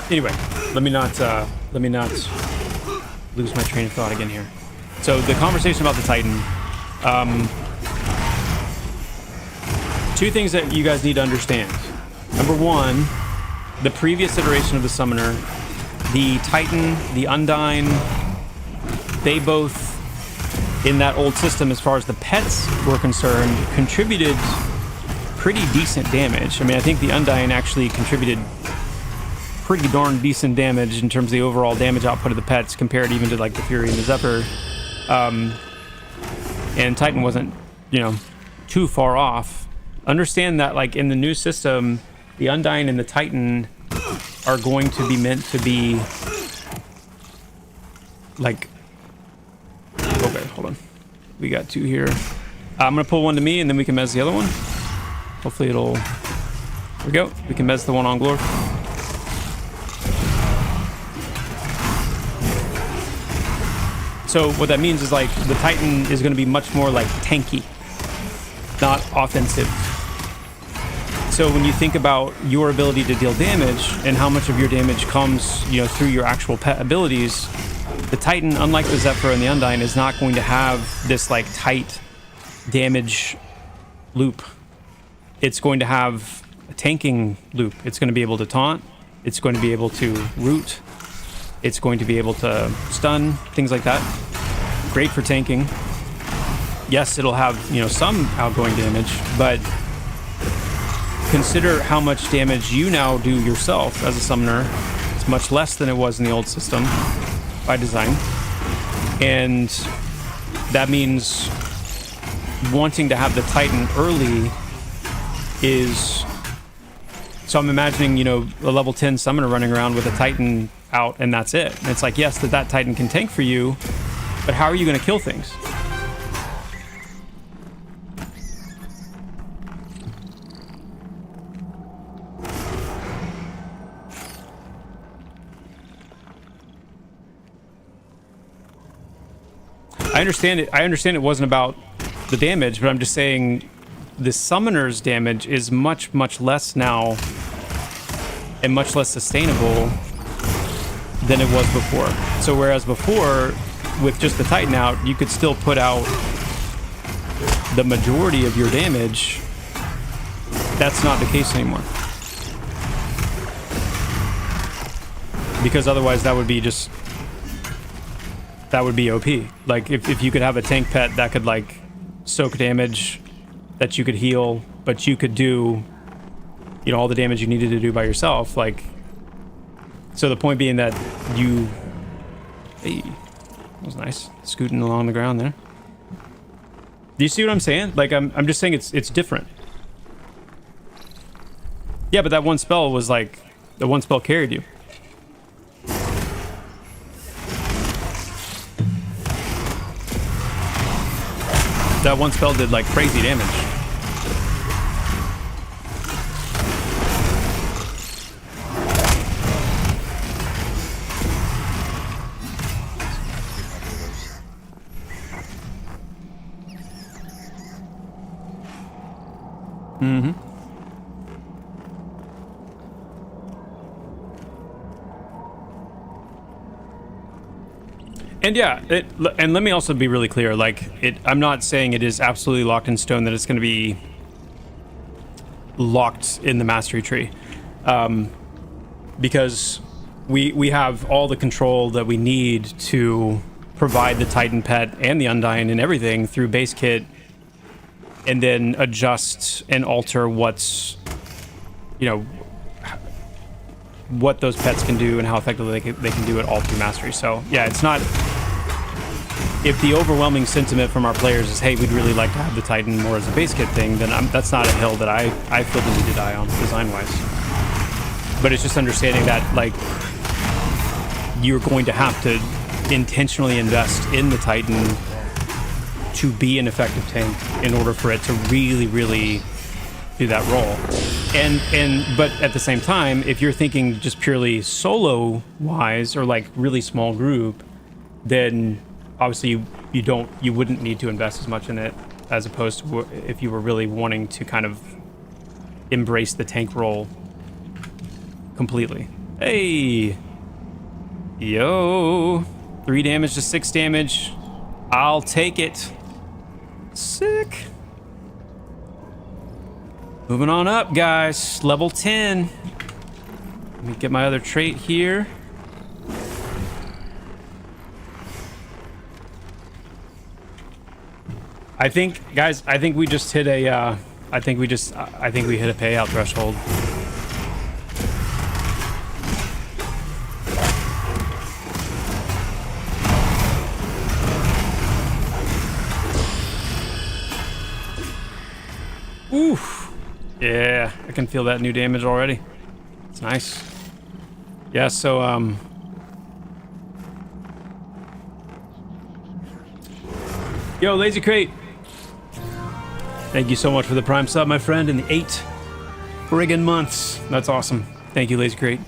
Anyway, let me not lose my train of thought again here. So the conversation about the Titan, two things that you guys need to understand. Number one, the previous iteration of the Summoner, the Titan, the Undyne, they both, in that old system, as far as the pets were concerned, contributed pretty decent damage. I mean, I think the Undyne actually contributed pretty darn decent damage in terms of the overall damage output of the pets, compared even to like the Fury and the Zephyr. And Titan wasn't, you know, too far off. Understand that, like, in the new system, the Undyne and the Titan are going to be meant to be like, okay, hold on, we got two here. I'm gonna pull one to me and then we can mez the other one. Hopefully it'll, there we go, we can mez the one on Glorf. So what that means is, like, the Titan is going to be much more like tanky, not offensive. So when you think about your ability to deal damage and how much of your damage comes, you know, through your actual pet abilities, the Titan, unlike the Zephyr and the Undyne, is not going to have this like tight damage loop. It's going to have a tanking loop. It's going to be able to taunt. It's going to be able to root. It's going to be able to stun, things like that. Great for tanking. Yes, it'll have, you know, some outgoing damage, but consider how much damage you now do yourself as a summoner. It's much less than it was in the old system by design. And that means wanting to have the Titan early is... So I'm imagining, you know, a level 10 summoner running around with a Titan out, and that's it. And it's like, yes, that Titan can tank for you, but how are you going to kill things? I understand it wasn't about the damage, but I'm just saying the summoner's damage is much, much less now and much less sustainable than it was before. So whereas before, with just the Titan out, you could still put out the majority of your damage, that's not the case anymore. Because otherwise that would be just... that would be OP. Like, if you could have a tank pet that could, like, soak damage, that you could heal, but you could do, you know, all the damage you needed to do by yourself, like... So the point being that you... Hey, that was nice. Scooting along the ground there. Do you see what I'm saying? Like, I'm just saying it's different. Yeah, but that one spell was, like... The one spell carried you. That one spell did, like, crazy damage. Mm-hmm. And yeah, and let me also be really clear, like, I'm not saying it is absolutely locked in stone that it's going to be locked in the mastery tree. Because we have all the control that we need to provide the Titan pet and the Undying and everything through base kit, and then adjust and alter what's, you know, what those pets can do and how effectively they can do it all through mastery. So yeah, it's not... If the overwhelming sentiment from our players is, hey, we'd really like to have the Titan more as a base kit thing, then that's not a hill that I feel the need to die on, design-wise. But it's just understanding that, like, you're going to have to intentionally invest in the Titan to be an effective tank in order for it to really, really do that role. But at the same time, if you're thinking just purely solo-wise or, like, really small group, then... obviously you wouldn't need to invest as much in it as opposed to if you were really wanting to kind of embrace the tank role completely. Hey, yo, 3 damage to 6 damage. I'll take it. Sick. Moving on up, guys. Level 10. Let me get my other trait here. I think, guys, I think we just hit a, I think we hit a payout threshold. Oof. Yeah, I can feel that new damage already. It's nice. Yeah, so, yo, Lazy Crate. Thank you so much for the Prime sub, my friend, in the 8 friggin' months. That's awesome. Thank you, Lazy Crate.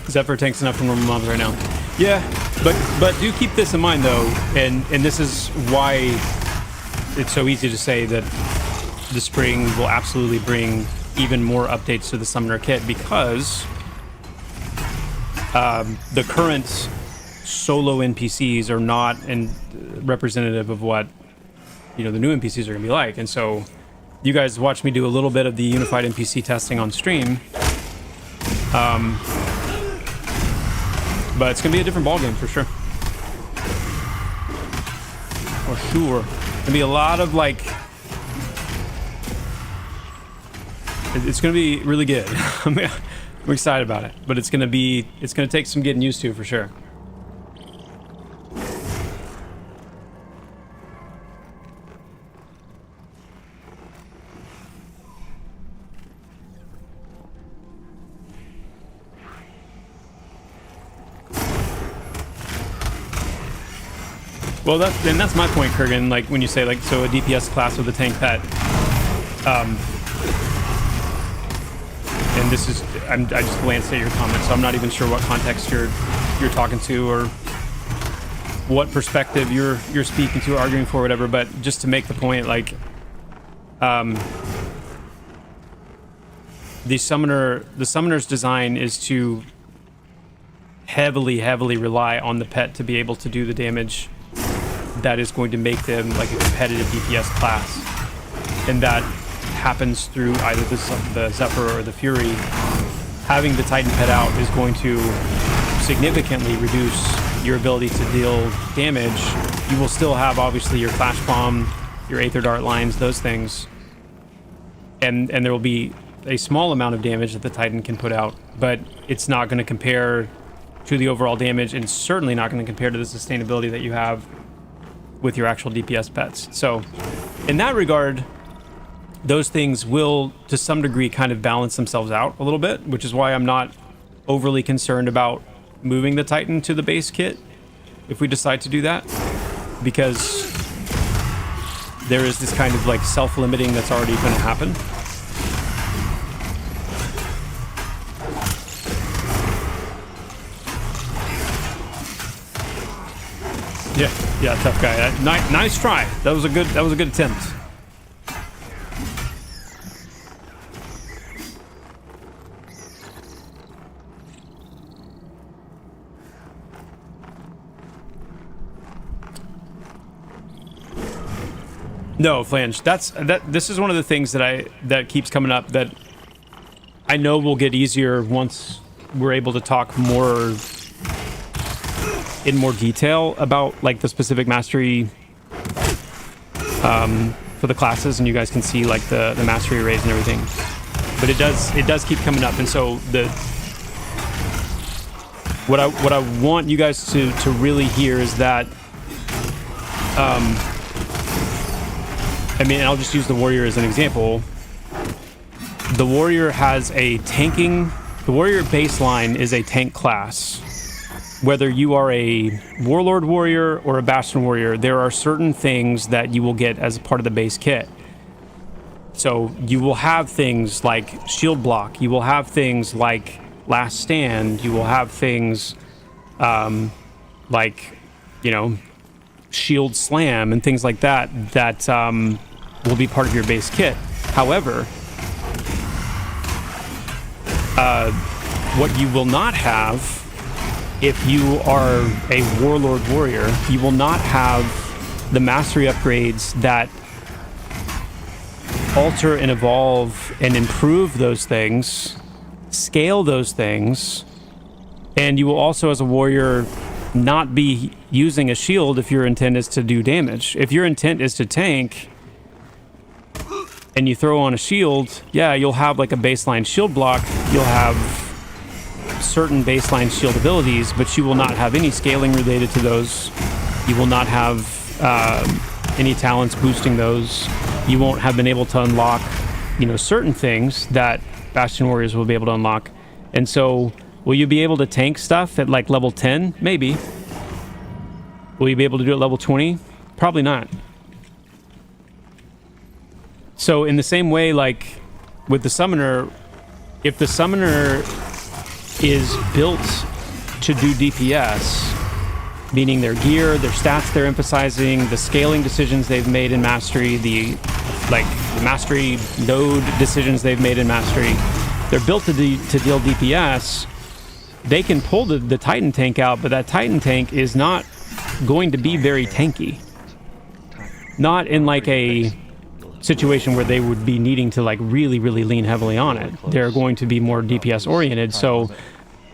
Zephyr tanks enough for normal mobs right now. Yeah, but do keep this in mind, though, and this is why it's so easy to say that the spring will absolutely bring even more updates to the summoner kit, because the current solo NPCs are not representative of what, you know, the new NPCs are gonna be like. And so you guys watched me do a little bit of the unified NPC testing on stream. But it's gonna be a different ballgame for sure. For sure. Gonna be a lot of like, it's gonna be really good. I'm excited about it, but it's gonna take some getting used to for sure. Well, that's my point, Kurgan. Like when you say like, so a DPS class with a tank pet, and this is, I just glanced at your comment, so I'm not even sure what context you're talking to or what perspective you're speaking to, or arguing for, whatever. But just to make the point, like, the summoner's design is to heavily rely on the pet to be able to do the damage that is going to make them like a competitive DPS class, and that happens through either the Zephyr or the Fury. Having the Titan pet out is going to significantly reduce your ability to deal damage. You will still have obviously your Flash Bomb, your Aether Dart lines, those things, and there will be a small amount of damage that the Titan can put out, but it's not going to compare to the overall damage, and certainly not going to compare to the sustainability that you have with your actual DPS pets. So in that regard, those things will to some degree kind of balance themselves out a little bit, which is why I'm not overly concerned about moving the Titan to the base kit if we decide to do that, because there is this kind of like self-limiting that's already going to happen. Yeah, tough guy. Nice try. That was a good attempt. No, Flange. This is one of the things that keeps coming up that I know will get easier once we're able to talk more in more detail about like the specific mastery for the classes, and you guys can see like the mastery arrays and everything. But it does keep coming up, and so what I want you guys to really hear is that I mean, I'll just use the warrior as an example. The warrior has a tanking. The warrior baseline is a tank class. Whether you are a warlord warrior or a bastion warrior, there are certain things that you will get as a part of the base kit. So you will have things like shield block. You will have things like last stand. You will have things like, you know, shield slam and things like that will be part of your base kit. However, what you will not have, if you are a warlord warrior, you will not have the mastery upgrades that alter and evolve and improve those things, scale those things, and you will also, as a warrior, not be using a shield if your intent is to do damage. If your intent is to tank and you throw on a shield, yeah, you'll have like a baseline shield block, you'll have certain baseline shield abilities, but you will not have any scaling related to those. You will not have any talents boosting those. You won't have been able to unlock, you know, certain things that Bastion Warriors will be able to unlock. And so, will you be able to tank stuff at like level 10? Maybe. Will you be able to do it at level 20? Probably not. So in the same way, like with the summoner, if the summoner is built to do DPS, meaning their gear, their stats they're emphasizing, the scaling decisions they've made in Mastery, the Mastery node decisions they've made in Mastery, they're built to deal DPS, they can pull the Titan tank out, but that Titan tank is not going to be very tanky. Not in like a situation where they would be needing to like really lean heavily on it. They're going to be more DPS oriented. So,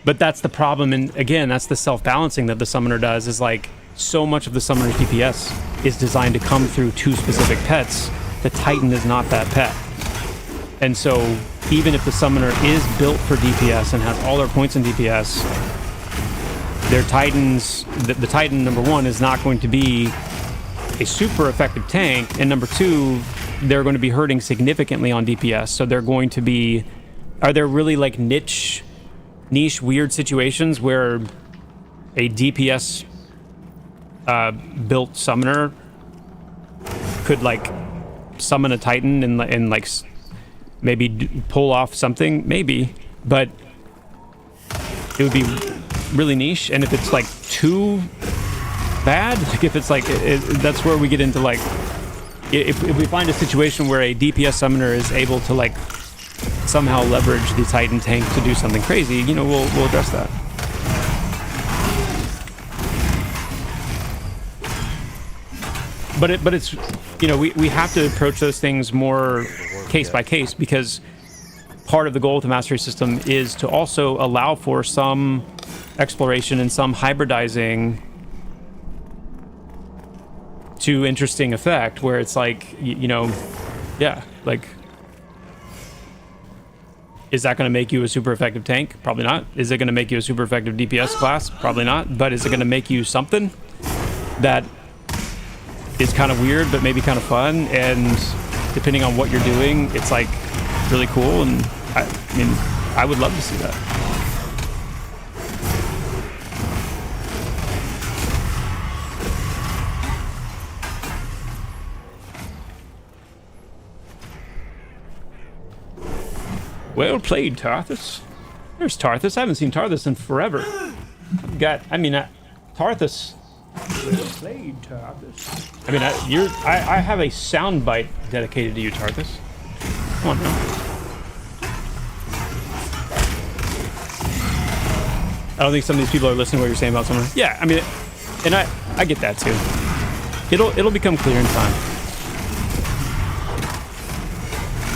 but that's the problem, and again, that's the self-balancing that the summoner does, is like so much of the summoner's DPS is designed to come through 2 specific pets. The Titan is not that pet. And so even if the summoner is built for DPS and has all their points in DPS, their Titans, the Titan number 1 is not going to be a super effective tank, and number 2, they're going to be hurting significantly on DPS. So they're going to be, are there really like niche weird situations where a DPS built summoner could like summon a Titan and like maybe pull off something? Maybe, but it would be really niche. And if it's like too bad, like if it's like that's where we get into like, if we find a situation where a DPS summoner is able to like somehow leverage the Titan tank to do something crazy, you know, we'll address that. But it's, you know, we have to approach those things more case by case, because part of the goal with the mastery system is to also allow for some exploration and some hybridizing to interesting effect, where it's like, you know, yeah, like, is that going to make you a super effective tank? Probably not. Is it going to make you a super effective DPS class? Probably not. But is it going to make you something that is kind of weird, but maybe kind of fun? And depending on what you're doing, it's like really cool. And I mean, I would love to see that. Well played, Tarthus. There's Tarthus. I haven't seen Tarthus in forever. Tarthus. Well played, Tarthus. I mean, I have a sound bite dedicated to you, Tarthus. Come on now. I don't think some of these people are listening to what you're saying about someone. Yeah, I mean, and I get that too. It'll become clear in time.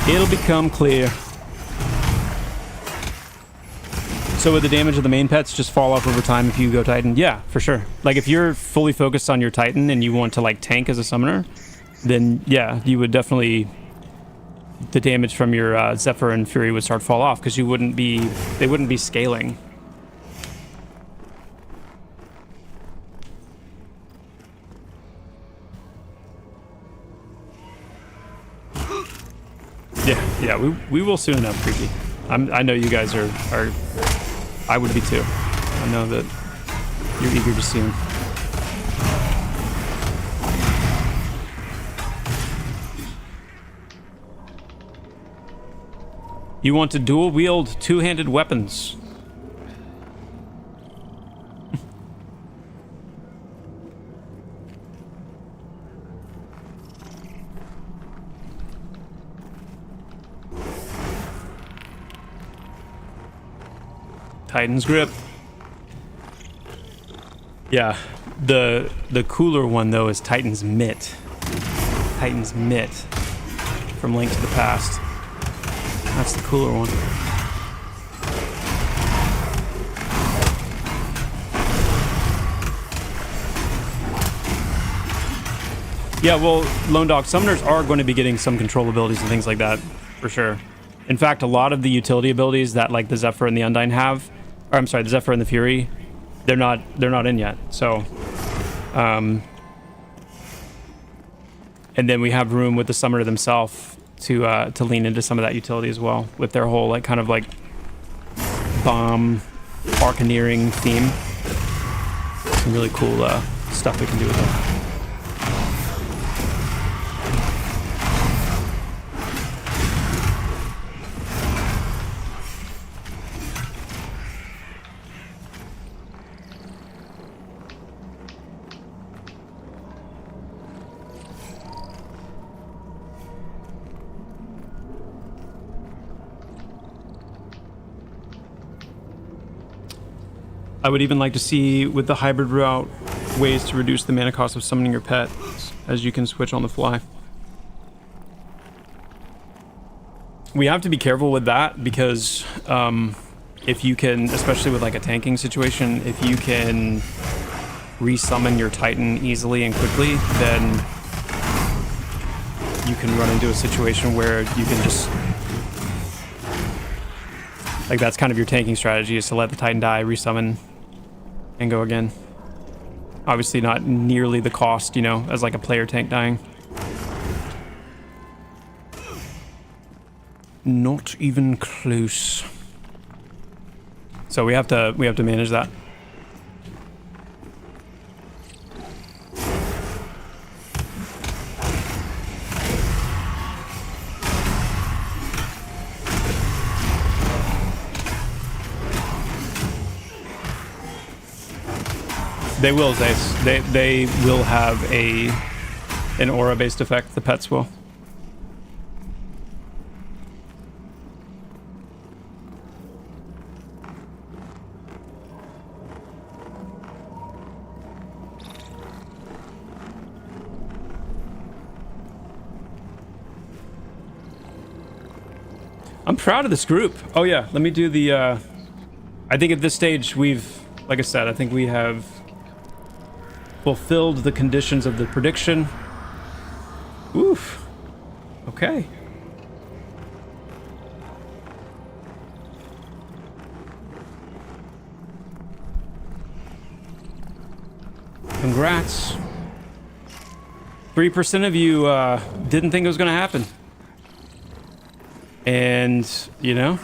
It'll become clear. So would the damage of the main pets just fall off over time if you go Titan? Yeah, for sure. Like if you're fully focused on your Titan and you want to like tank as a summoner, then yeah, you would definitely, the damage from your Zephyr and Fury would start to fall off, because they wouldn't be scaling. Yeah, we will soon enough, Creaky. I know you guys are. I would be too. I know that you're eager to see him. You want to dual wield two-handed weapons. Titan's grip. Yeah, the cooler one though is Titan's mitt. Titan's mitt from Link to the Past. That's the cooler one. Yeah, well, Lone Dog Summoners are going to be getting some control abilities and things like that, for sure. In fact, a lot of the utility abilities that like the Zephyr and the Undyne have, or I'm sorry, the Zephyr and the Fury, they're not in yet. So, and then we have room with the Summoner themselves to lean into some of that utility as well, with their whole like kind of like bomb arcaneering theme. Some really cool stuff we can do with them. I would even like to see, with the hybrid route, ways to reduce the mana cost of summoning your pet, as you can switch on the fly. We have to be careful with that because if you can, especially with like a tanking situation, if you can resummon your Titan easily and quickly, then you can run into a situation where you can just, like, that's kind of your tanking strategy, is to let the Titan die, resummon, and go again. Obviously not nearly the cost, you know, as like a player tank dying. Not even close. So we have to manage that. They will, Zace. They will have an aura-based effect. The pets will. I'm proud of this group. Oh yeah, let me do the. I think at this stage we've, like I said, I think we have fulfilled the conditions of the prediction. Oof. Okay. Congrats. 3% of you didn't think it was going to happen. And, you know,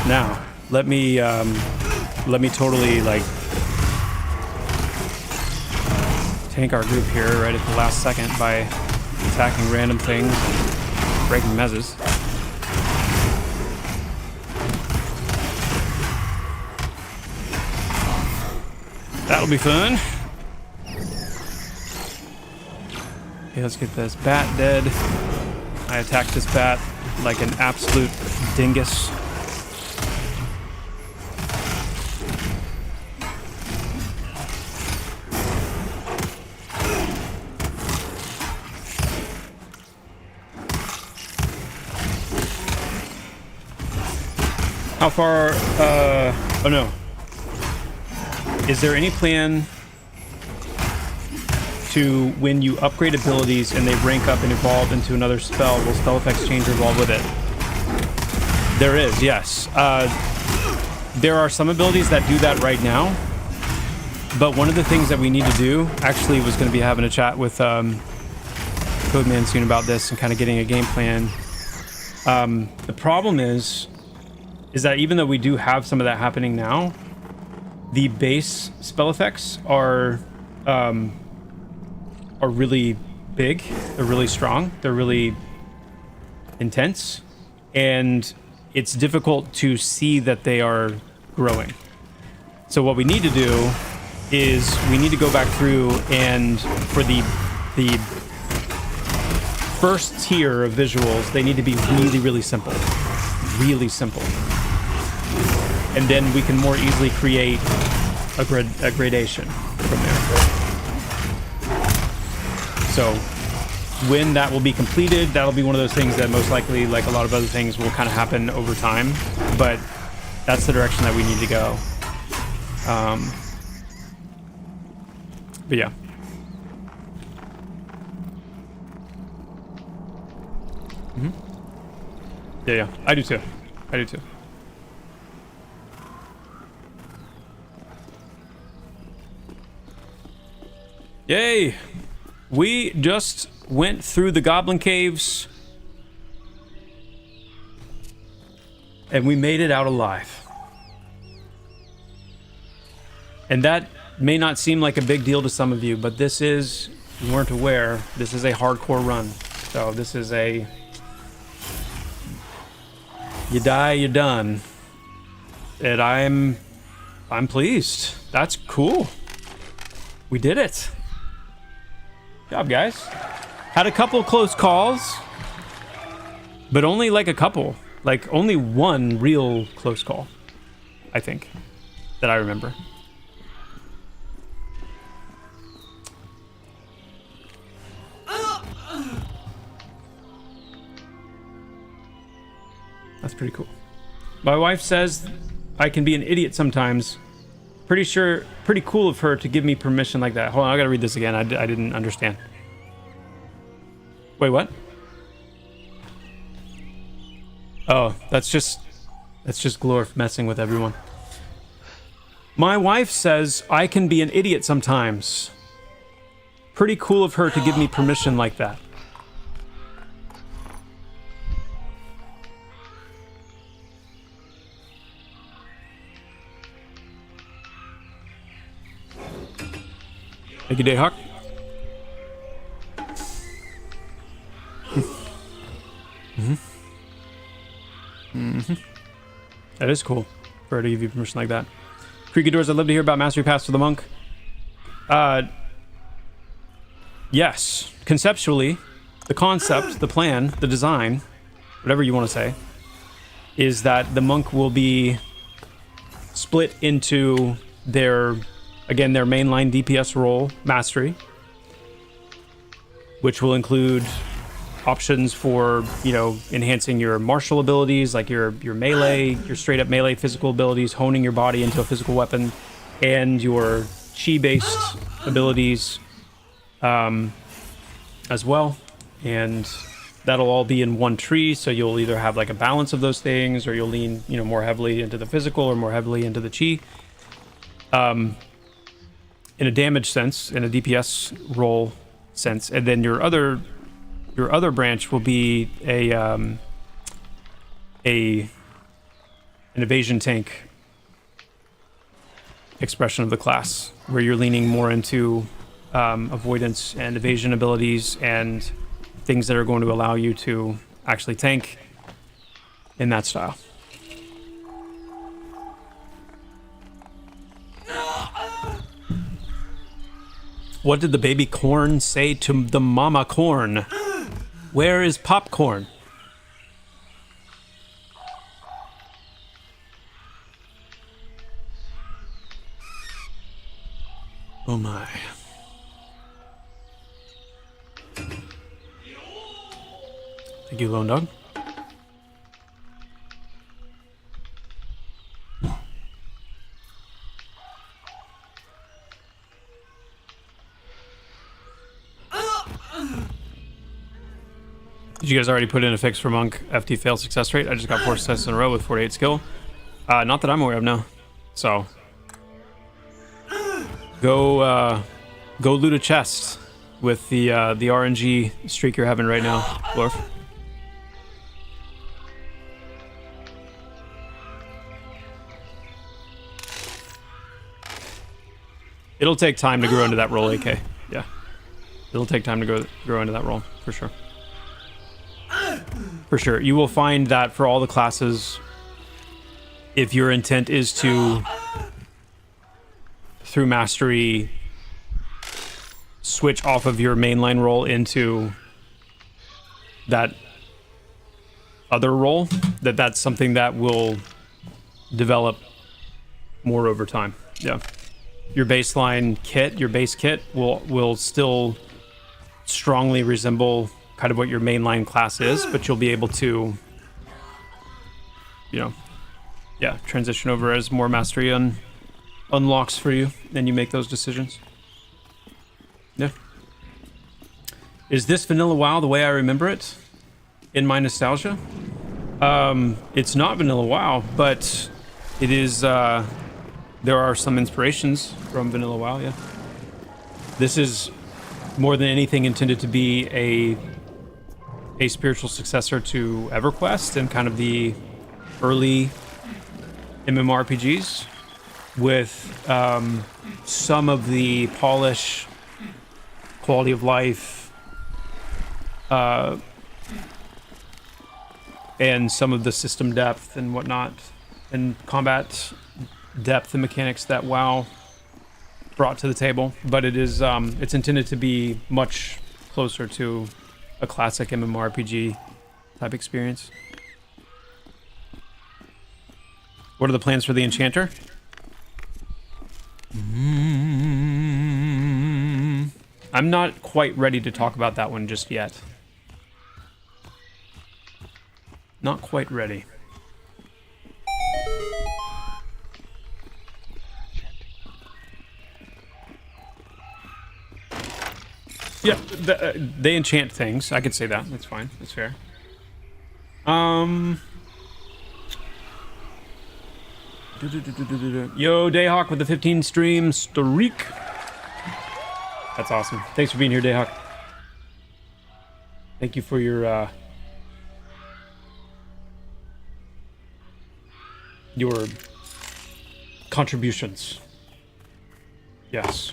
now let me totally like tank our group here right at the last second by attacking random things and breaking mezzes. That'll be fun. Okay, let's get this bat dead. I attacked this bat like an absolute dingus. How far, oh no. Is there any plan to, when you upgrade abilities and they rank up and evolve into another spell, will spell effects change or evolve with it? There is, yes. There are some abilities that do that right now, but one of the things that we need to do, actually was going to be having a chat with Codeman soon about this and kind of getting a game plan. The problem is that even though we do have some of that happening now, the base spell effects are really big, they're really strong, they're really intense, and it's difficult to see that they are growing. So what we need to do is we need to go back through, and for the first tier of visuals, they need to be really, really simple. Really simple. And then we can more easily create a gradation from there. So when that will be completed, that'll be one of those things that most likely, like a lot of other things, will kind of happen over time. But that's the direction that we need to go. But yeah. Mm-hmm. Yeah, I do too. I do too. Yay! We just went through the goblin caves and we made it out alive. And that may not seem like a big deal to some of you, but this is, if you weren't aware, this is a hardcore run. So this is a, you die, you're done. And I'm pleased. That's cool. We did it. Good job, guys. Had a couple of close calls, but only like a couple. Like only one real close call, I think, that I remember. That's pretty cool. My wife says I can be an idiot sometimes. Pretty cool of her to give me permission like that. Hold on, I gotta read this again. I didn't understand. Wait, what? Oh, that's just Glorf messing with everyone. My wife says I can be an idiot sometimes. Pretty cool of her to give me permission like that. Thank you, Dayhawk. That is cool for her to give you permission like that. Creaky Doors, I'd love to hear about Mastery Pass for the Monk. Yes. Conceptually, the concept, the plan, the design, whatever you want to say, is that the Monk will be split into their mainline DPS role, Mastery, which will include options for, enhancing your martial abilities, like your melee, your straight up melee physical abilities, honing your body into a physical weapon, and your chi-based abilities as well. And that'll all be in one tree, so you'll either have like a balance of those things, or you'll lean, more heavily into the physical or more heavily into the chi. In a damage sense, in a DPS role sense, and then your other branch will be an evasion tank expression of the class, where you're leaning more into avoidance and evasion abilities and things that are going to allow you to actually tank in that style. What did the baby corn say to the mama corn? Where is popcorn? Oh my. Thank you, Lone Dog. Did you guys already put in a fix for Monk FT fail success rate? I just got 4 successes in a row with 48 skill. Not that I'm aware of, no. So go loot a chest with the RNG streak you're having right now, Glorf. It'll take time to grow into that role, AK. Yeah, it'll take time to grow into that role for sure. For sure. You will find that for all the classes, if your intent is to, through Mastery, switch off of your mainline role into that other role, that's something that will develop more over time. Yeah. Your baseline kit, your base kit, will still strongly resemble kind of what your mainline class is, but you'll be able to, transition over as more mastery unlocks for you, and you make those decisions. Yeah. Is this Vanilla WoW the way I remember it in my nostalgia? It's not Vanilla WoW, but it is, there are some inspirations from Vanilla WoW, yeah. This is more than anything intended to be a spiritual successor to EverQuest and kind of the early MMORPGs, with some of the polish, quality of life, and some of the system depth and whatnot, and combat depth and mechanics that WoW brought to the table. But it is it's intended to be much closer to a classic MMORPG type experience. What are the plans for the Enchanter? I'm not quite ready to talk about that one just yet. Not quite ready. Yeah, they enchant things. I could say that. That's fine. That's fair. Yo, Dayhawk with the 15 stream streak. That's awesome. Thanks for being here, Dayhawk. Thank you for your contributions. Yes.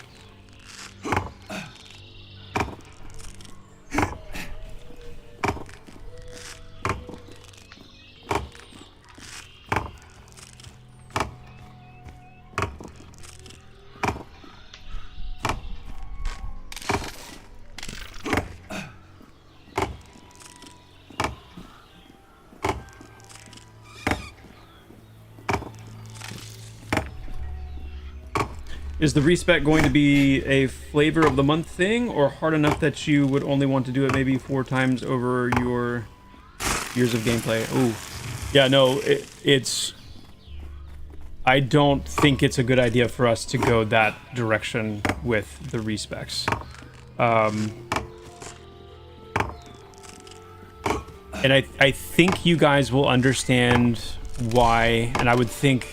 Is the respec going to be a flavor of the month thing, or hard enough that you would only want to do it maybe 4 times over your years of gameplay? Oh, yeah, no, it's... I don't think it's a good idea for us to go that direction with the respecs. And I think you guys will understand why, and I would think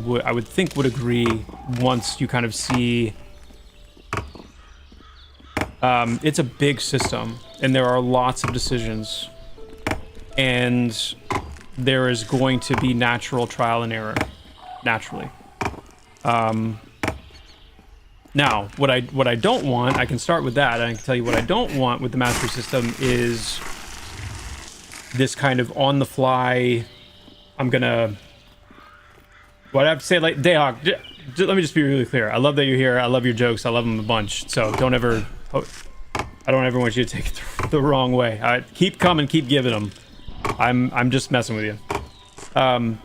would agree once you kind of see it's a big system and there are lots of decisions and there is going to be natural trial and error naturally. Now what I don't want, I can start with that, and I can tell you what I don't want with the mastery system is this kind of on the fly, I'm gonna... What I have to say, like, Dayhawk, let me just be really clear. I love that you're here. I love your jokes. I love them a bunch. So don't ever... I don't ever want you to take it the wrong way. All right, keep coming. Keep giving them. I'm just messing with you. I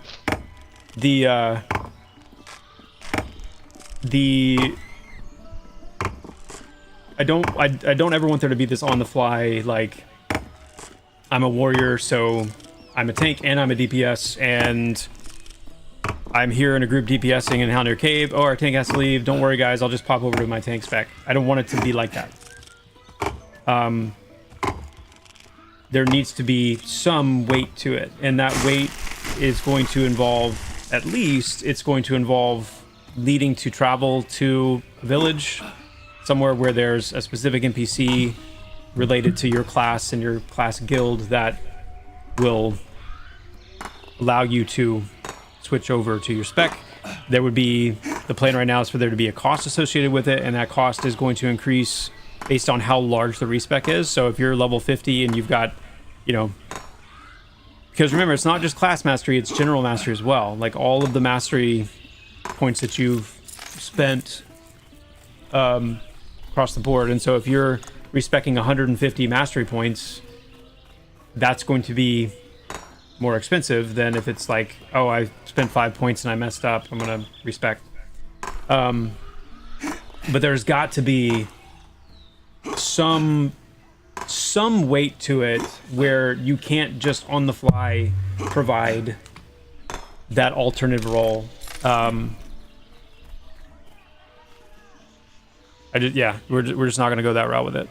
don't ever want there to be this on the fly, like, I'm a warrior, so I'm a tank and I'm a DPS, and I'm here in a group DPSing in Hellnir Cave. Oh, our tank has to leave. Don't worry, guys. I'll just pop over to my tank spec. I don't want it to be like that. There needs to be some weight to it, and that weight is going to involve, at least, it's going to involve needing to travel to a village, somewhere where there's a specific NPC related to your class and your class guild that will allow you to switch over to your spec. There would be, the plan right now is for there to be a cost associated with it, and that cost is going to increase based on how large the respec is. So if you're level 50 and you've got, you know, because remember, it's not just class mastery, it's general mastery as well. Like all of the mastery points that you've spent across the board. And so if you're respecing 150 mastery points, that's going to be more expensive than if it's like, oh, I spent 5 points and I messed up, I'm gonna respec. But there's got to be some weight to it where you can't just on the fly provide that alternative role. We're just not gonna go that route with it.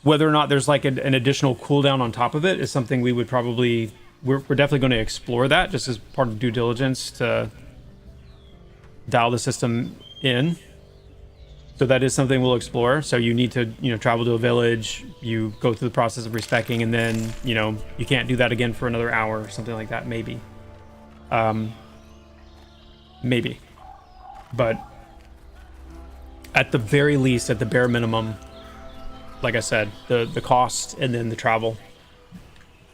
Whether or not there's like an additional cooldown on top of it is something we would probably... We're definitely going to explore that just as part of due diligence to dial the system in. So that is something we'll explore. So you need to, you know, travel to a village, you go through the process of respecking, and then, you know, you can't do that again for another hour or something like that, maybe. Maybe. But at the very least, at the bare minimum, like I said, the cost and then the travel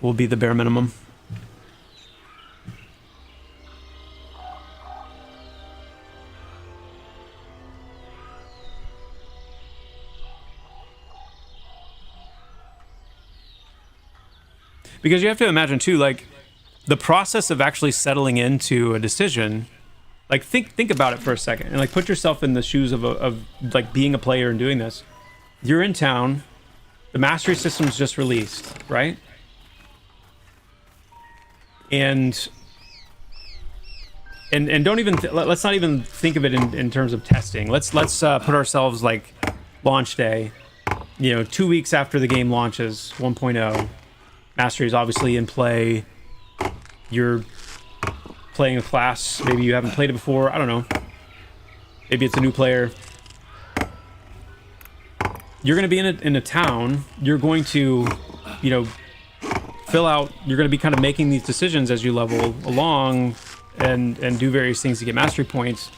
will be the bare minimum. Because you have to imagine too, like the process of actually settling into a decision. Like think about it for a second, and like put yourself in the shoes of like being a player and doing this. You're in town. The mastery system's just released, right? And don't even let's not even think of it in terms of testing. Let's put ourselves like launch day, 2 weeks after the game launches 1.0. Mastery is obviously in play. You're playing a class, maybe you haven't played it before, I don't know, maybe it's a new player. You're going to be in a town. You're going to fill out, you're going to be kind of making these decisions as you level along and do various things to get mastery points.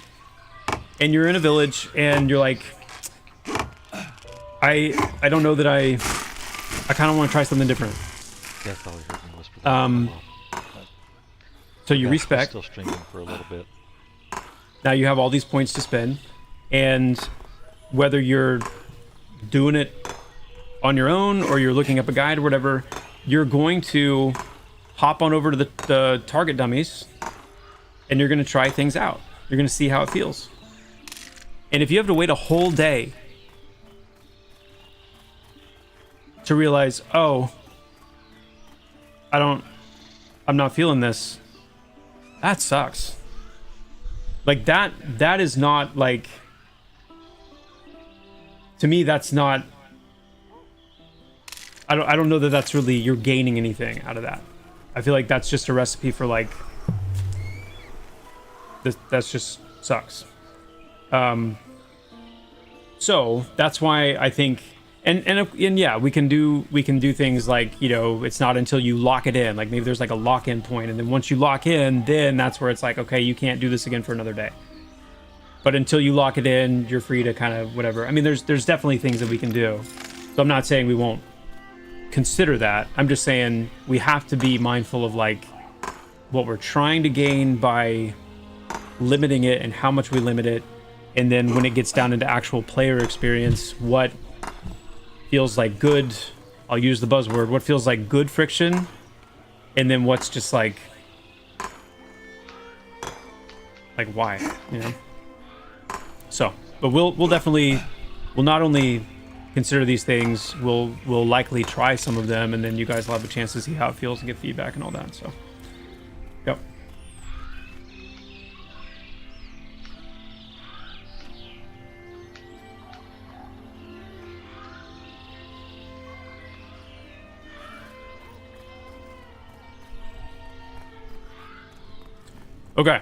And you're in a village and you're like, I don't know that I kind of want to try something different. Yeah, probably heard me whisper that. So you respec. Still streaming for a little bit. Now you have all these points to spend, and whether you're doing it on your own or you're looking up a guide or whatever, you're going to hop on over to the target dummies and you're going to try things out. You're going to see how it feels. And if you have to wait a whole day to realize, oh, I'm not feeling this, that sucks. Like that is not like, to me, that's not, I don't know that that's really, you're gaining anything out of that. I feel like that's just a recipe for like, that's just sucks. So that's why I think, and yeah, we can do things like, it's not until you lock it in, like maybe there's like a lock-in point, and then once you lock in, then that's where it's like, okay, you can't do this again for another day. But until you lock it in, you're free to kind of whatever. I mean, there's definitely things that we can do. So I'm not saying we won't consider that. I'm just saying we have to be mindful of like what we're trying to gain by limiting it and how much we limit it. And then when it gets down into actual player experience, what feels like good, I'll use the buzzword, what feels like good friction, and then what's just like why, So, but we'll not only consider these things, we'll likely try some of them, and then you guys will have a chance to see how it feels and get feedback and all that. So, yep. Okay.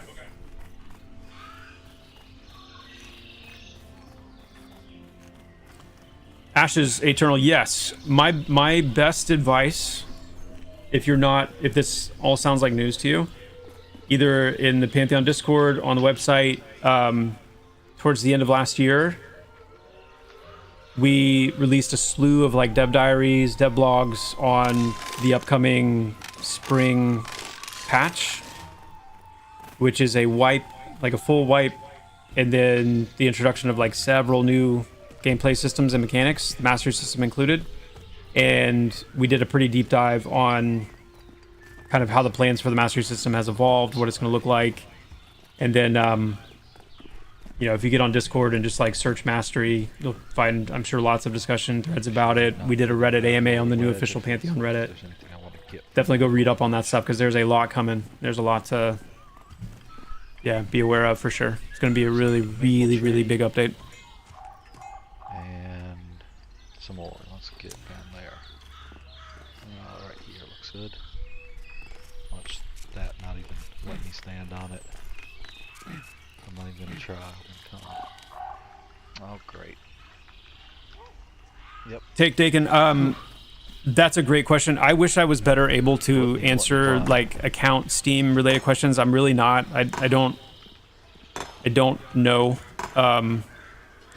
Ashes Eternal, yes. My best advice, if this all sounds like news to you, either in the Pantheon Discord, on the website, towards the end of last year, we released a slew of like dev diaries, dev blogs on the upcoming spring patch, which is a wipe, like a full wipe, and then the introduction of like several new gameplay systems and mechanics, the mastery system included. And we did a pretty deep dive on kind of how the plans for the mastery system has evolved, what it's going to look like. And then if you get on Discord and just like search mastery, you'll find, I'm sure, lots of discussion threads about it. We did a Reddit AMA on the new official Pantheon Reddit. Definitely go read up on that stuff, because there's a lot coming. There's a lot to be aware of for sure. It's going to be a really, really, really big update. And some more. Let's get down there. Right here looks good. Watch that not even let me stand on it. I'm not even going to try. Oh, great. Yep. Take Dakin. That's a great question. I wish I was better able to answer like account Steam related questions. I'm really not. I don't know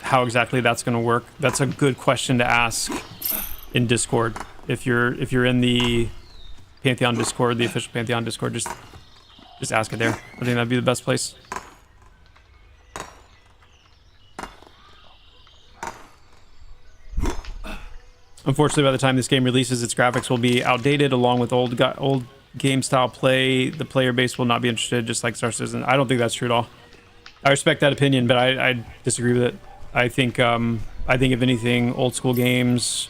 how exactly that's going to work. That's a good question to ask in Discord. If you're in the Pantheon Discord, the official Pantheon Discord, just ask it there. I think that'd be the best place. Unfortunately, by the time this game releases, its graphics will be outdated along with old game style play. The player base will not be interested, just like Star Citizen. I don't think that's true at all. I respect that opinion, but I disagree with it. I think if anything, old school games,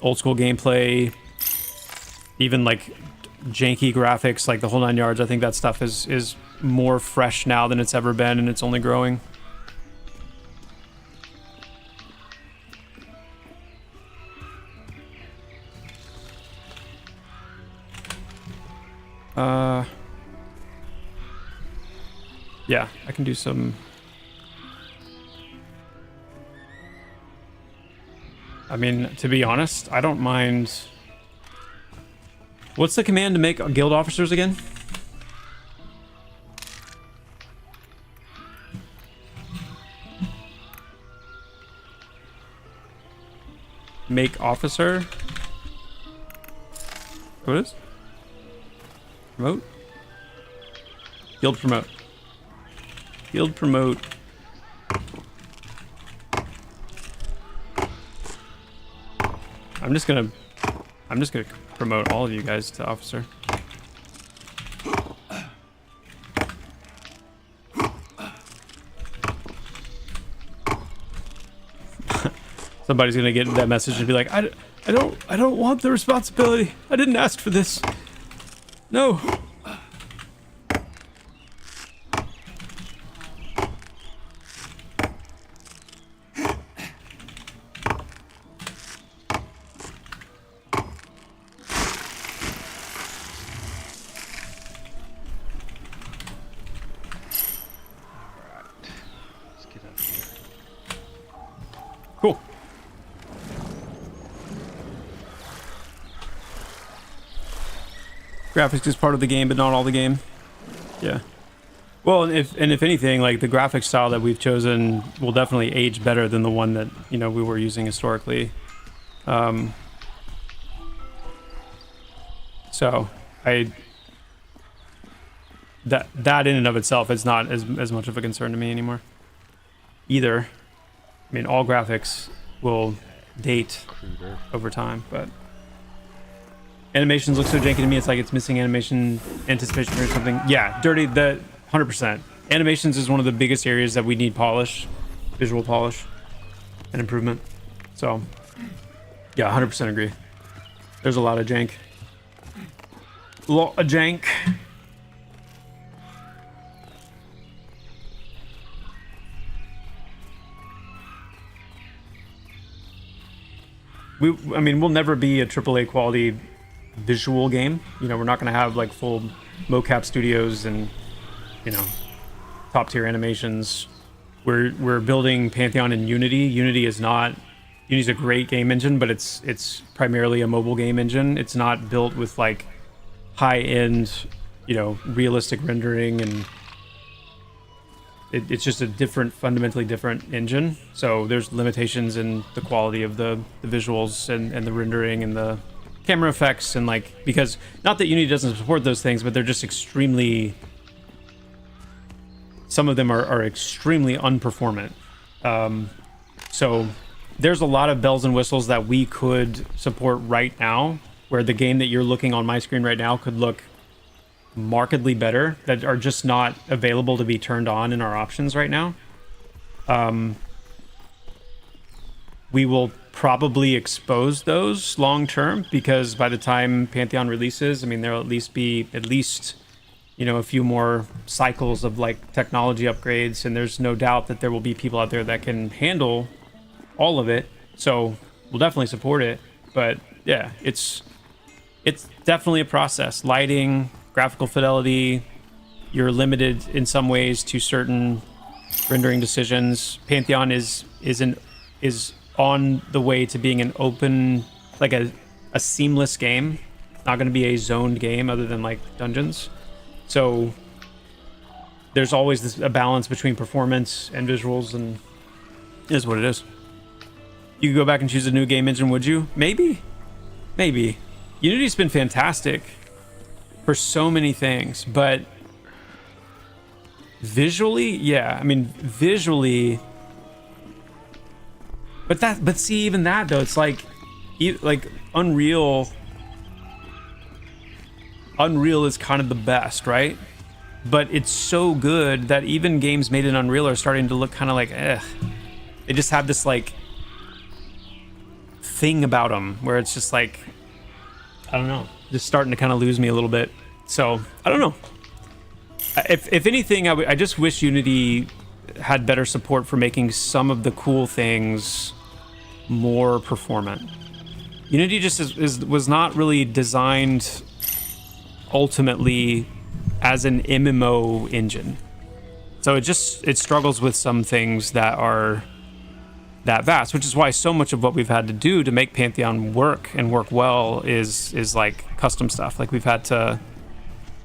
old school gameplay, even like janky graphics, like the whole 9 yards, I think that stuff is more fresh now than it's ever been, and it's only growing. Yeah, I can do some. I mean, to be honest, I don't mind. What's the command to make guild officers again? Make officer? What is? Promote? Guild promote. Guild promote. I'm just gonna promote all of you guys to officer. Somebody's gonna get that message and be like, I don't want the responsibility. I didn't ask for this. No. Cool. Graphics is part of the game, but not all the game. Yeah. Well, and if anything, like the graphic style that we've chosen will definitely age better than the one that, you know, we were using historically. So that in and of itself is not as much of a concern to me anymore. Either. I mean, all graphics will date over time, but animations look so janky to me. It's like it's missing animation anticipation or something. Yeah, dirty. The 100%. Animations is one of the biggest areas that we need polish, visual polish, and improvement. So, yeah, 100% agree. There's a lot of jank. Lot of jank. I mean, we'll never be a AAA quality visual game. You know, we're not going to have like full mocap studios and, you know, top tier animations. We're building Pantheon in Unity. Unity's a great game engine, but it's primarily a mobile game engine. It's not built with like high end, you know, realistic rendering, and it's just a fundamentally different engine. So there's limitations in the quality of the visuals and the rendering and the camera effects, and like, because not that Unity doesn't support those things, but they're just extremely, some of them are extremely unperformant. So there's a lot of bells and whistles that we could support right now, where the game that you're looking on my screen right now could look markedly better, that are just not available to be turned on in our options right now. We will probably expose those long term, because by the time Pantheon releases, I mean, there'll at least be you know, a few more cycles of like technology upgrades, and there's no doubt that there will be people out there that can handle all of it. So we'll definitely support it. But yeah, it's definitely a process. Lighting, graphical fidelity, you're limited in some ways to certain rendering decisions. Pantheon is on the way to being an open, like a seamless game. It's not going to be a zoned game other than like dungeons. So there's always a balance between performance and visuals, and it is what it is. You could go back and choose a new game engine, would you? Maybe. Unity's been fantastic for so many things, but visually, yeah, I mean, visually, but see, even that though, it's like like Unreal is kind of the best, right? But it's so good that even games made in Unreal are starting to look kind of like, eh. They just have this like thing about them where it's just like, I don't know, just starting to kind of lose me a little bit. So I don't know. If anything, I just wish Unity had better support for making some of the cool things more performant. Unity just was not really designed ultimately as an MMO engine, so it struggles with some things that are that vast, which is why so much of what we've had to do to make Pantheon work and work well is like custom stuff. Like we've had to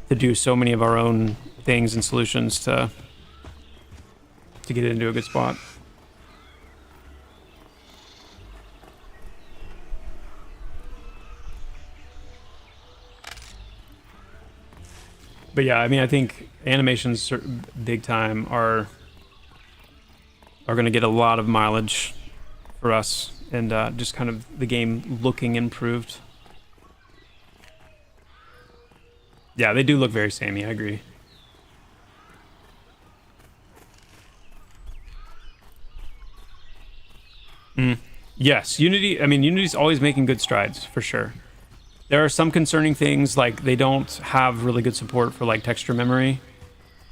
do so many of our own things and solutions to get it into a good spot. But yeah, I mean, I think animations big time are going to get a lot of mileage for us, and just kind of the game looking improved. Yeah, they do look very samey, I agree. Yes, Unity, I mean, Unity's always making good strides, for sure. There are some concerning things, like they don't have really good support for like texture memory.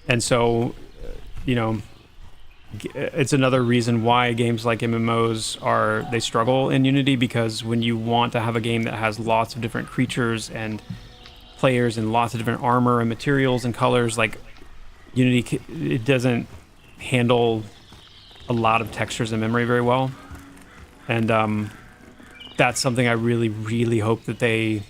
And so, you know, it's another reason why games like MMOs they struggle in Unity, because when you want to have a game that has lots of different creatures and players and lots of different armor and materials and colors, like Unity, it doesn't handle a lot of textures and memory very well. And that's something I really, really hope that they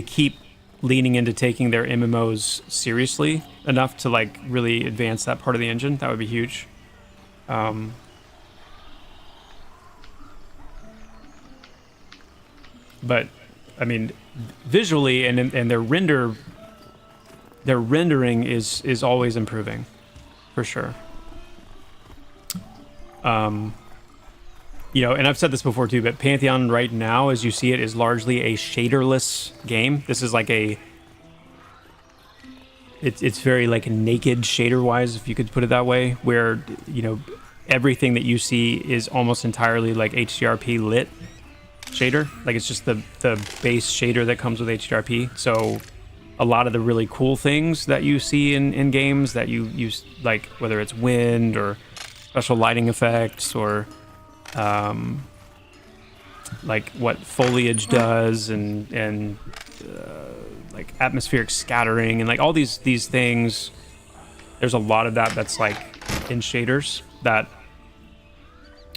keep leaning into taking their MMOs seriously enough to like really advance that part of the engine. That would be huge. But I mean, visually and their rendering is always improving, for sure. You know, and I've said this before too, but Pantheon right now, as you see it, is largely a shaderless game. This is like it's very like naked shader-wise, if you could put it that way, where, you know, everything that you see is almost entirely like HDRP lit shader. Like it's just the base shader that comes with HDRP. So a lot of the really cool things that you see in games that you use, like whether it's wind or special lighting effects or like what foliage does and like atmospheric scattering and like all these things, there's a lot of that's like in shaders that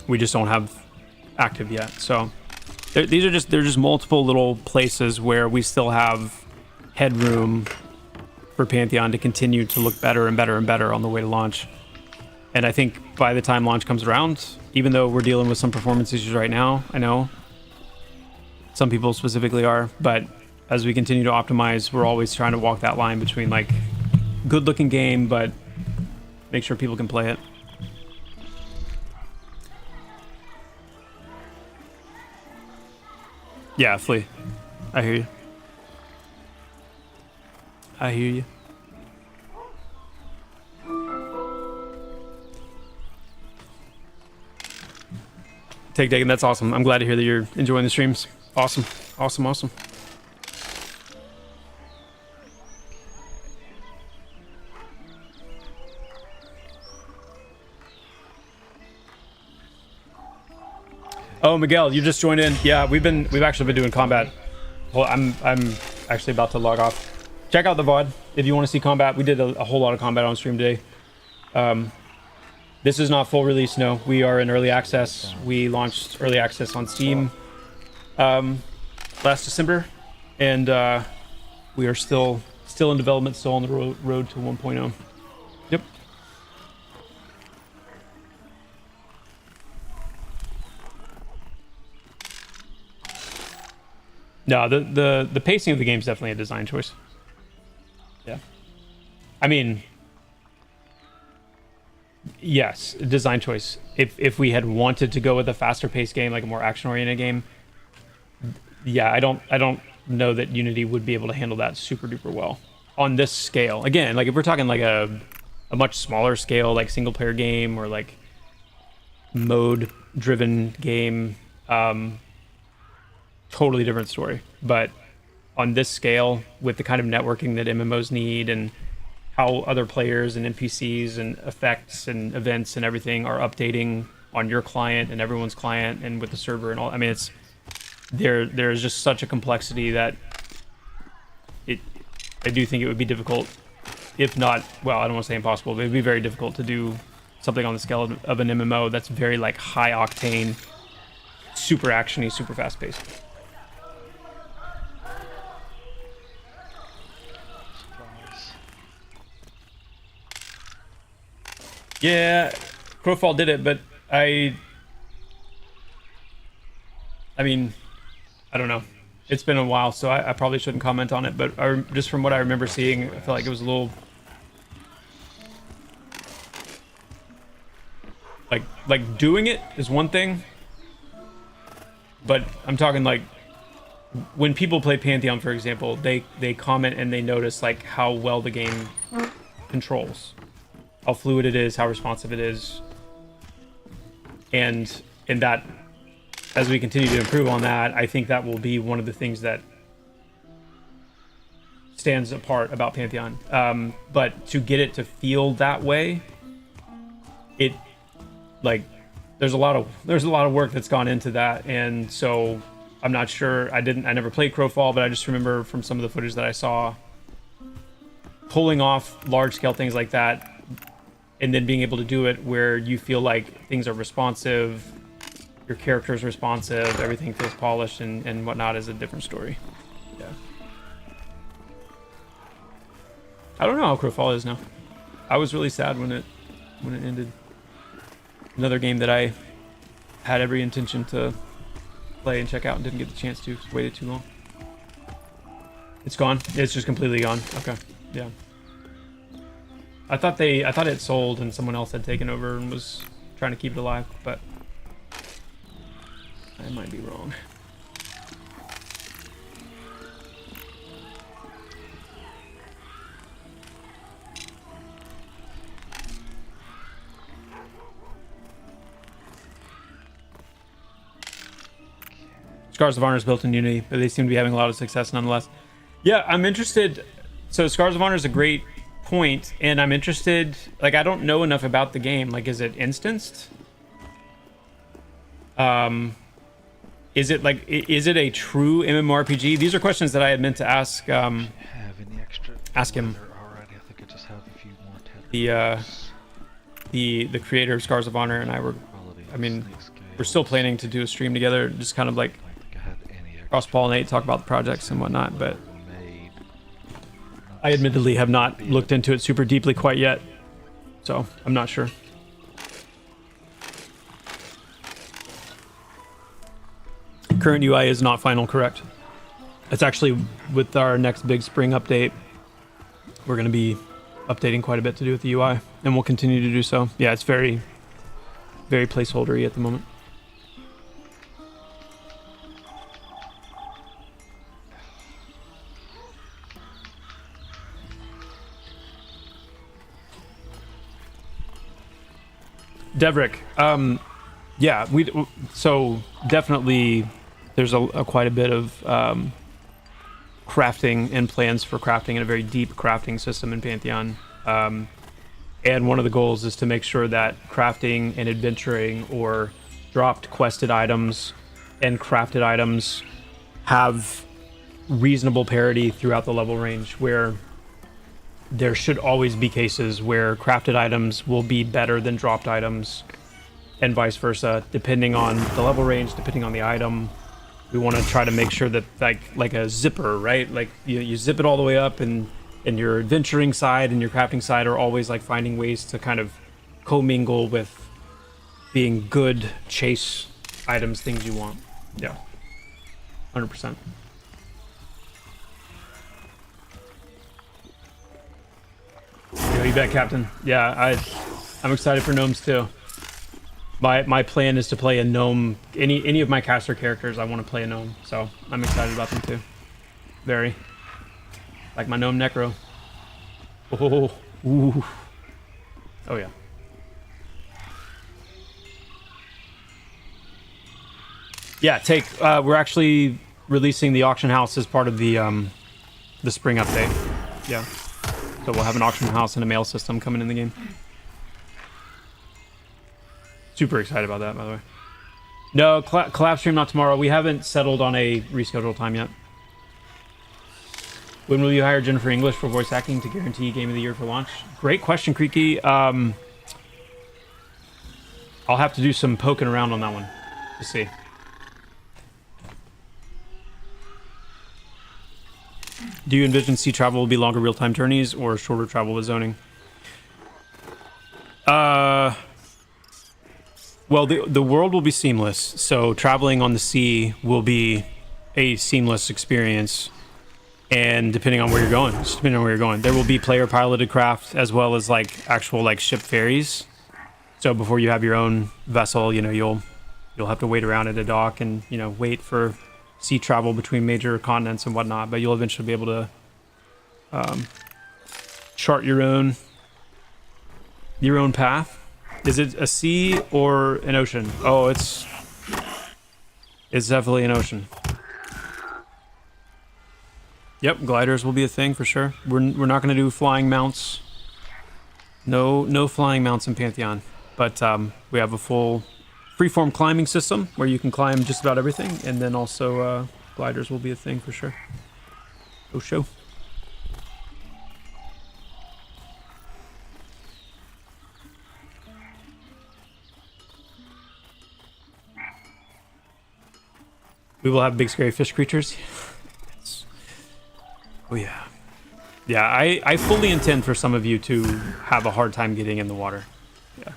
we just don't have active yet. So they're just multiple little places where we still have headroom for Pantheon to continue to look better and better and better on the way to launch. And I think by the time launch comes around, even though we're dealing with some performance issues right now, I know some people specifically are, but as we continue to optimize, we're always trying to walk that line between like good looking game, but make sure people can play it. Yeah, Flea. I hear you. I hear you. Taken. That's awesome. I'm glad to hear that you're enjoying the streams. Awesome. Oh, Miguel, you just joined in. Yeah, we've actually been doing combat. Well, I'm actually about to log off. Check out the VOD if you want to see combat. We did a whole lot of combat on stream today. This is not full release, no. We are in early access. We launched early access on Steam last December, and we are still in development, still on the road to 1.0. Yep. No, the pacing of the game is definitely a design choice. Yeah. I mean, Yes, design choice. If we had wanted to go with a faster paced game, like a more action oriented game, yeah, I don't know that Unity would be able to handle that super duper well on this scale. Again, like if we're talking like a much smaller scale, like single player game or like mode driven game, totally different story. But on this scale, with the kind of networking that MMOs need and how other players and NPCs and effects and events and everything are updating on your client and everyone's client and with the server and all, I mean, it's there's just such a complexity that I do think it would be difficult, if not, well, I don't want to say impossible, but it would be very difficult to do something on the scale of an MMO that's very like high octane, super actiony, super fast paced. Yeah, Crowfall did it, but I mean, I don't know. It's been a while, so I probably shouldn't comment on it, but just from what I remember seeing, I feel like it was a little... Like doing it is one thing, but I'm talking like when people play Pantheon, for example, they comment and they notice like how well the game controls, how fluid it is, how responsive it is, and that as we continue to improve on that, I think that will be one of the things that stands apart about Pantheon. But to get it to feel that way, there's a lot of work that's gone into that, and so I'm not sure. I never played Crowfall, but I just remember from some of the footage that I saw, pulling off large scale things like that, and then being able to do it where you feel like things are responsive, your character is responsive, everything feels polished and whatnot, is a different story. Yeah. I don't know how Crowfall is now. I was really sad when it ended. Another game that I had every intention to play and check out and didn't get the chance to. Waited too long. It's gone. It's just completely gone. Okay. Yeah. I thought it sold and someone else had taken over and was trying to keep it alive, but I might be wrong. Scars of Honor is built in Unity, but they seem to be having a lot of success nonetheless. Yeah, I'm interested. So Scars of Honor is a great point, and I'm interested. Like, I don't know enough about the game. Like, is it instanced? Is it a true MMORPG? These are questions that I had meant to ask. Have any extra ask him. Already, I think I just have a few more. The creator of Scars of Honor and I were. I mean, we're still planning to do a stream together, just kind of like cross-pollinate, talk about the projects and whatnot, but I admittedly have not looked into it super deeply quite yet, so I'm not sure. Current UI is not final, correct? It's actually, with our next big spring update, we're going to be updating quite a bit to do with the UI, and we'll continue to do so. Yeah, it's very, very placeholdery at the moment. Devrick, yeah, so definitely there's quite a bit of crafting and plans for crafting and a very deep crafting system in Pantheon. And one of the goals is to make sure that crafting and adventuring or dropped quested items and crafted items have reasonable parity throughout the level range, where there should always be cases where crafted items will be better than dropped items and vice versa, depending on the level range, depending on the item. We want to try to make sure that like a zipper, right? Like you zip it all the way up, and your adventuring side and your crafting side are always like finding ways to kind of commingle with being good chase items, things you want. Yeah, 100%. You bet, Captain. Yeah, I'm excited for gnomes too. My plan is to play a gnome. Any of my caster characters, I want to play a gnome. So I'm excited about them too. Very. Like my gnome necro. Oh, ooh. Oh yeah. Yeah, we're actually releasing the auction house as part of the spring update. Yeah. So we'll have an auction house and a mail system coming in the game. Super excited about that, by the way. No, collab stream not tomorrow. We haven't settled on a rescheduled time yet. When will you hire Jennifer English for voice acting to guarantee Game of the Year for launch? Great question, Creaky. I'll have to do some poking around on that one to see. Do you envision sea travel will be longer real-time journeys or shorter travel with zoning? Well, the world will be seamless, so traveling on the sea will be a seamless experience. And depending on where you're going, there will be player-piloted craft as well as like actual like ship ferries. So before you have your own vessel, you know, you'll have to wait around at a dock and, you know, wait for sea travel between major continents and whatnot. But you'll eventually be able to chart your own path. Is it a sea or an ocean? Oh, it's definitely an ocean. Yep, gliders will be a thing for sure. We're not going to do flying mounts. No flying mounts in Pantheon, but we have a full freeform climbing system where you can climb just about everything, and then also gliders will be a thing for sure. Oh, show. We will have big scary fish creatures. Oh yeah. Yeah, I fully intend for some of you to have a hard time getting in the water. Yeah.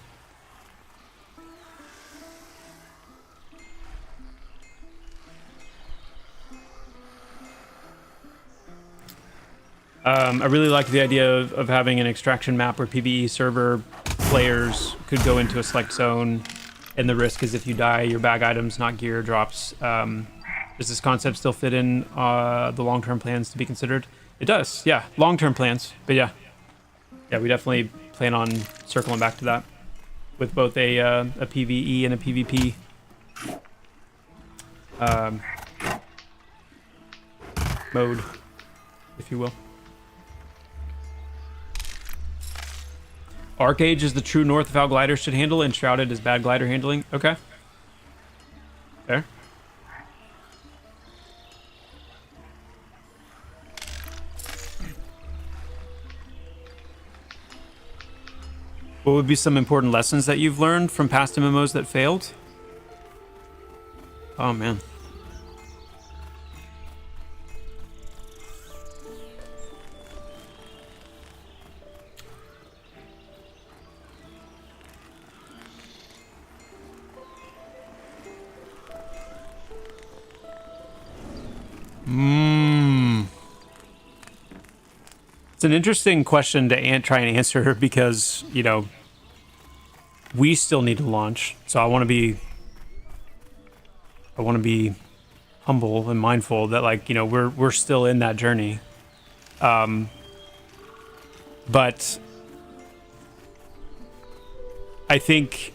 I really like the idea of having an extraction map where PvE server players could go into a select zone, and the risk is if you die, your bag items, not gear, drops. Does this concept still fit in the long-term plans to be considered? It does, yeah. Long-term plans, but yeah. Yeah, we definitely plan on circling back to that with both a PvE and a PvP mode, if you will. Arcage is the true north of how gliders should handle, and Shrouded is bad glider handling. Okay. Fair. What would be some important lessons that you've learned from past MMOs that failed? Oh, man. It's an interesting question to try and answer because, you know, we still need to launch. So I want to be humble and mindful that, like, you know, we're still in that journey. But I think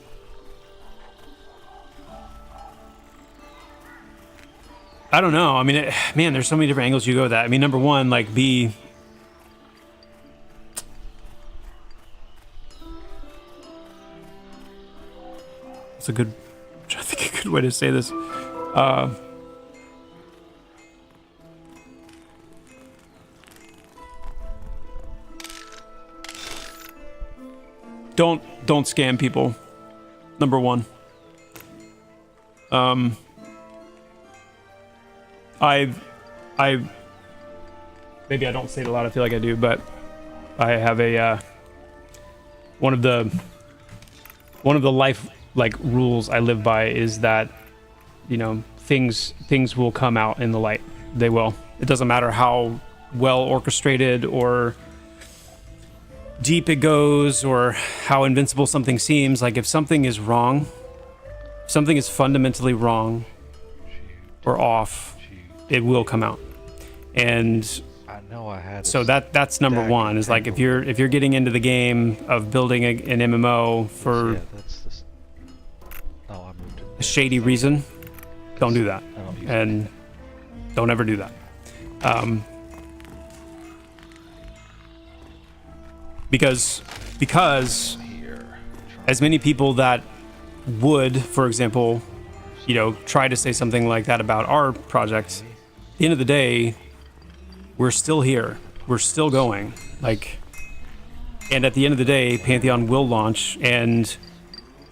I don't know. I mean, man, there's so many different angles you go with that. I mean, number one, like, be it's a good, I think a good way to say this. Don't scam people. Number one. I maybe I don't say it a lot. I feel like I do, but I have a one of the life like rules I live by is that, you know, things will come out in the light. They will. It doesn't matter how well orchestrated or deep it goes or how invincible something seems. Like if something is wrong, something is fundamentally wrong or off, it will come out. And I know I had. So that's number one. Is like if you're getting into the game of building an MMO for a shady reason, don't do that, and don't ever do that. Because as many people that would, for example, try to say something like that about our project, at the end of the day, we're still here. We're still going. And at the end of the day, Pantheon will launch. And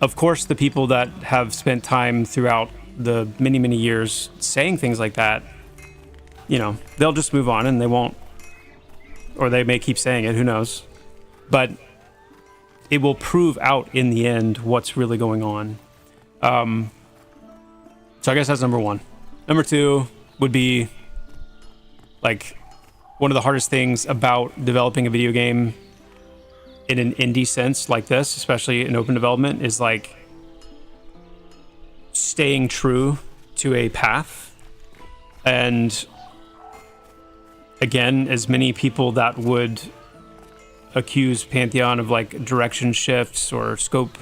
of course, the people that have spent time throughout the many, many years saying things like that, they'll just move on and they won't, or they may keep saying it, who knows. But it will prove out in the end what's really going on. So I guess that's number one. Number two would be one of the hardest things about developing a video game in an indie sense like this, especially in open development, is staying true to a path. And again, as many people that would accuse Pantheon of direction shifts or scope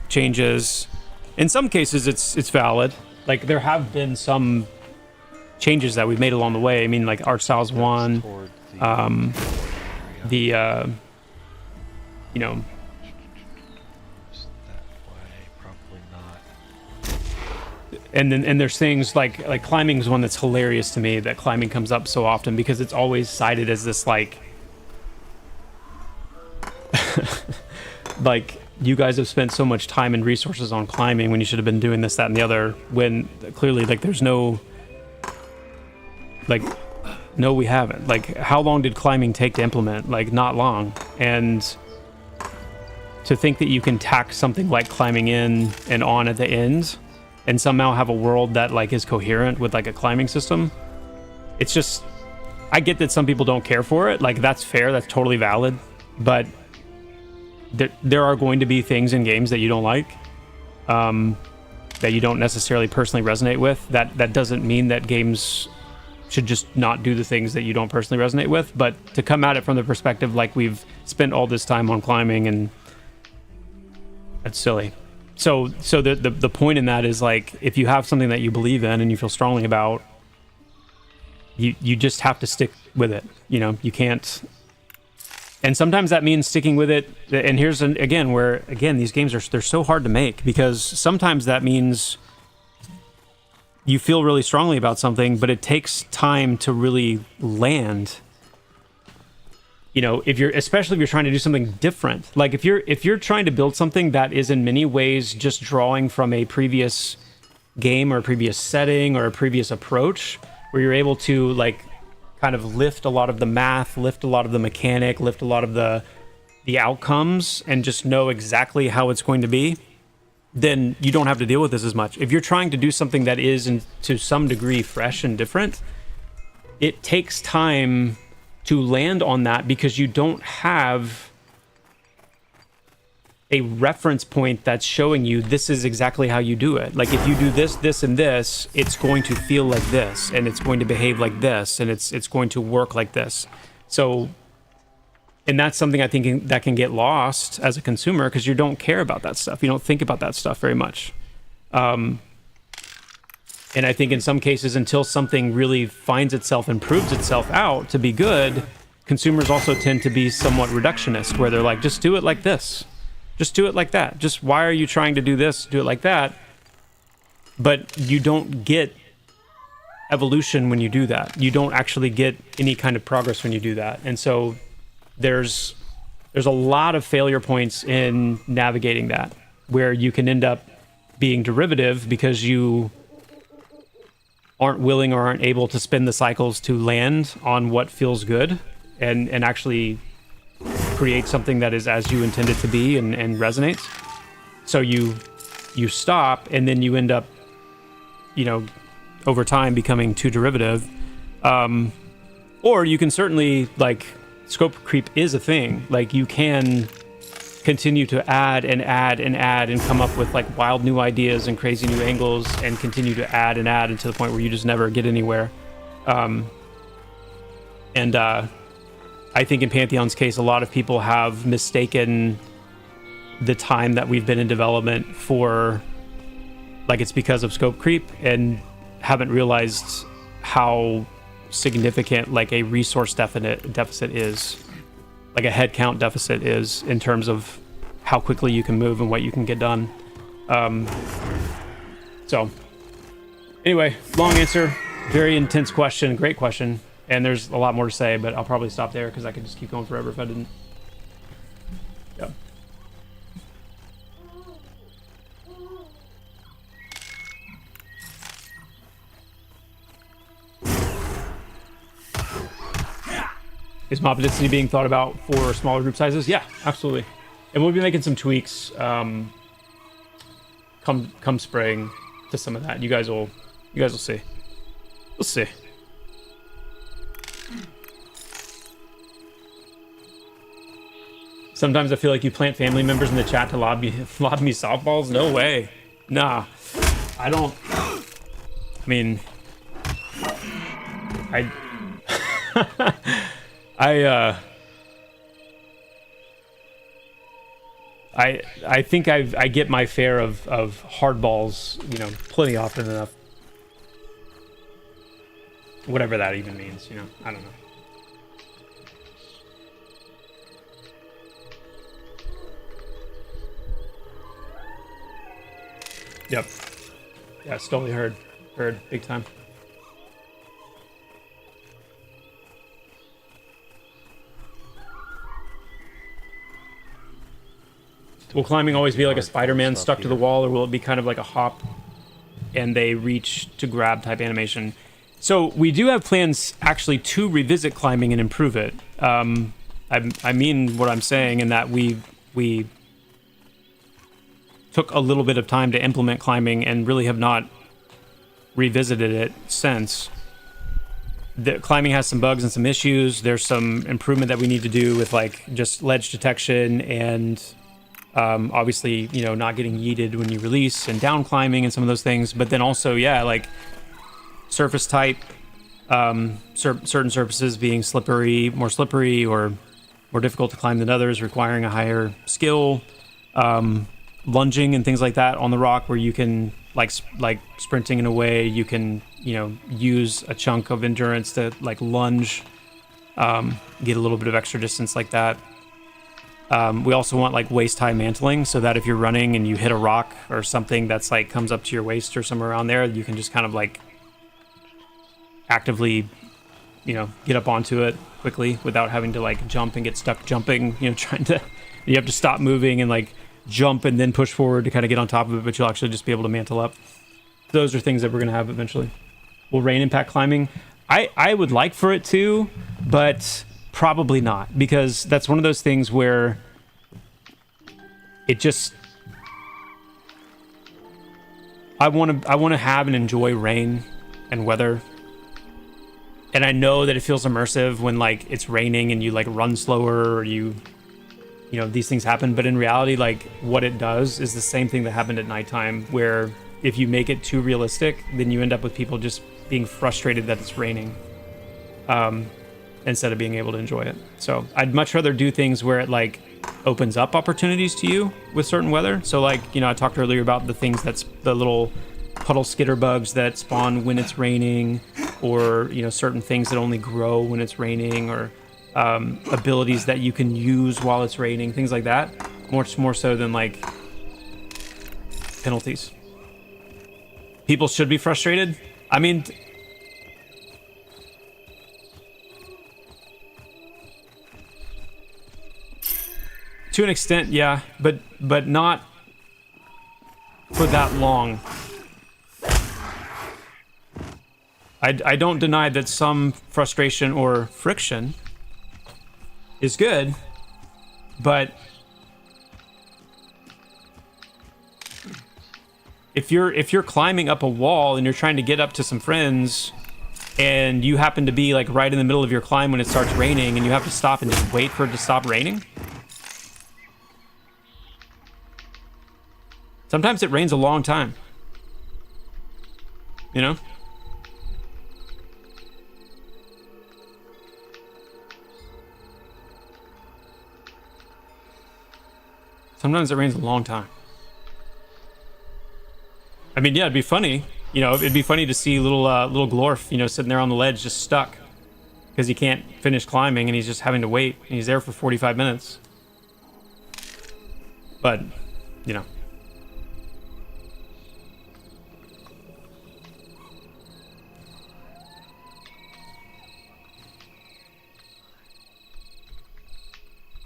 changes, in some cases it's valid. There have been some changes that we've made along the way. I mean, art styles one, and then there's things like climbing is one that's hilarious to me, that climbing comes up so often because it's always cited as this you guys have spent so much time and resources on climbing when you should have been doing this, that, and the other, when clearly there's no no, we haven't. How long did climbing take to implement? Not long. And to think that you can tack something like climbing in and on at the end and somehow have a world that is coherent with a climbing system, it's just, I get that some people don't care for it. That's fair, that's totally valid, but there are going to be things in games that you don't like, that you don't necessarily personally resonate with. That doesn't mean that games should just not do the things that you don't personally resonate with, but to come at it from the perspective we've spent all this time on climbing, and that's silly. So the point in that is if you have something that you believe in and you feel strongly about, you just have to stick with it. You can't. And sometimes that means sticking with it. And here's these games they're so hard to make, because sometimes that means you feel really strongly about something, but it takes time to really land. Especially if you're trying to do something different. If you're trying to build something that is in many ways just drawing from a previous game or a previous setting or a previous approach, where you're able to kind of lift a lot of the math, lift a lot of the mechanic, lift a lot of the outcomes, and just know exactly how it's going to be, then you don't have to deal with this as much. If you're trying to do something that is to some degree fresh and different, it takes time to land on that, because you don't have a reference point that's showing you this is exactly how you do it. If you do this, this, and this, it's going to feel like this, and it's going to behave like this, and it's going to work like this. So, and that's something I think that can get lost as a consumer, because you don't care about that stuff. You don't think about that stuff very much. And I think in some cases, until something really finds itself and proves itself out to be good, consumers also tend to be somewhat reductionist, where they're just do it like this. Just do it like that. Just, why are you trying to do this? Do it like that. But you don't get evolution when you do that. You don't actually get any kind of progress when you do that. And so there's a lot of failure points in navigating that, where you can end up being derivative because you aren't willing or aren't able to spin the cycles to land on what feels good and actually create something that is as you intend it to be and resonates. So you stop, and then you end up, over time becoming too derivative. Or you can certainly scope creep is a thing. Like, you can continue to add and add and add and come up with like wild new ideas and crazy new angles and continue to add and add until the point where you just never get anywhere. I think in Pantheon's case, a lot of people have mistaken the time that we've been in development for, like, it's because of scope creep, and haven't realized how significant like a resource deficit is, like a headcount deficit is, in terms of how quickly you can move and what you can get done. So anyway, long answer, very intense question, great question. And there's a lot more to say, but I'll probably stop there because I could just keep going forever if I didn't. Yeah. Is mob density being thought about for smaller group sizes? Yeah, absolutely. And we'll be making some tweaks come spring to some of that. You guys will see. We'll see. Sometimes I feel like you plant family members in the chat to lob me softballs. No way. Nah. I don't. I mean, I think I get my share of hard balls, you know, plenty often enough. Whatever that even means, you know. I don't know. Yep. Yeah, it's totally heard big time. Will climbing always be like a Spider-Man stuck to the wall, or will it be kind of like a hop and they reach to grab type animation? So we do have plans actually to revisit climbing and improve it. I mean what I'm saying in that we took a little bit of time to implement climbing and really have not revisited it since. The climbing has some bugs and some issues. There's some improvement that we need to do with like just ledge detection and obviously, you know, not getting yeeted when you release, and down climbing and some of those things. But then also, yeah, like surface type, certain surfaces being more slippery or more difficult to climb than others, requiring a higher skill. Lunging and things like that on the rock, where you can like sprinting in a way you can, you know, use a chunk of endurance to like lunge, get a little bit of extra distance like that. We also want like waist high mantling, so that if you're running and you hit a rock or something that's like comes up to your waist or somewhere around there, you can just kind of like actively, you know, get up onto it quickly without having to like jump and get stuck jumping, you know, you have to stop moving and like jump and then push forward to kind of get on top of it, but you'll actually just be able to mantle up. Those are things that we're going to have eventually. Will rain impact climbing? I would like for it to, but probably not, because that's one of those things where it just, I want to have and enjoy rain and weather. And I know that it feels immersive when like it's raining and you like run slower, or you know, these things happen, but in reality, like what it does is the same thing that happened at nighttime, where if you make it too realistic, then you end up with people just being frustrated that it's raining, instead of being able to enjoy it. So I'd much rather do things where it like opens up opportunities to you with certain weather. So like, you know, I talked earlier about the things that's the little puddle skitter bugs that spawn when it's raining, or, you know, certain things that only grow when it's raining, or abilities that you can use while it's raining, things like that, much more so than like penalties. People should be frustrated. I mean, to an extent, yeah, but not for that long. I don't deny that some frustration or friction is good, but if you're climbing up a wall and you're trying to get up to some friends and you happen to be like right in the middle of your climb when it starts raining, and you have to stop and just wait for it to stop raining. Sometimes it rains a long time. You know? Sometimes it rains a long time. I mean, yeah, it'd be funny. You know, it'd be funny to see little Glorf, you know, sitting there on the ledge just stuck because he can't finish climbing and he's just having to wait. And he's there for 45 minutes. But, you know.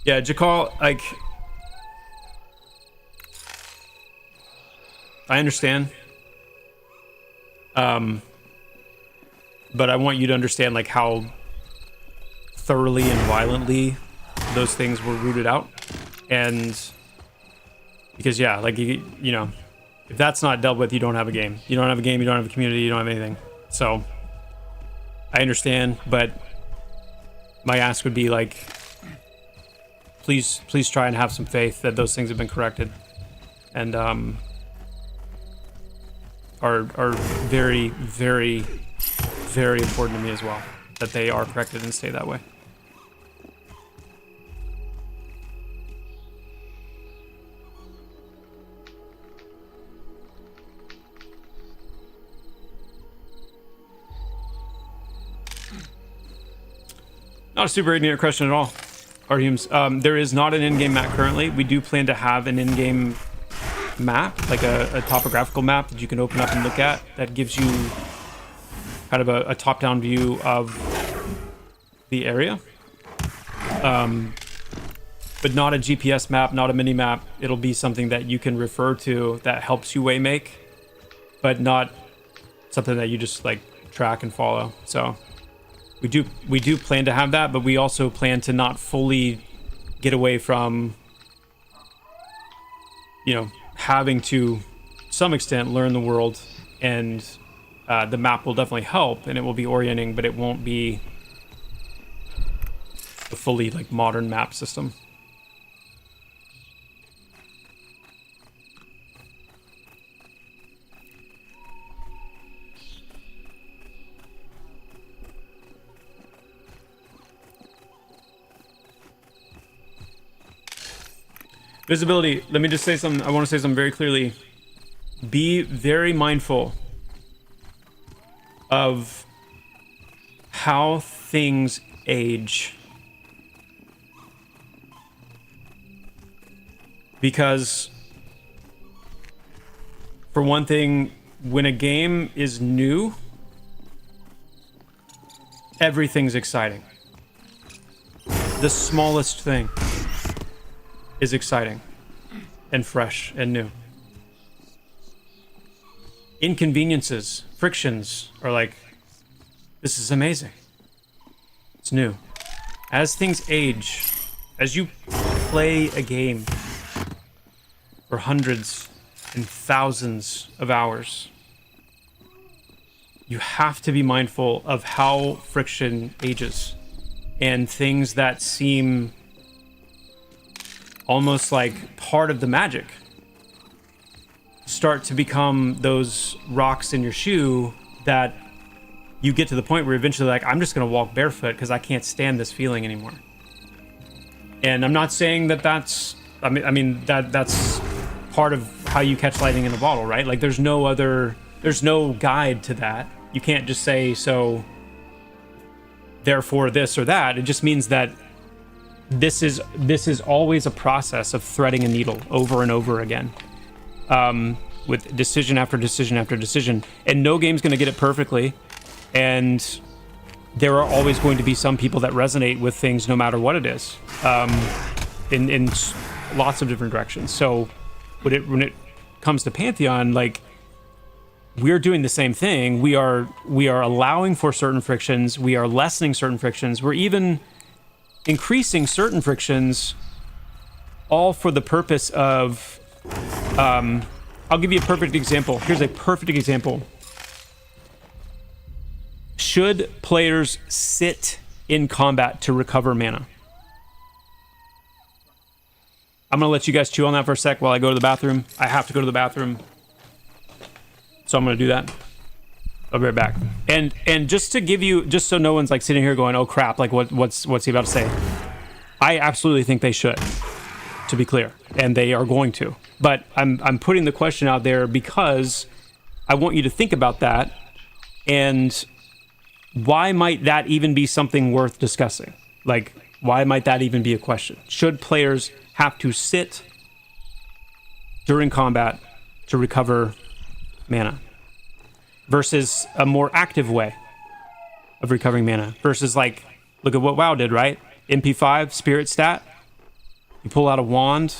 Yeah, Jakal, like, I understand. But I want you to understand, like, how thoroughly and violently those things were rooted out. And because, yeah, like, you know, if that's not dealt with, you don't have a game. You don't have a game, you don't have a community, you don't have anything. So I understand, but my ask would be, like, please try and have some faith that those things have been corrected. And, are very, very, very important to me as well, that they are corrected and stay that way. Not a super ignorant question at all, Artyom. There is not an in-game map currently. We do plan to have an in-game map, like a topographical map that you can open up and look at, that gives you kind of a top-down view of the area. But not a GPS map, not a mini-map. It'll be something that you can refer to that helps you waymake, but not something that you just like track and follow. So we do plan to have that, but we also plan to not fully get away from, you know, having to some extent learn the world, and the map will definitely help and it will be orienting, but it won't be a fully like modern map system. Visibility, let me just say something. I want to say something very clearly. Be very mindful of how things age. Because, for one thing, when a game is new, everything's exciting. The smallest thing is exciting and fresh and new. Inconveniences, frictions are like, this is amazing. It's new. As things age, as you play a game for hundreds and thousands of hours, you have to be mindful of how friction ages, and things that seem almost like part of the magic start to become those rocks in your shoe that you get to the point where eventually, like, I'm just gonna walk barefoot because I can't stand this feeling anymore. And I'm not saying that that's, I mean that's part of how you catch lightning in a bottle, right? Like, there's no guide to that. You can't just say, so therefore this or that. It just means that this is always a process of threading a needle over and over again, with decision after decision after decision, and no game's going to get it perfectly, and there are always going to be some people that resonate with things no matter what it is, in lots of different directions. So when it comes to Pantheon, like, we're doing the same thing. We are allowing for certain frictions, we are lessening certain frictions, we're even increasing certain frictions, all for the purpose of, I'll give you a perfect example. Here's a perfect example. Should players sit in combat to recover mana? I'm going to let you guys chew on that for a sec while I go to the bathroom. I have to go to the bathroom. So I'm going to do that. I'll be right back. And just to give you, just so no one's like sitting here going, oh crap, like what's he about to say? I absolutely think they should, to be clear. And they are going to. But I'm putting the question out there because I want you to think about that. And why might that even be something worth discussing? Like, why might that even be a question? Should players have to sit during combat to recover mana versus a more active way of recovering mana versus, like, look at what WoW did, right? MP5 spirit stat, you pull out a wand,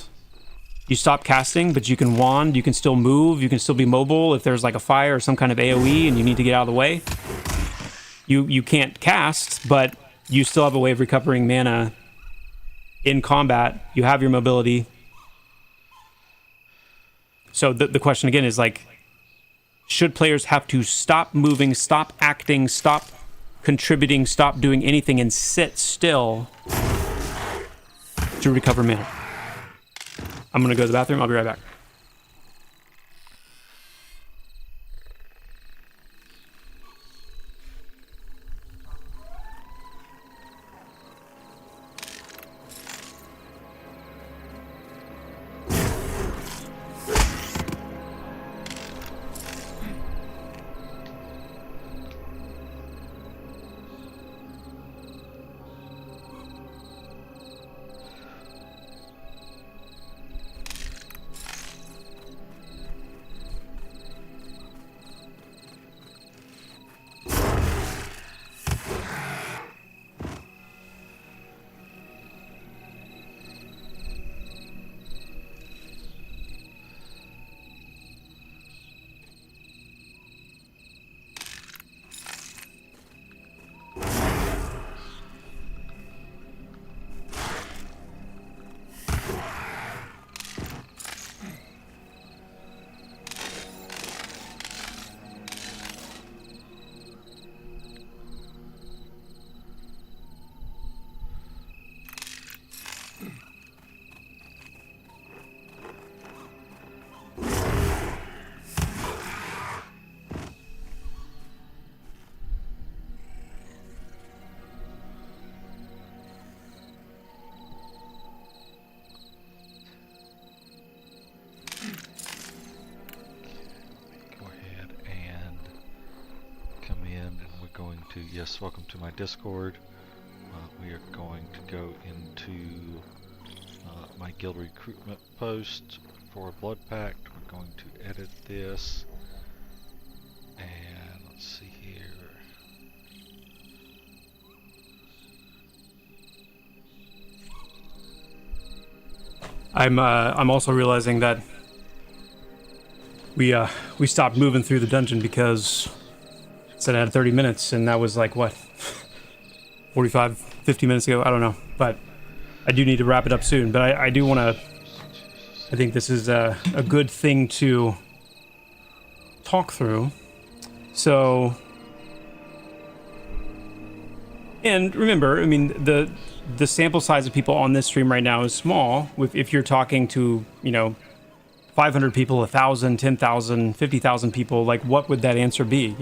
you stop casting, but you can wand, you can still move, you can still be mobile if there's like a fire or some kind of AoE and you need to get out of the way. You can't cast, but you still have a way of recovering mana in combat. You have your mobility. So the question again is, like, should players have to stop moving, stop acting, stop contributing, stop doing anything, and sit still to recover mana? I'm going to go to the bathroom. I'll be right back. Yes, welcome to my Discord. We are going to go into my guild recruitment post for Blood Pact. We're going to edit this, and let's see here. I'm also realizing that we stopped moving through the dungeon because it said I had 30 minutes, and that was like, what, 45, 50 minutes ago? I don't know, but I do need to wrap it up soon. But I do want to, I think this is a good thing to talk through. So, and remember, I mean, the sample size of people on this stream right now is small. If you're talking to, 500 people, 1,000, 10,000, 50,000 people, like, what would that answer be,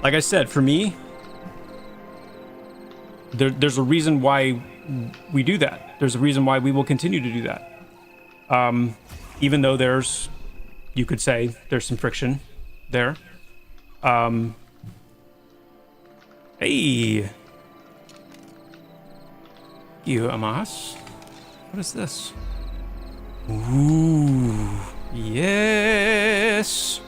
Like I said, for me, there's a reason why we do that. There's a reason why we will continue to do that. Even though you could say there's some friction there. Hey. You, Amas. What is this? Ooh. Yes.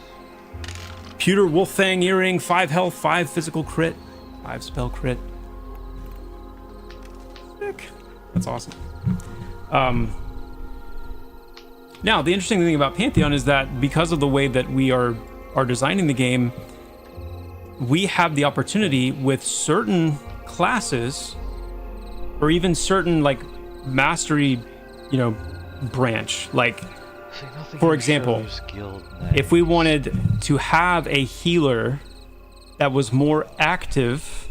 Pewter Wolfang Earring, 5 health, 5 physical crit, 5 spell crit. Sick. That's awesome. Now, the interesting thing about Pantheon is that because of the way that we are designing the game, we have the opportunity with certain classes, or even certain, like, mastery, branch, like, for example, if we wanted to have a healer that was more active,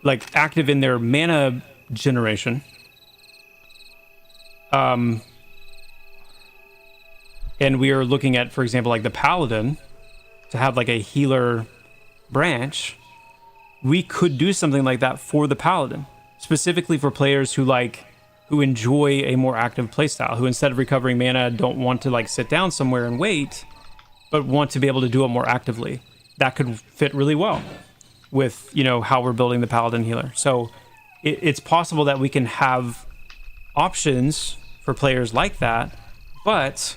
like active in their mana generation, and we are looking at, for example, like the paladin to have like a healer branch, we could do something like that for the paladin, specifically for players who enjoy a more active playstyle, who instead of recovering mana don't want to like sit down somewhere and wait, but want to be able to do it more actively. That could fit really well with, you know, how we're building the paladin healer. So it's possible that we can have options for players like that, but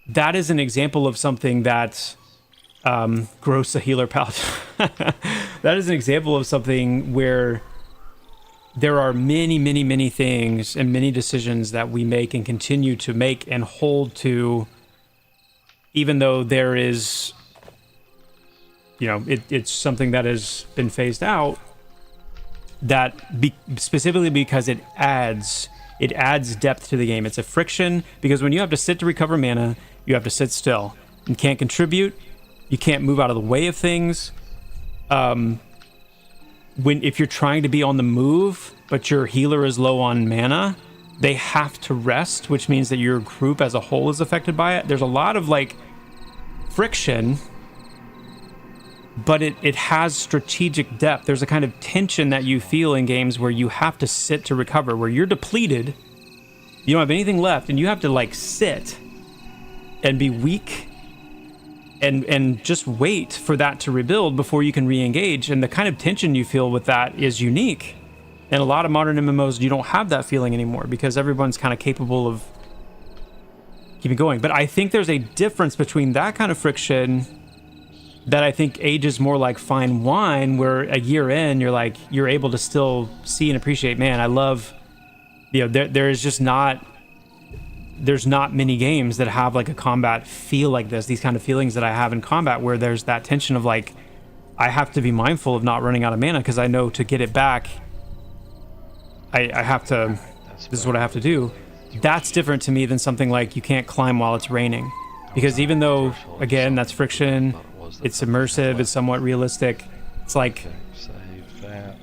that is an example of something that gross a healer paladin. That is an example of something where there are many, many, many things and many decisions that we make and continue to make and hold to, even though there is, you know, it's something that has been phased out, that specifically because it adds depth to the game. It's a friction, because when you have to sit to recover mana, you have to sit still. You can't contribute. You can't move out of the way of things. If you're trying to be on the move, but your healer is low on mana, they have to rest, which means that your group as a whole is affected by it. There's a lot of like friction, but it has strategic depth. There's a kind of tension that you feel in games where you have to sit to recover, where you're depleted, you don't have anything left, and you have to like sit and be weak and just wait for that to rebuild before you can re-engage. And the kind of tension you feel with that is unique. And a lot of modern MMOs, you don't have that feeling anymore because everyone's kind of capable of keeping going. But I think there's a difference between that kind of friction that I think ages more like fine wine, where a year in, you're able to still see and appreciate, man, I love, you know, there's not many games that have like a combat feel like this, these kind of feelings that I have in combat, where there's that tension of like, I have to be mindful of not running out of mana, because I know to get it back, I have to, this is what I have to do. That's different to me than something like you can't climb while it's raining. Because even though, again, that's friction, it's immersive, it's somewhat realistic, it's like,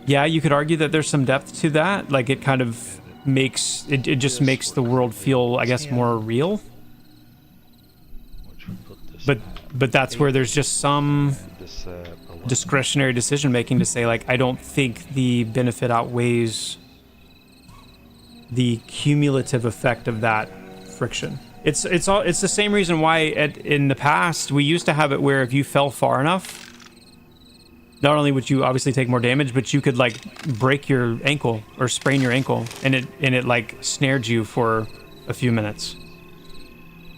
yeah, you could argue that there's some depth to that. Like it kind of makes, it just makes the world feel, I guess, more real. But that's where there's just some discretionary decision making to say, like, I don't think the benefit outweighs the cumulative effect of that friction. It's the same reason why in the past we used to have it where if you fell far enough, not only would you obviously take more damage, but you could like break your ankle or sprain your ankle, and it like snared you for a few minutes.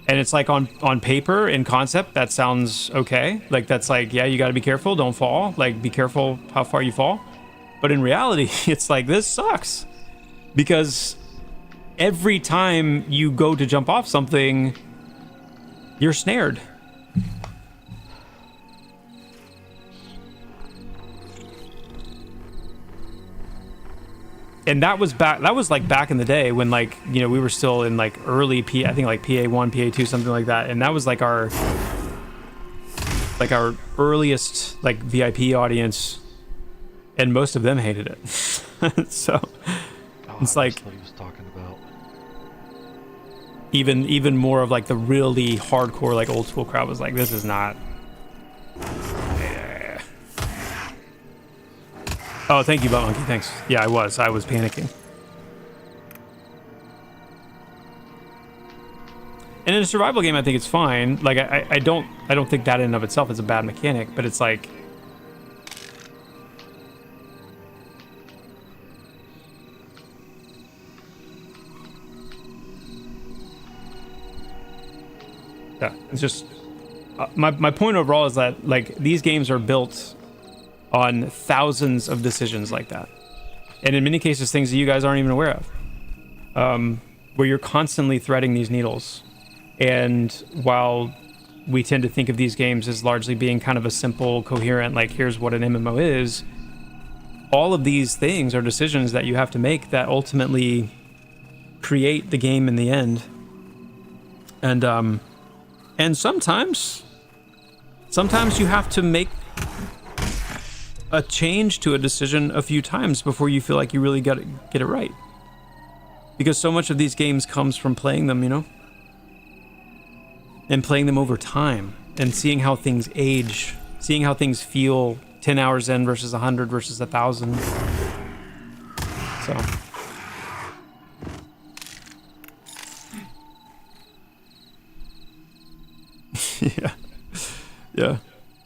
And it's like on paper, in concept, that sounds okay. Like that's like, yeah, you got to be careful, don't fall. Like be careful how far you fall. But in reality, it's like, this sucks, because every time you go to jump off something, you're snared. And that was like back in the day when, like, you know, we were still in like early I think like PA1, PA2, something like that. And that was like our earliest like VIP audience, and most of them hated it. So it's like what he was talking about. Even more of like the really hardcore like old school crowd was like, this is not. Oh, thank you, Butt Monkey. Thanks. Yeah, I was panicking. And in a survival game, I think it's fine. Like I don't think that in and of itself is a bad mechanic, but it's like, yeah, it's just my point overall is that like these games are built on thousands of decisions like that, and in many cases things that you guys aren't even aware of, where you're constantly threading these needles. And while we tend to think of these games as largely being kind of a simple, coherent, like here's what an MMO is, all of these things are decisions that you have to make that ultimately create the game in the end. And sometimes sometimes you have to make a change to a decision a few times before you feel like you really get it right. Because so much of these games comes from playing them, you know? And playing them over time and seeing how things age, seeing how things feel 10 hours in versus 100 versus 1,000. So.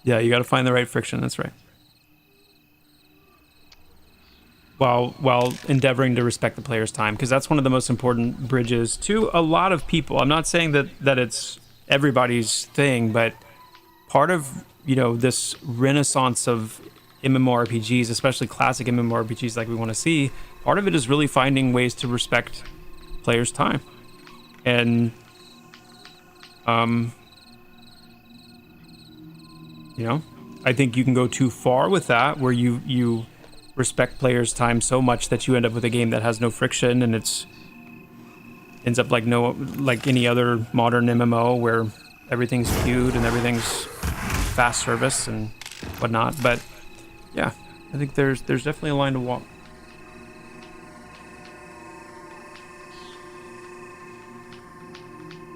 Yeah, you got to find the right friction, that's right. While endeavoring to respect the player's time, because that's one of the most important bridges to a lot of people. I'm not saying that it's everybody's thing, but part of, you know, this renaissance of MMORPGs, especially classic MMORPGs like we want to see, part of it is really finding ways to respect players' time. And you know, I think you can go too far with that, where you respect players' time so much that you end up with a game that has no friction, and ends up like any other modern MMO where everything's queued and everything's fast service and whatnot. But yeah, I think there's definitely a line to walk.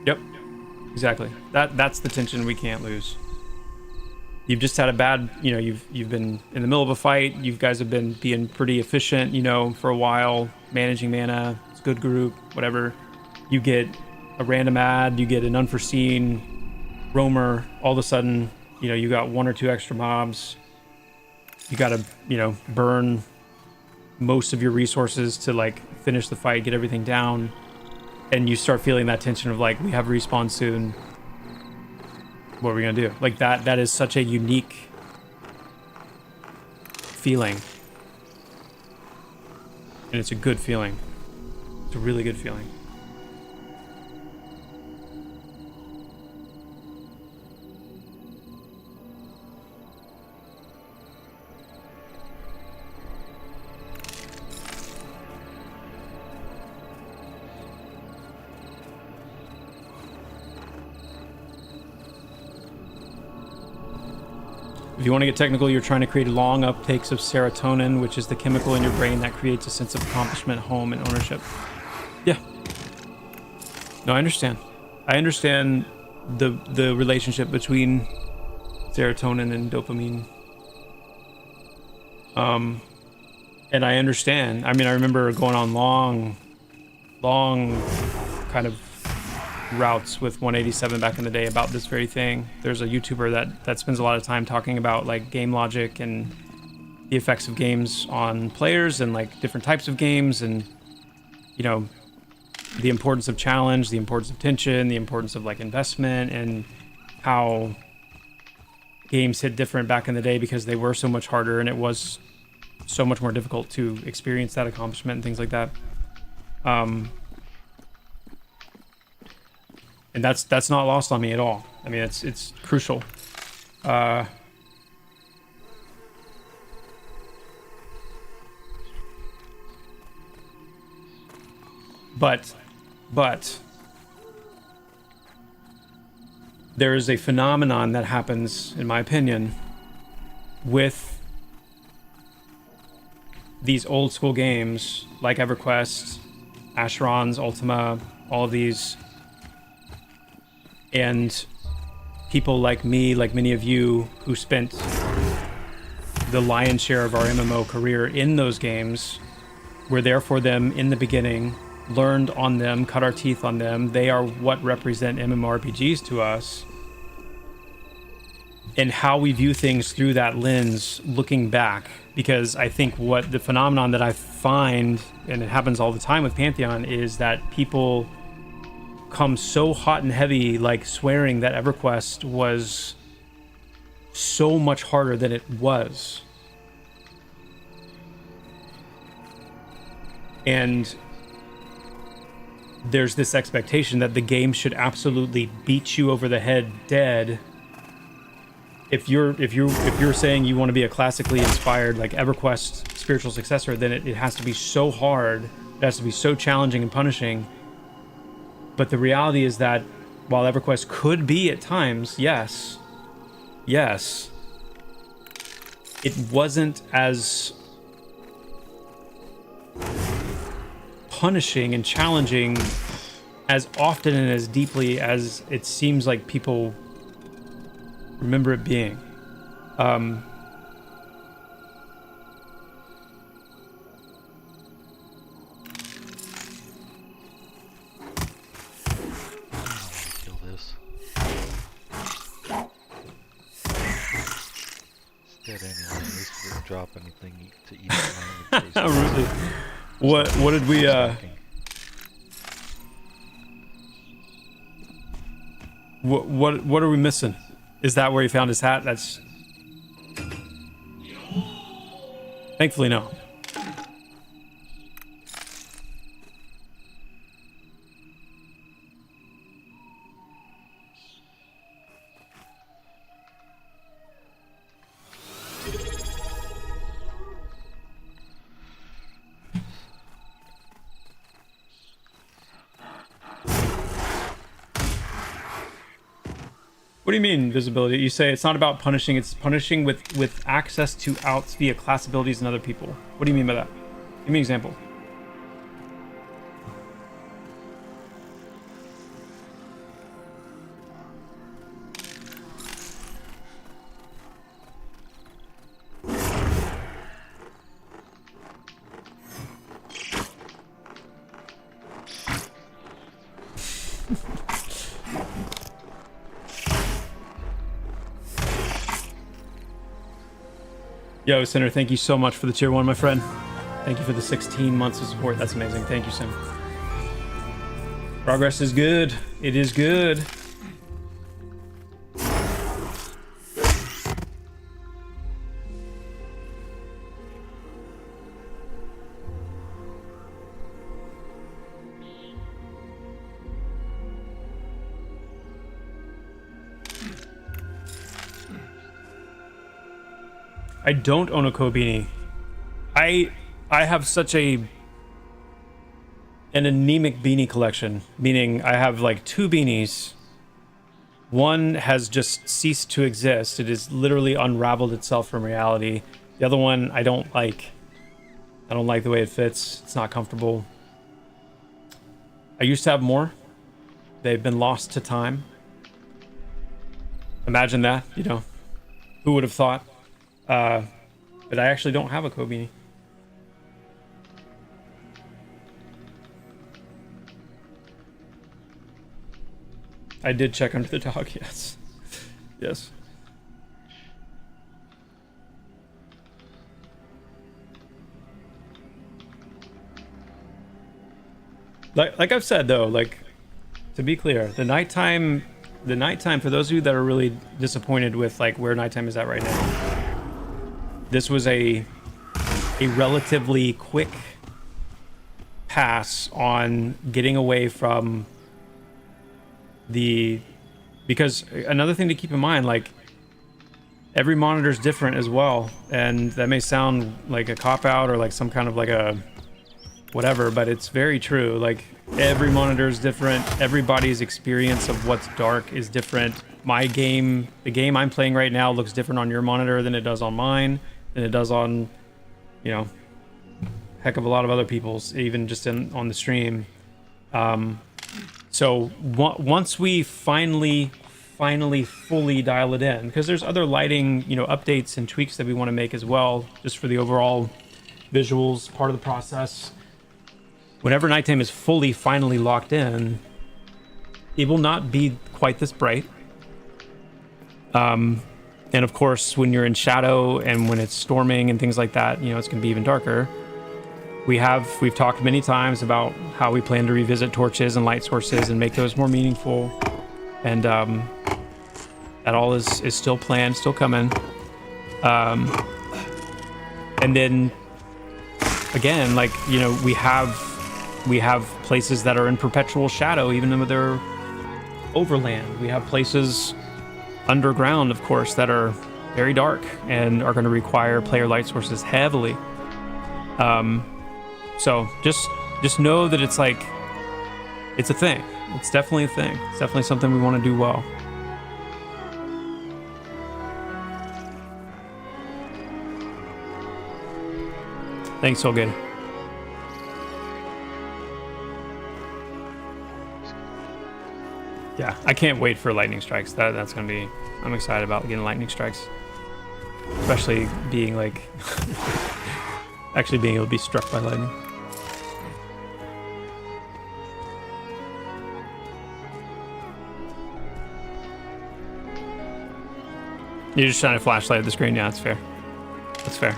Yep, exactly. That's the tension we can't lose. You've just had a bad, you know, you've been in the middle of a fight. You guys have been being pretty efficient, you know, for a while, managing mana. It's a good group, whatever. You get a random ad, you get an unforeseen roamer. All of a sudden, you know, you got 1 or 2 extra mobs. You got to, you know, burn most of your resources to like finish the fight, get everything down, and you start feeling that tension of like, we have respawn soon. What are we gonna do? Like that is such a unique feeling. And it's a good feeling. It's a really good feeling. If you want to get technical, you're trying to create long uptakes of serotonin, which is the chemical in your brain that creates a sense of accomplishment, home, and ownership. Yeah. No, I understand. I understand the relationship between serotonin and dopamine. And I understand. I mean, I remember going on long kind of routes with 187 back in the day about this very thing. There's a YouTuber that spends a lot of time talking about like game logic and the effects of games on players and like different types of games, and you know, the importance of challenge, the importance of tension, the importance of like investment, and how games hit different back in the day because they were so much harder and it was so much more difficult to experience that accomplishment and things like that. And that's not lost on me at all. I mean, it's crucial. But there is a phenomenon that happens, in my opinion, with these old school games like EverQuest, Asheron's, Ultima, all of these. And people like me, like many of you who spent the lion's share of our MMO career in those games, were there for them in the beginning, learned on them, cut our teeth on them. They are what represent MMORPGs to us. And how we view things through that lens, looking back. Because I think what the phenomenon that I find, and it happens all the time with Pantheon, is that people come so hot and heavy, like swearing that EverQuest was so much harder than it was. And there's this expectation that the game should absolutely beat you over the head dead. If you're saying you want to be a classically inspired like EverQuest spiritual successor, then it has to be so hard, it has to be so challenging and punishing. But the reality is that while EverQuest could be at times, yes, yes, it wasn't as punishing and challenging as often and as deeply as it seems like people remember it being. Kill this. It's dead anyway. At least we didn't drop anything to eat. Really? What did we what are we missing? Is that where he found his hat? That's thankfully no. What do you mean visibility? You say it's not about punishing, it's punishing with access to outs via class abilities and other people. What do you mean by that? Give me an example. Yo, Sinner, thank you so much for the tier 1, my friend. Thank you for the 16 months of support. That's amazing. Thank you, Sim. Progress is good. It is good. I don't own a Kobini. I have such an anemic beanie collection, meaning I have like 2 beanies. One has just ceased to exist. It has literally unraveled itself from reality. The other one I don't like. I don't like the way it fits. It's not comfortable. I used to have more. They've been lost to time. Imagine that, you know. Who would have thought? But I actually don't have a Kobini. I did check under the dog, yes. Yes. Like I've said though, like, to be clear, the nighttime, for those of you that are really disappointed with like where nighttime is at right now, this was a relatively quick pass on getting away from the, because another thing to keep in mind, like, every monitor is different as well, and that may sound like a cop-out or like some kind of like a whatever, but it's very true. Like, every monitor is different, everybody's experience of what's dark is different. My game, the game I'm playing right now, looks different on your monitor than it does on mine, than it does on, you know, heck of a lot of other people's, even just on the stream. So once we finally fully dial it in, because there's other lighting, you know, updates and tweaks that we want to make as well, just for the overall visuals part of the process. Whenever nighttime is finally locked in, it will not be quite this bright. And of course, when you're in shadow and when it's storming and things like that, you know, it's going to be even darker. We've talked many times about how we plan to revisit torches and light sources and make those more meaningful. And that all is still planned, still coming. And then again, like, you know, we have places that are in perpetual shadow, even though they're overland. We have places underground, of course, that are very dark and are going to require player light sources heavily. So just know that it's like, it's a thing. It's definitely a thing. It's definitely something we want to do well. Thanks, Solgator. Yeah, I can't wait for lightning strikes. That's gonna be. I'm excited about getting lightning strikes, especially being like actually being able to be struck by lightning. You're just trying to flashlight at the screen. Yeah, that's fair. That's fair.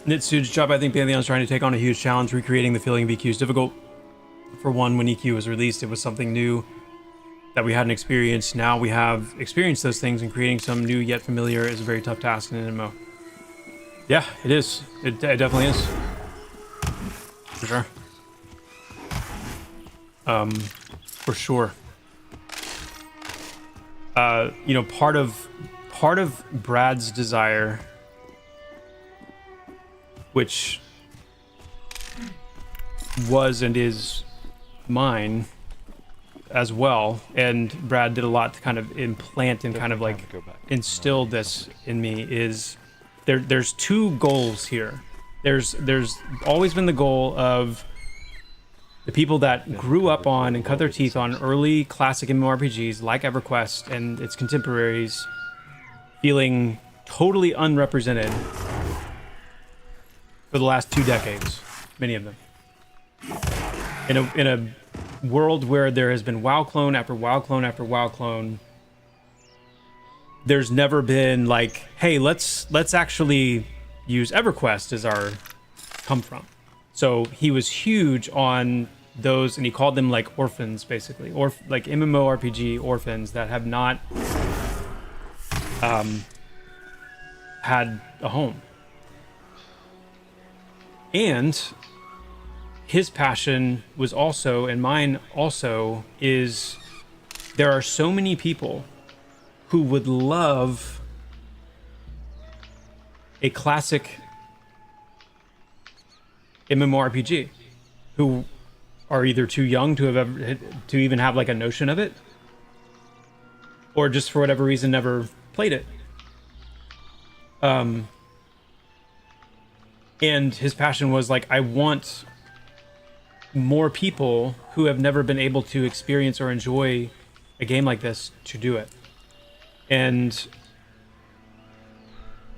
Nitsu's job. I think Pantheon's trying to take on a huge challenge, recreating the feeling of EQ is difficult. For one, when EQ was released, it was something new that we hadn't experienced. Now we have experienced those things, and creating some new yet familiar is a very tough task in an MMO. Yeah, it is. It definitely is. For sure. For sure. You know, part of Brad's desire, which was and is mine as well, and Brad did a lot to kind of implant and kind of like instill this in me, is there's two goals here. There's always been the goal of the people that grew up on and cut their teeth on early classic MMORPGs like EverQuest and its contemporaries feeling totally unrepresented for the last 2 decades, many of them. In a world where there has been WoW clone after WoW clone after WoW clone, there's never been like, hey, let's actually use EverQuest as our come from. So he was huge on those, and he called them like orphans, basically, or like MMORPG orphans that have not had a home. And his passion was also, and mine also, is there are so many people who would love a classic MMORPG, who are either too young to have ever to even have like a notion of it, or just for whatever reason never played it. And his passion was like, I want more people who have never been able to experience or enjoy a game like this to do it. And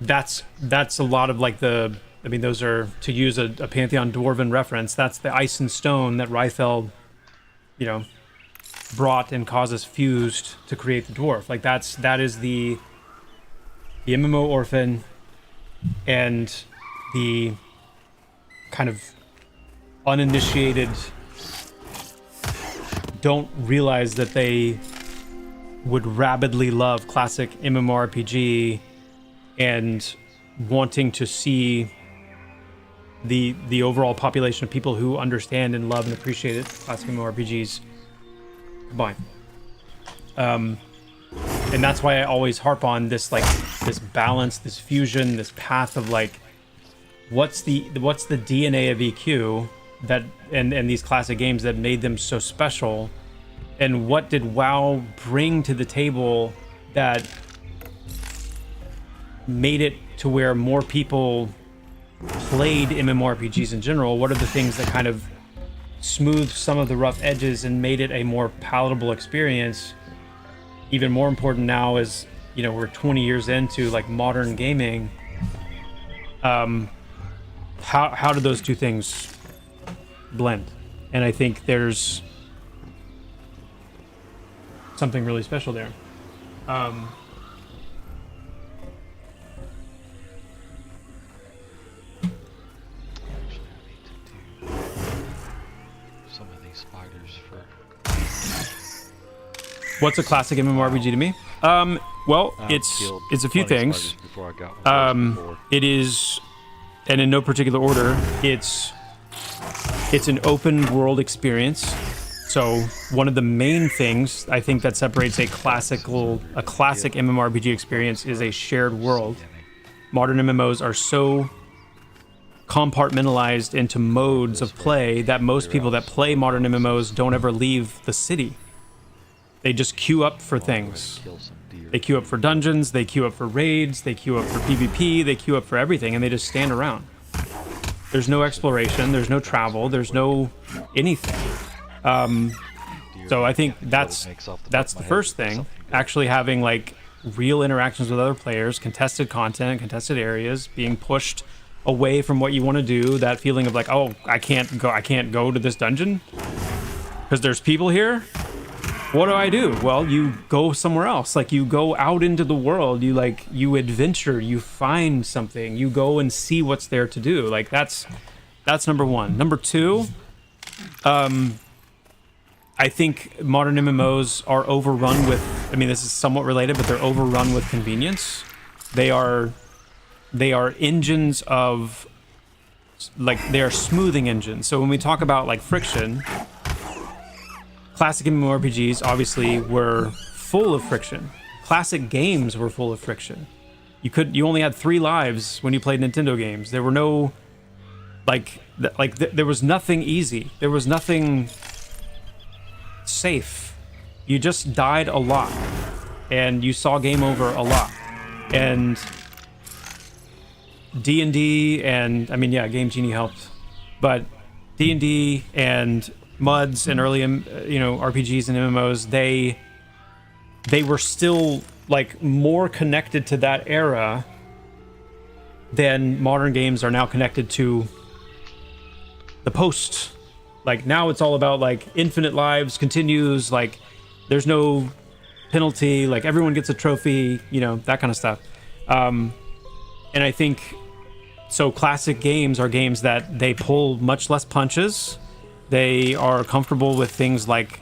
that's a lot of like the, I mean, those are, to use a Pantheon Dwarven reference, that's the ice and stone that Ryfeld, you know, brought and causes fused to create the dwarf. Like that is the MMO orphan, and the kind of uninitiated don't realize that they would rabidly love classic MMORPG and wanting to see the overall population of people who understand and love and appreciate it, classic MMORPGs combined. And that's why I always harp on this, like, this balance, this fusion, this path of like, what's the DNA of EQ that and these classic games that made them so special, and what did WoW bring to the table that made it to where more people played MMORPGs in general? What are the things that kind of smoothed some of the rough edges and made it a more palatable experience? Even more important now is, you know, we're 20 years into like modern gaming. How do those two things blend? And I think there's something really special there. Actually, I need to do some of these spiders for... What's a classic MMORPG to me? Well, it's a few things. It is, and in no particular order, it's an open world experience So one of the main things I think that separates a classic MMORPG experience is a shared world. Modern MMOs are so compartmentalized into modes of play that most people that play modern MMOs don't ever leave the city. They just queue up for things. They queue up for dungeons, they queue up for raids, they queue up for PvP, they queue up for everything, and they just stand around. There's no exploration, there's no travel, there's no anything. So I think that's the first thing. Actually having like real interactions with other players, contested content, contested areas, being pushed away from what you want to do. That feeling of like, oh, I can't go to this dungeon because there's people here. What do I do? Well, you go somewhere else. Like you go out into the world. You adventure. You find something. You go and see what's there to do. Like that's number one. Number two, I think modern MMOs are overrun with. I mean, this is somewhat related, but they're overrun with convenience. They are engines of, like, they are smoothing engines. So when we talk about like friction, classic MMORPGs obviously were full of friction. Classic games were full of friction. You only had 3 lives when you played Nintendo games. There were no there was nothing easy. There was nothing safe. You just died a lot and you saw game over a lot. And D&D and I mean, yeah, Game Genie helped, but D&D and MUDs and early, RPGs and MMOs, they were still like more connected to that era than modern games are now connected to the post. Like now it's all about like infinite lives, continues, like there's no penalty, like everyone gets a trophy, that kind of stuff. And I think so classic games are games that they pull much less punches. They are comfortable with things like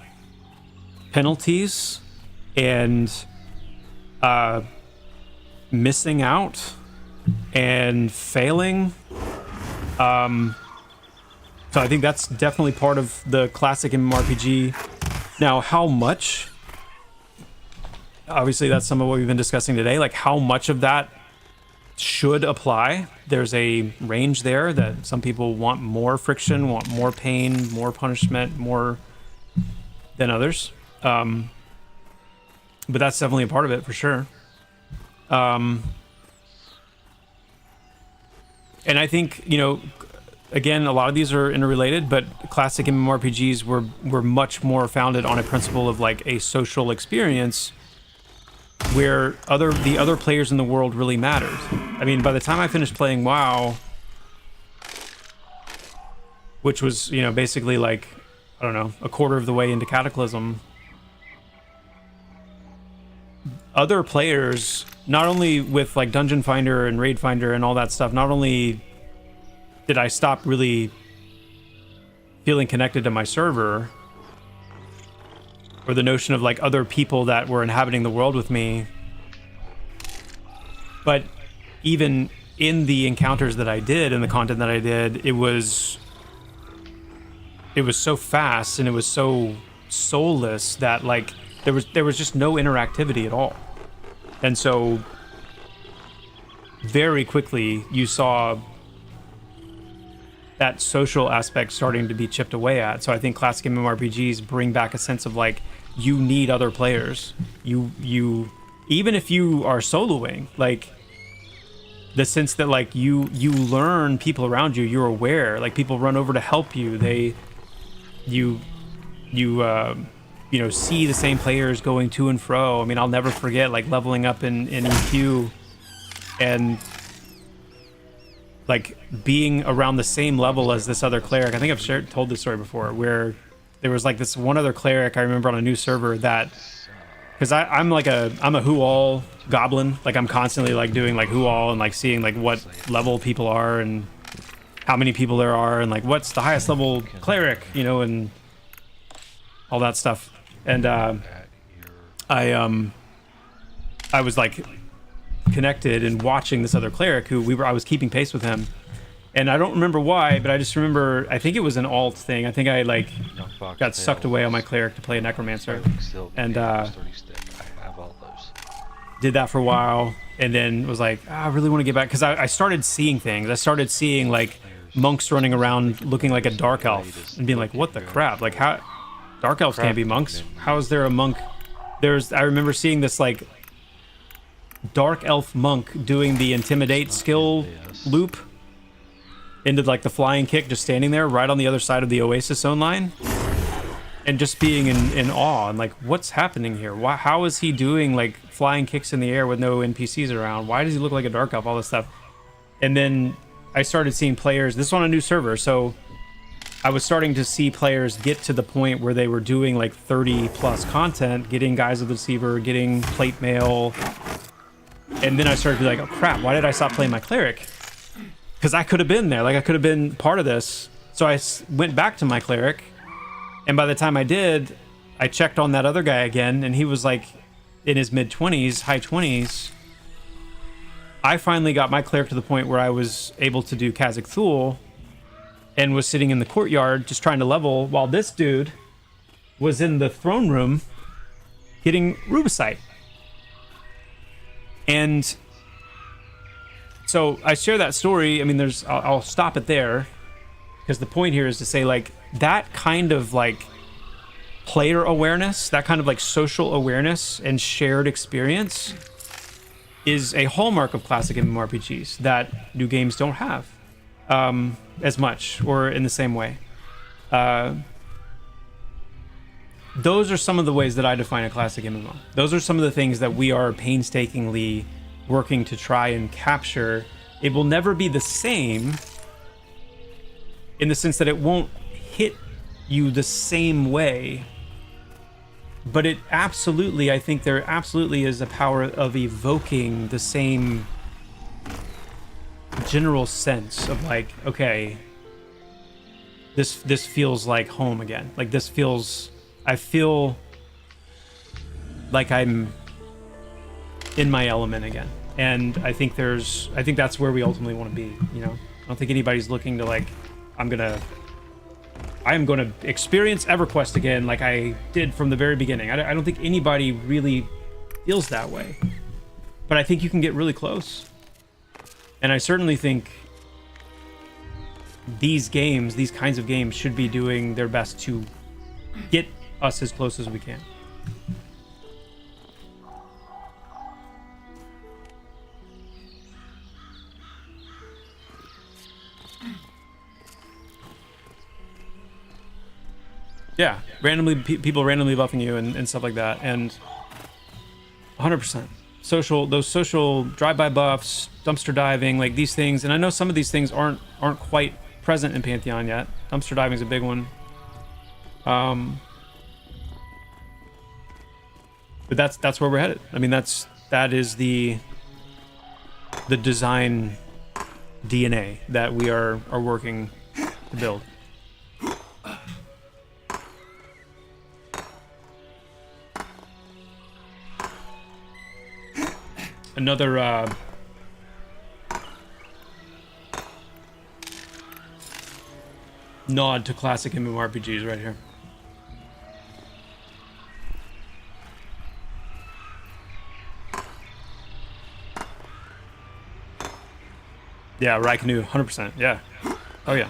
penalties and missing out and failing. So I think that's definitely part of the classic MMORPG. Now, how much? Obviously, that's some of what we've been discussing today. Like, how much of that should apply? There's a range there that some people want more friction, want more pain, more punishment, more than others. But that's definitely a part of it for sure. And I think, again, a lot of these are interrelated, but classic MMORPGs were much more founded on a principle of like a social experience where the other players in the world really mattered. I mean, by the time I finished playing WoW, which was, basically like, I don't know, a quarter of the way into Cataclysm, other players, not only with like Dungeon Finder and Raid Finder and all that stuff, not only did I stop really feeling connected to my server or the notion of like other people that were inhabiting the world with me, but even in the encounters that I did and the content that I did, it was so fast and it was so soulless that like there was just no interactivity at all. And so very quickly you saw that social aspect starting to be chipped away at. So I think classic MMORPGs bring back a sense of like, you need other players. You even if you are soloing, like the sense that like you learn people around you, you're aware, like people run over to help you. You see the same players going to and fro. I mean, I'll never forget like leveling up in EQ and like being around the same level as this other cleric. I think I've told this story before, where there was like this one other cleric I remember on a new server that, because I'm a who all goblin, like I'm constantly like doing like who all and like seeing like what level people are and how many people there are and like what's the highest level cleric, and all that stuff. And I was like connected and watching this other cleric who I was keeping pace with him, And I don't remember why, but I just remember, I think it was an alt thing. I think I like got sucked away on my cleric to play a necromancer, and did that for a while, and then was like, I really want to get back, because I started seeing things. I started seeing like monks running around looking like a dark elf and being like, what the crap? Like, how dark elves can't be monks? How is there a monk? I remember seeing this like dark elf monk doing the intimidate skill loop into like the flying kick, just standing there right on the other side of the Oasis zone line, and just being in awe and like, what's happening here? How is he doing like flying kicks in the air with no NPCs around? Why does he look like a dark elf? All this stuff. And then I started seeing players, this is on a new server, so I was starting to see players get to the point where they were doing like 30 plus content, getting Guise of the Deceiver, getting plate mail, and then I started to be like, oh crap, why did I stop playing my cleric? Because I could have been there, like I could have been part of this. So I went back to my cleric, and by the time I did, I checked on that other guy again, and he was like in his mid-20s, high 20s. I finally got my cleric to the point where I was able to do Khazak Thul, and was sitting in the courtyard just trying to level, while this dude was in the throne room getting Rubicite. And so I share that story. I mean, I'll stop it there, because the point here is to say, like, that kind of like player awareness, that kind of like social awareness and shared experience is a hallmark of classic MMORPGs that new games don't have as much or in the same way. Those are some of the ways that I define a classic MMO. Those are some of the things that we are painstakingly working to try and capture. It will never be the same in the sense that it won't hit you the same way, but it absolutely, I think there absolutely is a power of evoking the same general sense of like, okay, this feels like home again. Like I feel like I'm in my element again. And I think that's where we ultimately want to be, you know? I don't think anybody's looking to like, I am going to experience EverQuest again like I did from the very beginning. I don't think anybody really feels that way. But I think you can get really close. And I certainly think these kinds of games should be doing their best to get us as close as we can. Yeah, people randomly buffing you and stuff like that, and 100% those social drive-by buffs, dumpster diving, like these things. And I know some of these things aren't quite present in Pantheon yet. Dumpster diving is a big one. But that's where we're headed. I mean, that is the design DNA that we are working to build. Another nod to classic MMORPGs right here. Yeah, Raikanu, 100%. Yeah. Oh yeah.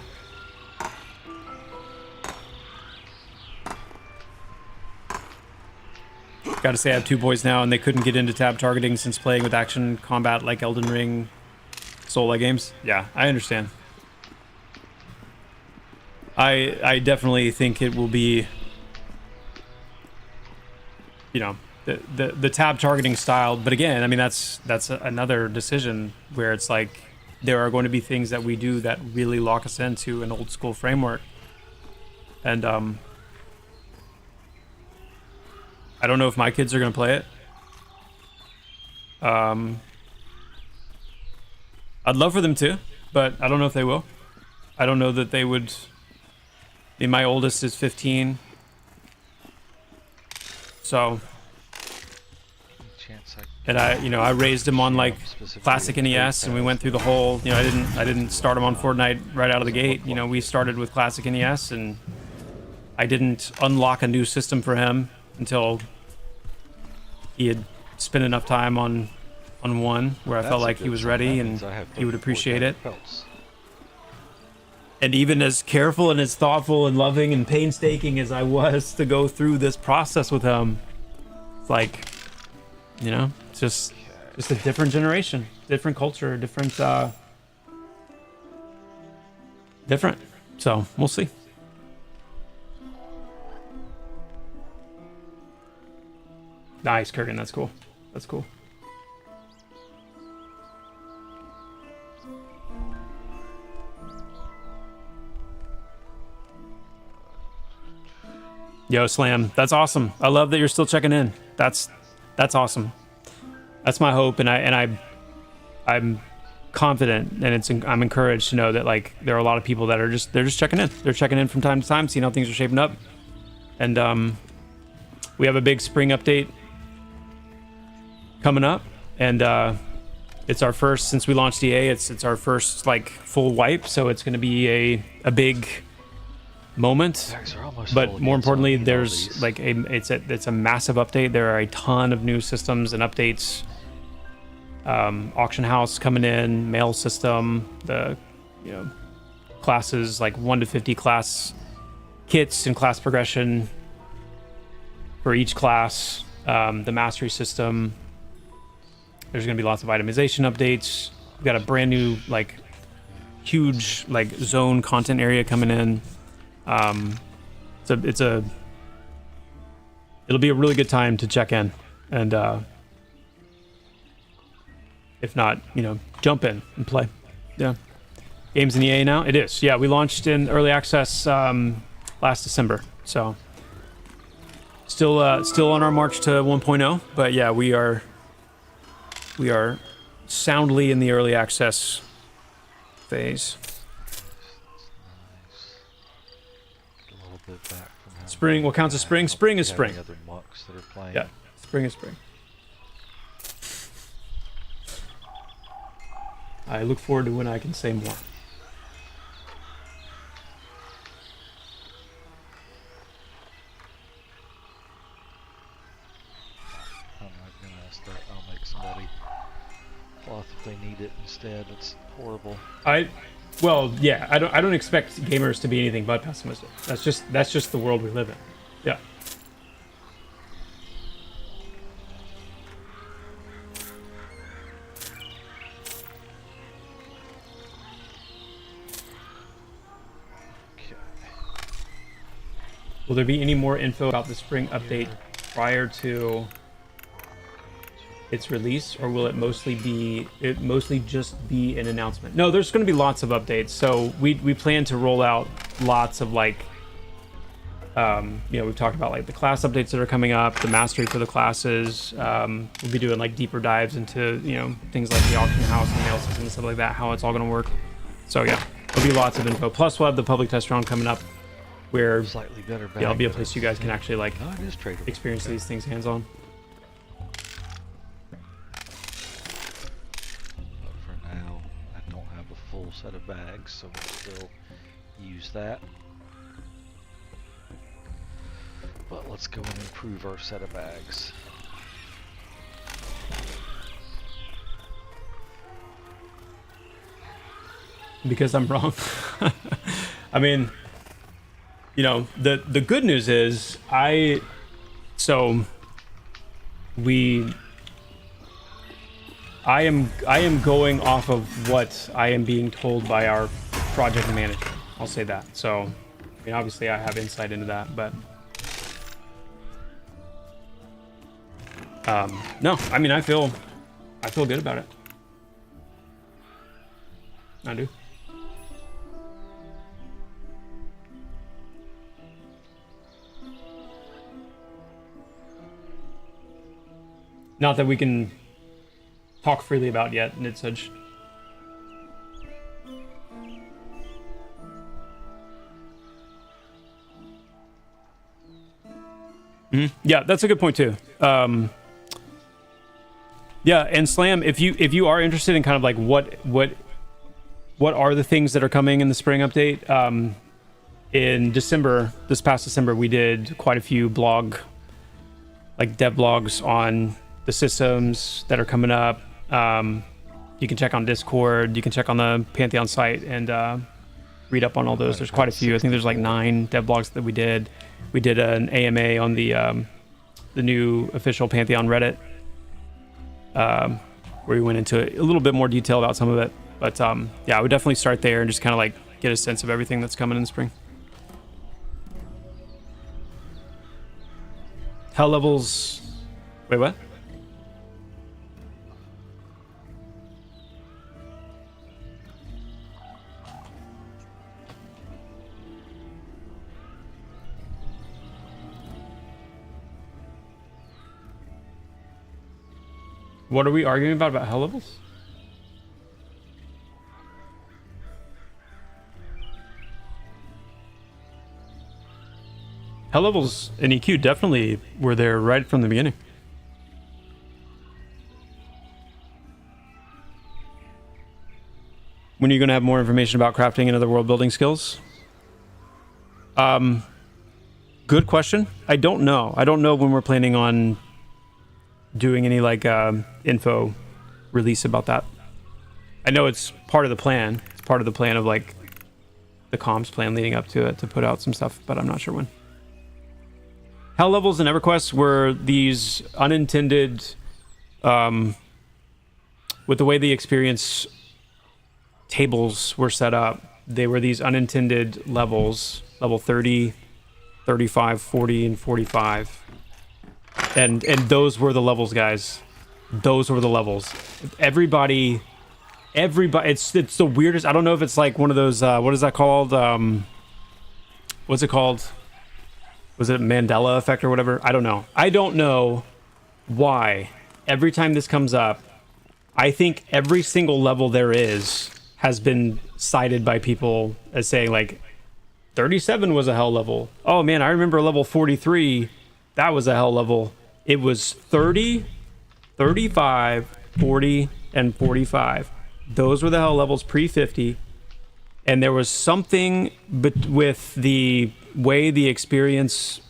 Gotta say, I have 2 boys now, and they couldn't get into tab targeting since playing with action combat like Elden Ring, Soul-like games. Yeah, I understand. I definitely think it will be, you know, the tab targeting style. But again, I mean, that's another decision where it's like there are going to be things that we do that really lock us into an old school framework, and I don't know if my kids are going to play it. I'd love for them to, but I don't know if they will. I don't know that they would. I mean, my oldest is 15. So and I raised him on like specifically classic with NES, and we went through the whole. I didn't start him on Fortnite right out of the gate. We started with classic NES, and I didn't unlock a new system for him until he had spent enough time on one where I felt like he was ready and he would appreciate it. And even as careful and as thoughtful and loving and painstaking as I was to go through this process with him, it's like, it's just a different generation, different culture, different. So we'll see. Nice, Kurgan. That's cool. That's cool. Yo, Slam, that's awesome. I love that you're still checking in. That's awesome. That's my hope, and I'm confident, and I'm encouraged to know that like there are a lot of people that are just checking in. They're checking in from time to time, seeing how things are shaping up, and we have a big spring update coming up, and it's our first since we launched EA. It's our first like full wipe, so it's going to be a big moment, but more importantly, there's like it's a massive update. There are a ton of new systems and updates. Auction house coming in, mail system, the classes like 1 to 50 class kits and class progression for each class. The mastery system. There's gonna be lots of itemization updates. We've got a brand new like huge like zone content area coming in. It'll be a really good time to check in, and if not, jump in and play. Yeah, games in EA now. It is. Yeah, we launched in early access last December, so still on our march to 1.0. But yeah, we are soundly in the early access phase. Spring, what counts as spring? Spring is spring. Yeah, spring is spring. I look forward to when I can say more. I'm not gonna ask that. I'll make somebody cloth if they need it instead. It's horrible. Well, yeah, I don't expect gamers to be anything but pessimistic. That's just the world we live in. Yeah. Okay. Will there be any more info about the spring update prior to its release, or will it mostly just be an announcement? No, there's going to be lots of updates. So we plan to roll out lots of like we've talked about like the class updates that are coming up, the mastery for the classes. We'll be doing like deeper dives into things like the auction house and mail system and stuff like that, how it's all going to work. So yeah, there'll be lots of info. Plus we'll have the public test round coming up where Slightly better bag, it'll be a place you guys can actually like it is tradable. experience these things hands-on. Full set of bags, so we'll still use that. But let's go and improve our set of bags. Because I'm wrong. I mean, the good news is I am going off of what I am being told by our project manager. I'll say that. So, I mean, obviously I have insight into that, but no, I mean, I feel good about it. I do. Not that we can talk freely about yet, and it's such. Yeah, that's a good point too. Yeah, and Slam, if you are interested in kind of like what are the things that are coming in the spring update, in December, this past December, we did quite a few dev blogs on the systems that are coming up. You can check on Discord, you can check on the Pantheon site and read up on all those. There's quite a few. I think there's like 9 dev blogs that we did. We did an AMA on the new official Pantheon Reddit, where we went into a little bit more detail about some of it. But yeah, I would definitely start there and just kind of like get a sense of everything that's coming in the spring. Hell levels... Wait, what? What are we arguing about hell levels? Hell levels in EQ definitely were there right from the beginning. When are you going to have more information about crafting and other world building skills? Good question. I don't know. I don't know when we're planning on doing any like info release about that. I know it's part of the plan. It's part of the plan of like the comms plan leading up to it to put out some stuff, but I'm not sure when. Hell levels in EverQuest were these unintended, with the way the experience tables were set up, they were these unintended levels, level 30, 35, 40, and 45. And those were the levels, guys. Those were the levels. Everybody, it's the weirdest. I don't know if it's like one of those, what is that called? What's it called? Was it Mandela effect or whatever? I don't know. I don't know why every time this comes up, I think every single level there is has been cited by people as saying like 37 was a hell level. Oh man, I remember level 43. That was a hell level. It was 30, 35, 40, and 45. Those were the hell levels pre-50. And there was something with the way the experience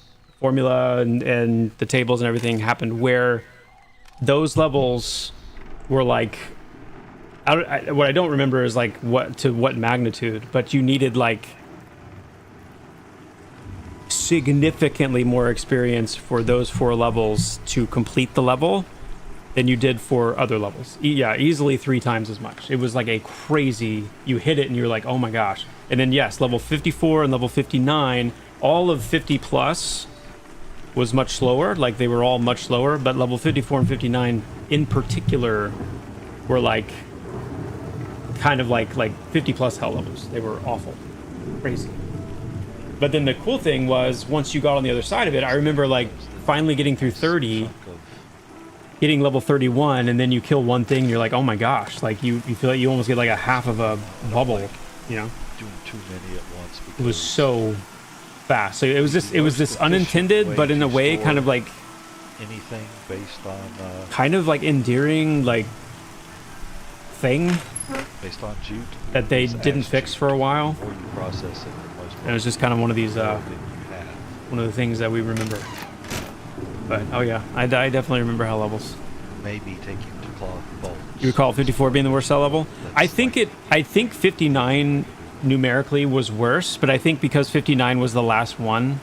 formula and the tables and everything happened where those levels were like... what I don't remember is like what magnitude, but you needed like significantly more experience for those 4 levels to complete the level than you did for other levels. Yeah, easily 3 times as much. It was like a crazy, you hit it and you're like, oh my gosh. And then yes, level 54 and level 59, all of 50 plus was much slower. Like they were all much slower, but level 54 and 59 in particular were like kind of like 50 plus hell levels. They were awful, crazy. But then the cool thing was once you got on the other side of it, I remember like finally getting through 30, getting level 31, and then you kill one thing and you're like, oh my gosh, like you feel like you almost get like a half of a bubble, you know? Doing too many at once. It was so fast. So it was this unintended, but in a way kind of like anything based on kind of like endearing like thing based on jute that they didn't fix for a while. Or you process it. And it was just kind of one of these one of the things that we remember. But oh yeah, I definitely remember hell levels. Maybe taking to cloth bolts. You recall 54 being the worst hell level? I think 59 numerically was worse, but I think because 59 was the last one,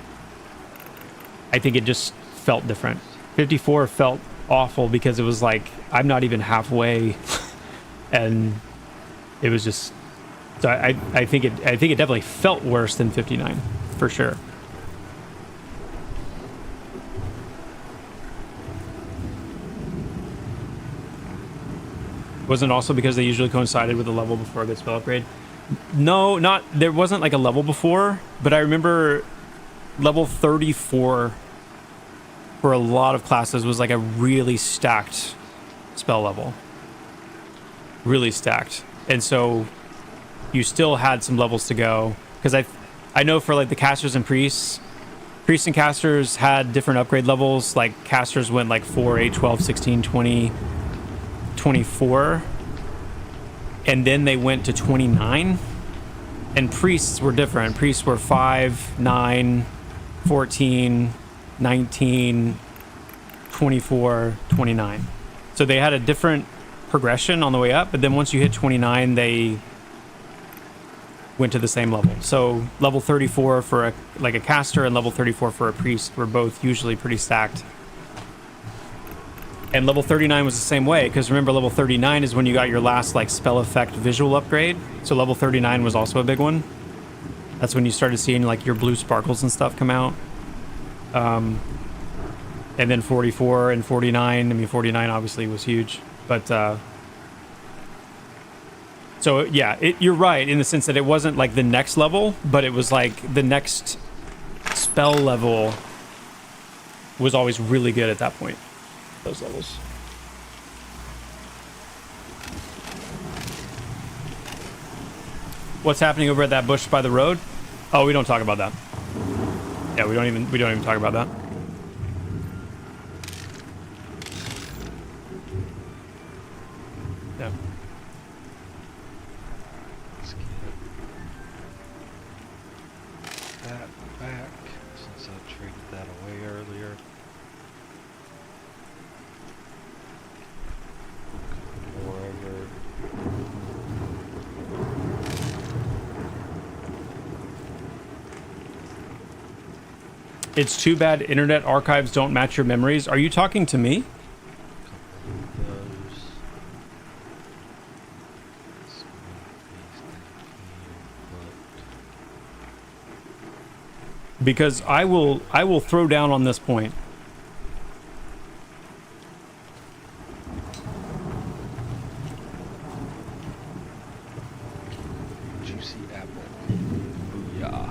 I think it just felt different. 54 felt awful because it was like I'm not even halfway, and it was just. So I think it definitely felt worse than 59 for sure. Wasn't also because they usually coincided with the level before a good spell upgrade? No, there wasn't like a level before, but I remember level 34 for a lot of classes was like a really stacked spell level. Really stacked. And so you still had some levels to go, because I know for like the casters and priests and casters had different upgrade levels. Like casters went like 4, 8, 12, 16, 20, 24, and then they went to 29. And priests were different. Priests were 5, 9, 14, 19, 24, 29. So they had a different progression on the way up, but then once you hit 29, they went to the same level. So level 34 for a caster and level 34 for a priest were both usually pretty stacked. And level 39 was the same way, because remember, level 39 is when you got your last like spell effect visual upgrade. So level 39 was also a big one. That's when you started seeing like your blue sparkles and stuff come out. And then 44 and 49. I mean, 49 obviously was huge, but so yeah, you're right in the sense that it wasn't like the next level, but it was like the next spell level was always really good at that point. Those levels. What's happening over at that bush by the road? Oh, we don't talk about that. Yeah, we don't even talk about that. Yeah. Let's get that back since I traded that away earlier. Moreover, It's too bad internet archives don't match your memories. Are you talking to me? those. Because I will throw down on this point. Juicy apple. Booyah.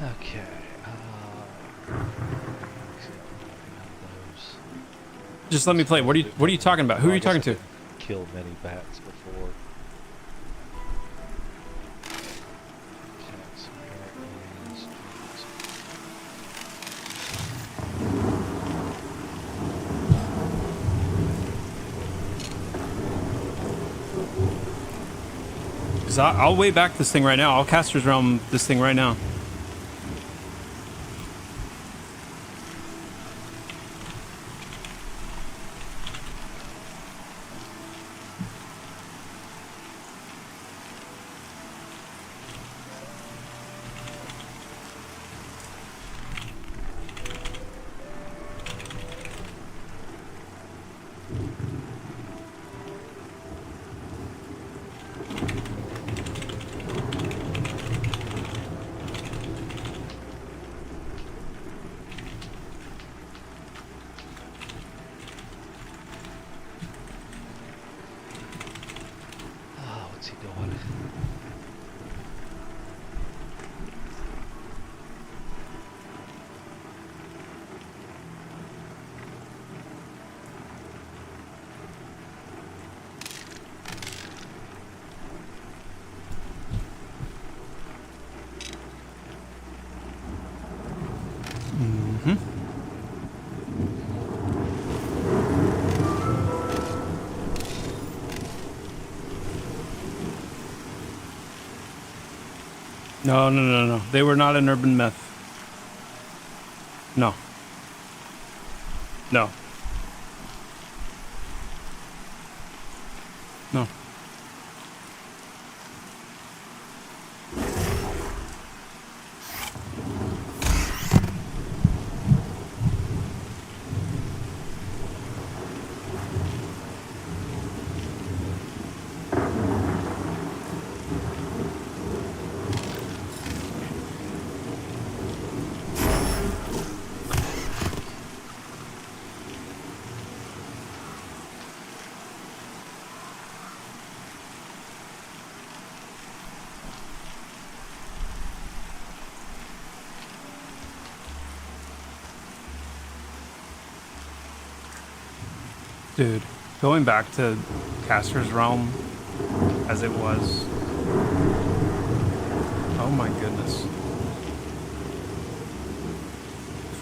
Okay. Just let me play. What are you talking about? Who are you talking to? Killed many bats before. Because I'll way back this thing right now. I'll Caster's Realm this thing right now. What's he doing? No. They were not an urban myth. No. No. No. Dude. going back to Caster's Realm as it was. Oh my goodness.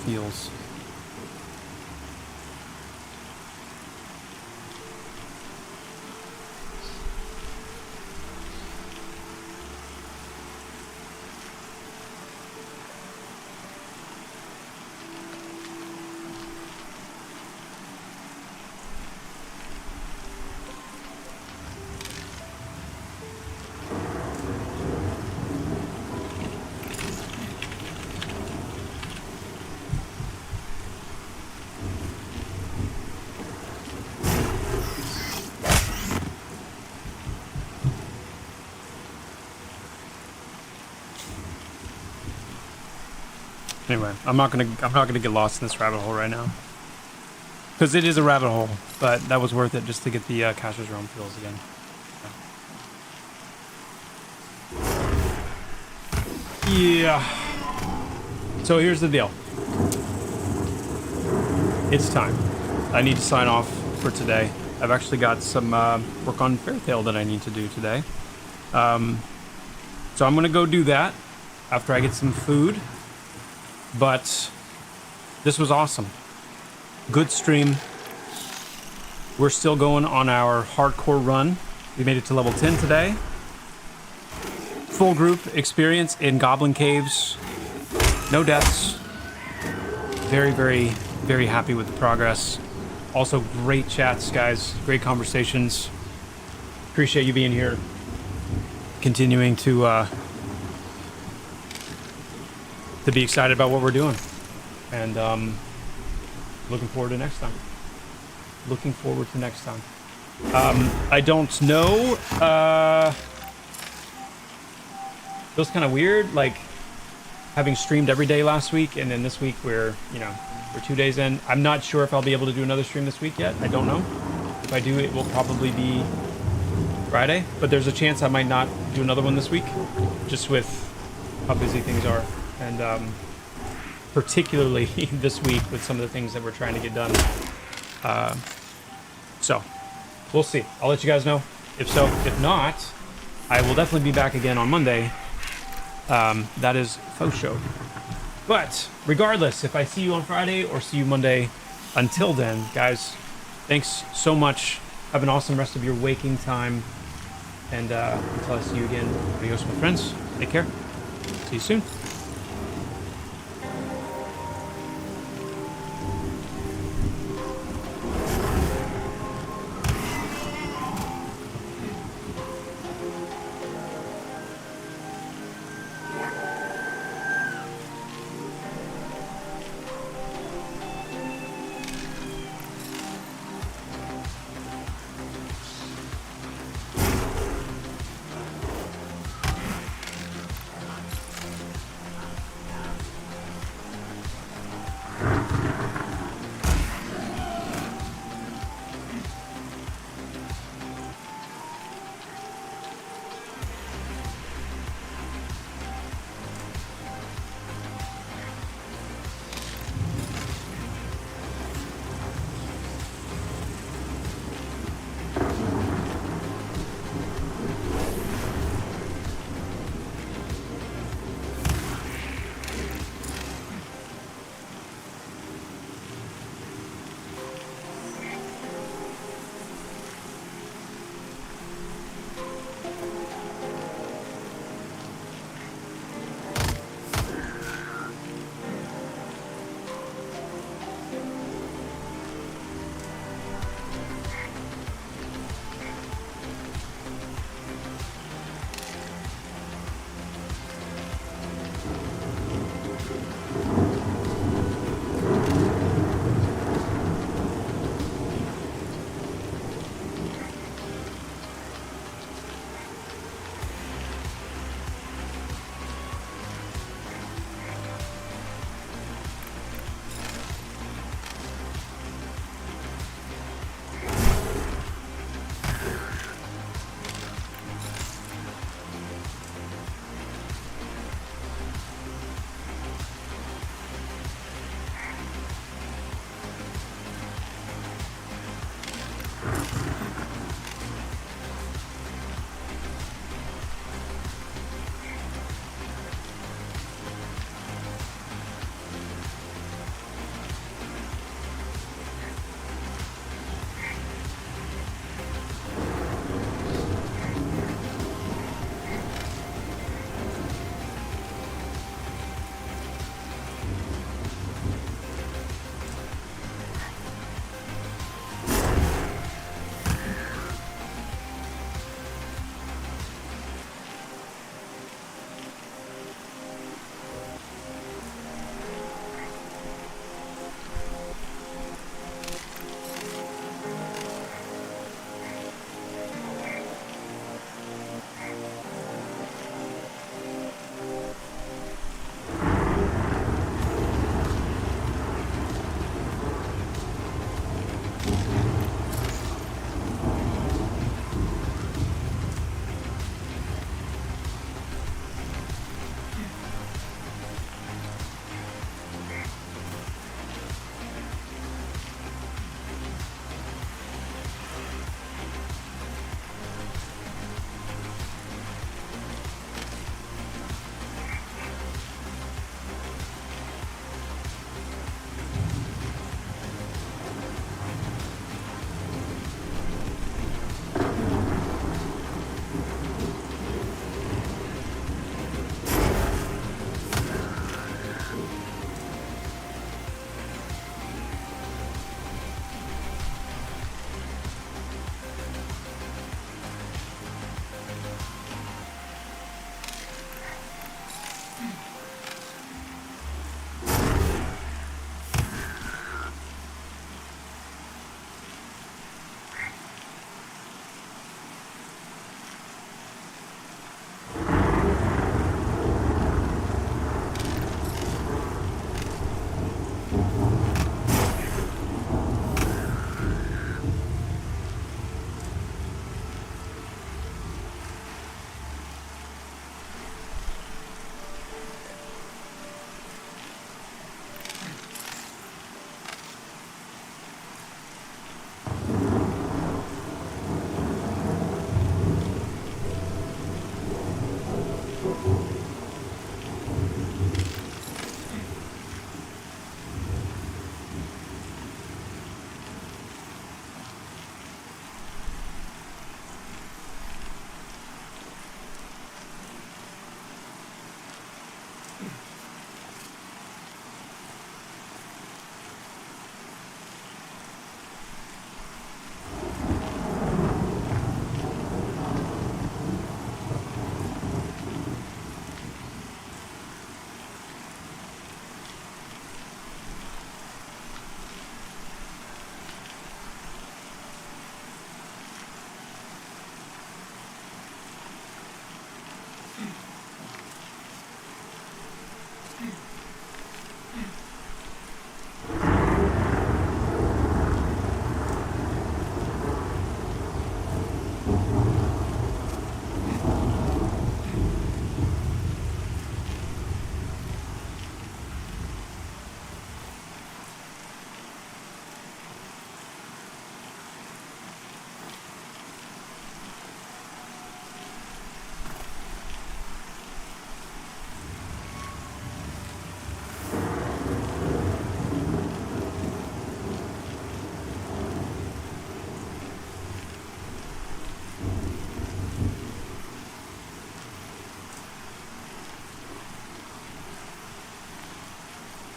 Feels. Anyway, I'm not gonna get lost in this rabbit hole right now, because it is a rabbit hole. But that was worth it just to get the Caster's Realm feels again. Yeah. So here's the deal. It's time. I need to sign off for today. I've actually got some work on Fairtail that I need to do today. So I'm gonna go do that after I get some food. But this was awesome. Good stream. We're still going on our hardcore run. We made it to level 10 today. Full group experience in Goblin Caves. No deaths. Very, very, very happy with the progress. Also, great chats, guys. Great conversations. Appreciate you being here. Continuing to be excited about what we're doing, and looking forward to next time. I don't know. Feels kind of weird, like having streamed every day last week, and then this week we're 2 days in. I'm not sure if I'll be able to do another stream this week yet. I don't know. If I do, it will probably be Friday, but there's a chance I might not do another one this week, just with how busy things are. And particularly this week with some of the things that we're trying to get done. So, we'll see. I'll let you guys know if so. If not, I will definitely be back again on Monday. That is faux show. But regardless, if I see you on Friday or see you Monday, until then, guys, thanks so much. Have an awesome rest of your waking time. And until I see you again, adios, my friends. Take care. See you soon.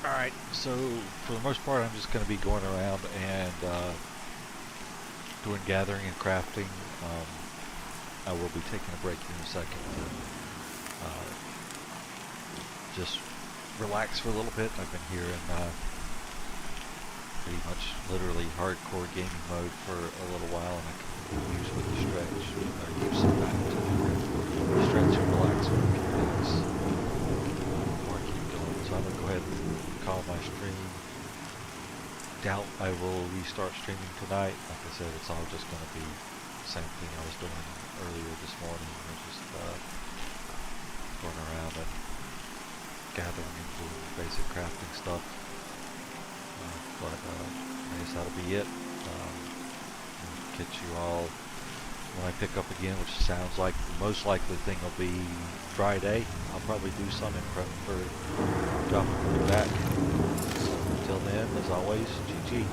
Alright, so for the most part I'm just going to be going around and doing gathering and crafting. I will be taking a break here in a second to just relax for a little bit. I've been here in pretty much literally hardcore gaming mode for a little while, and I can use with the stretch, or use some time to stretch and relax for a few minutes before I keep going. So I'm going to go ahead and call my stream. Doubt I will restart streaming tonight. Like I said, it's all just going to be the same thing I was doing earlier this morning. We're just going around and gathering and doing basic crafting stuff. But I guess that'll be it. I'll catch you all when I pick up again, which sounds like the most likely thing will be Friday. I'll probably do some in prep for Joppa coming back. So until then, as always, GG.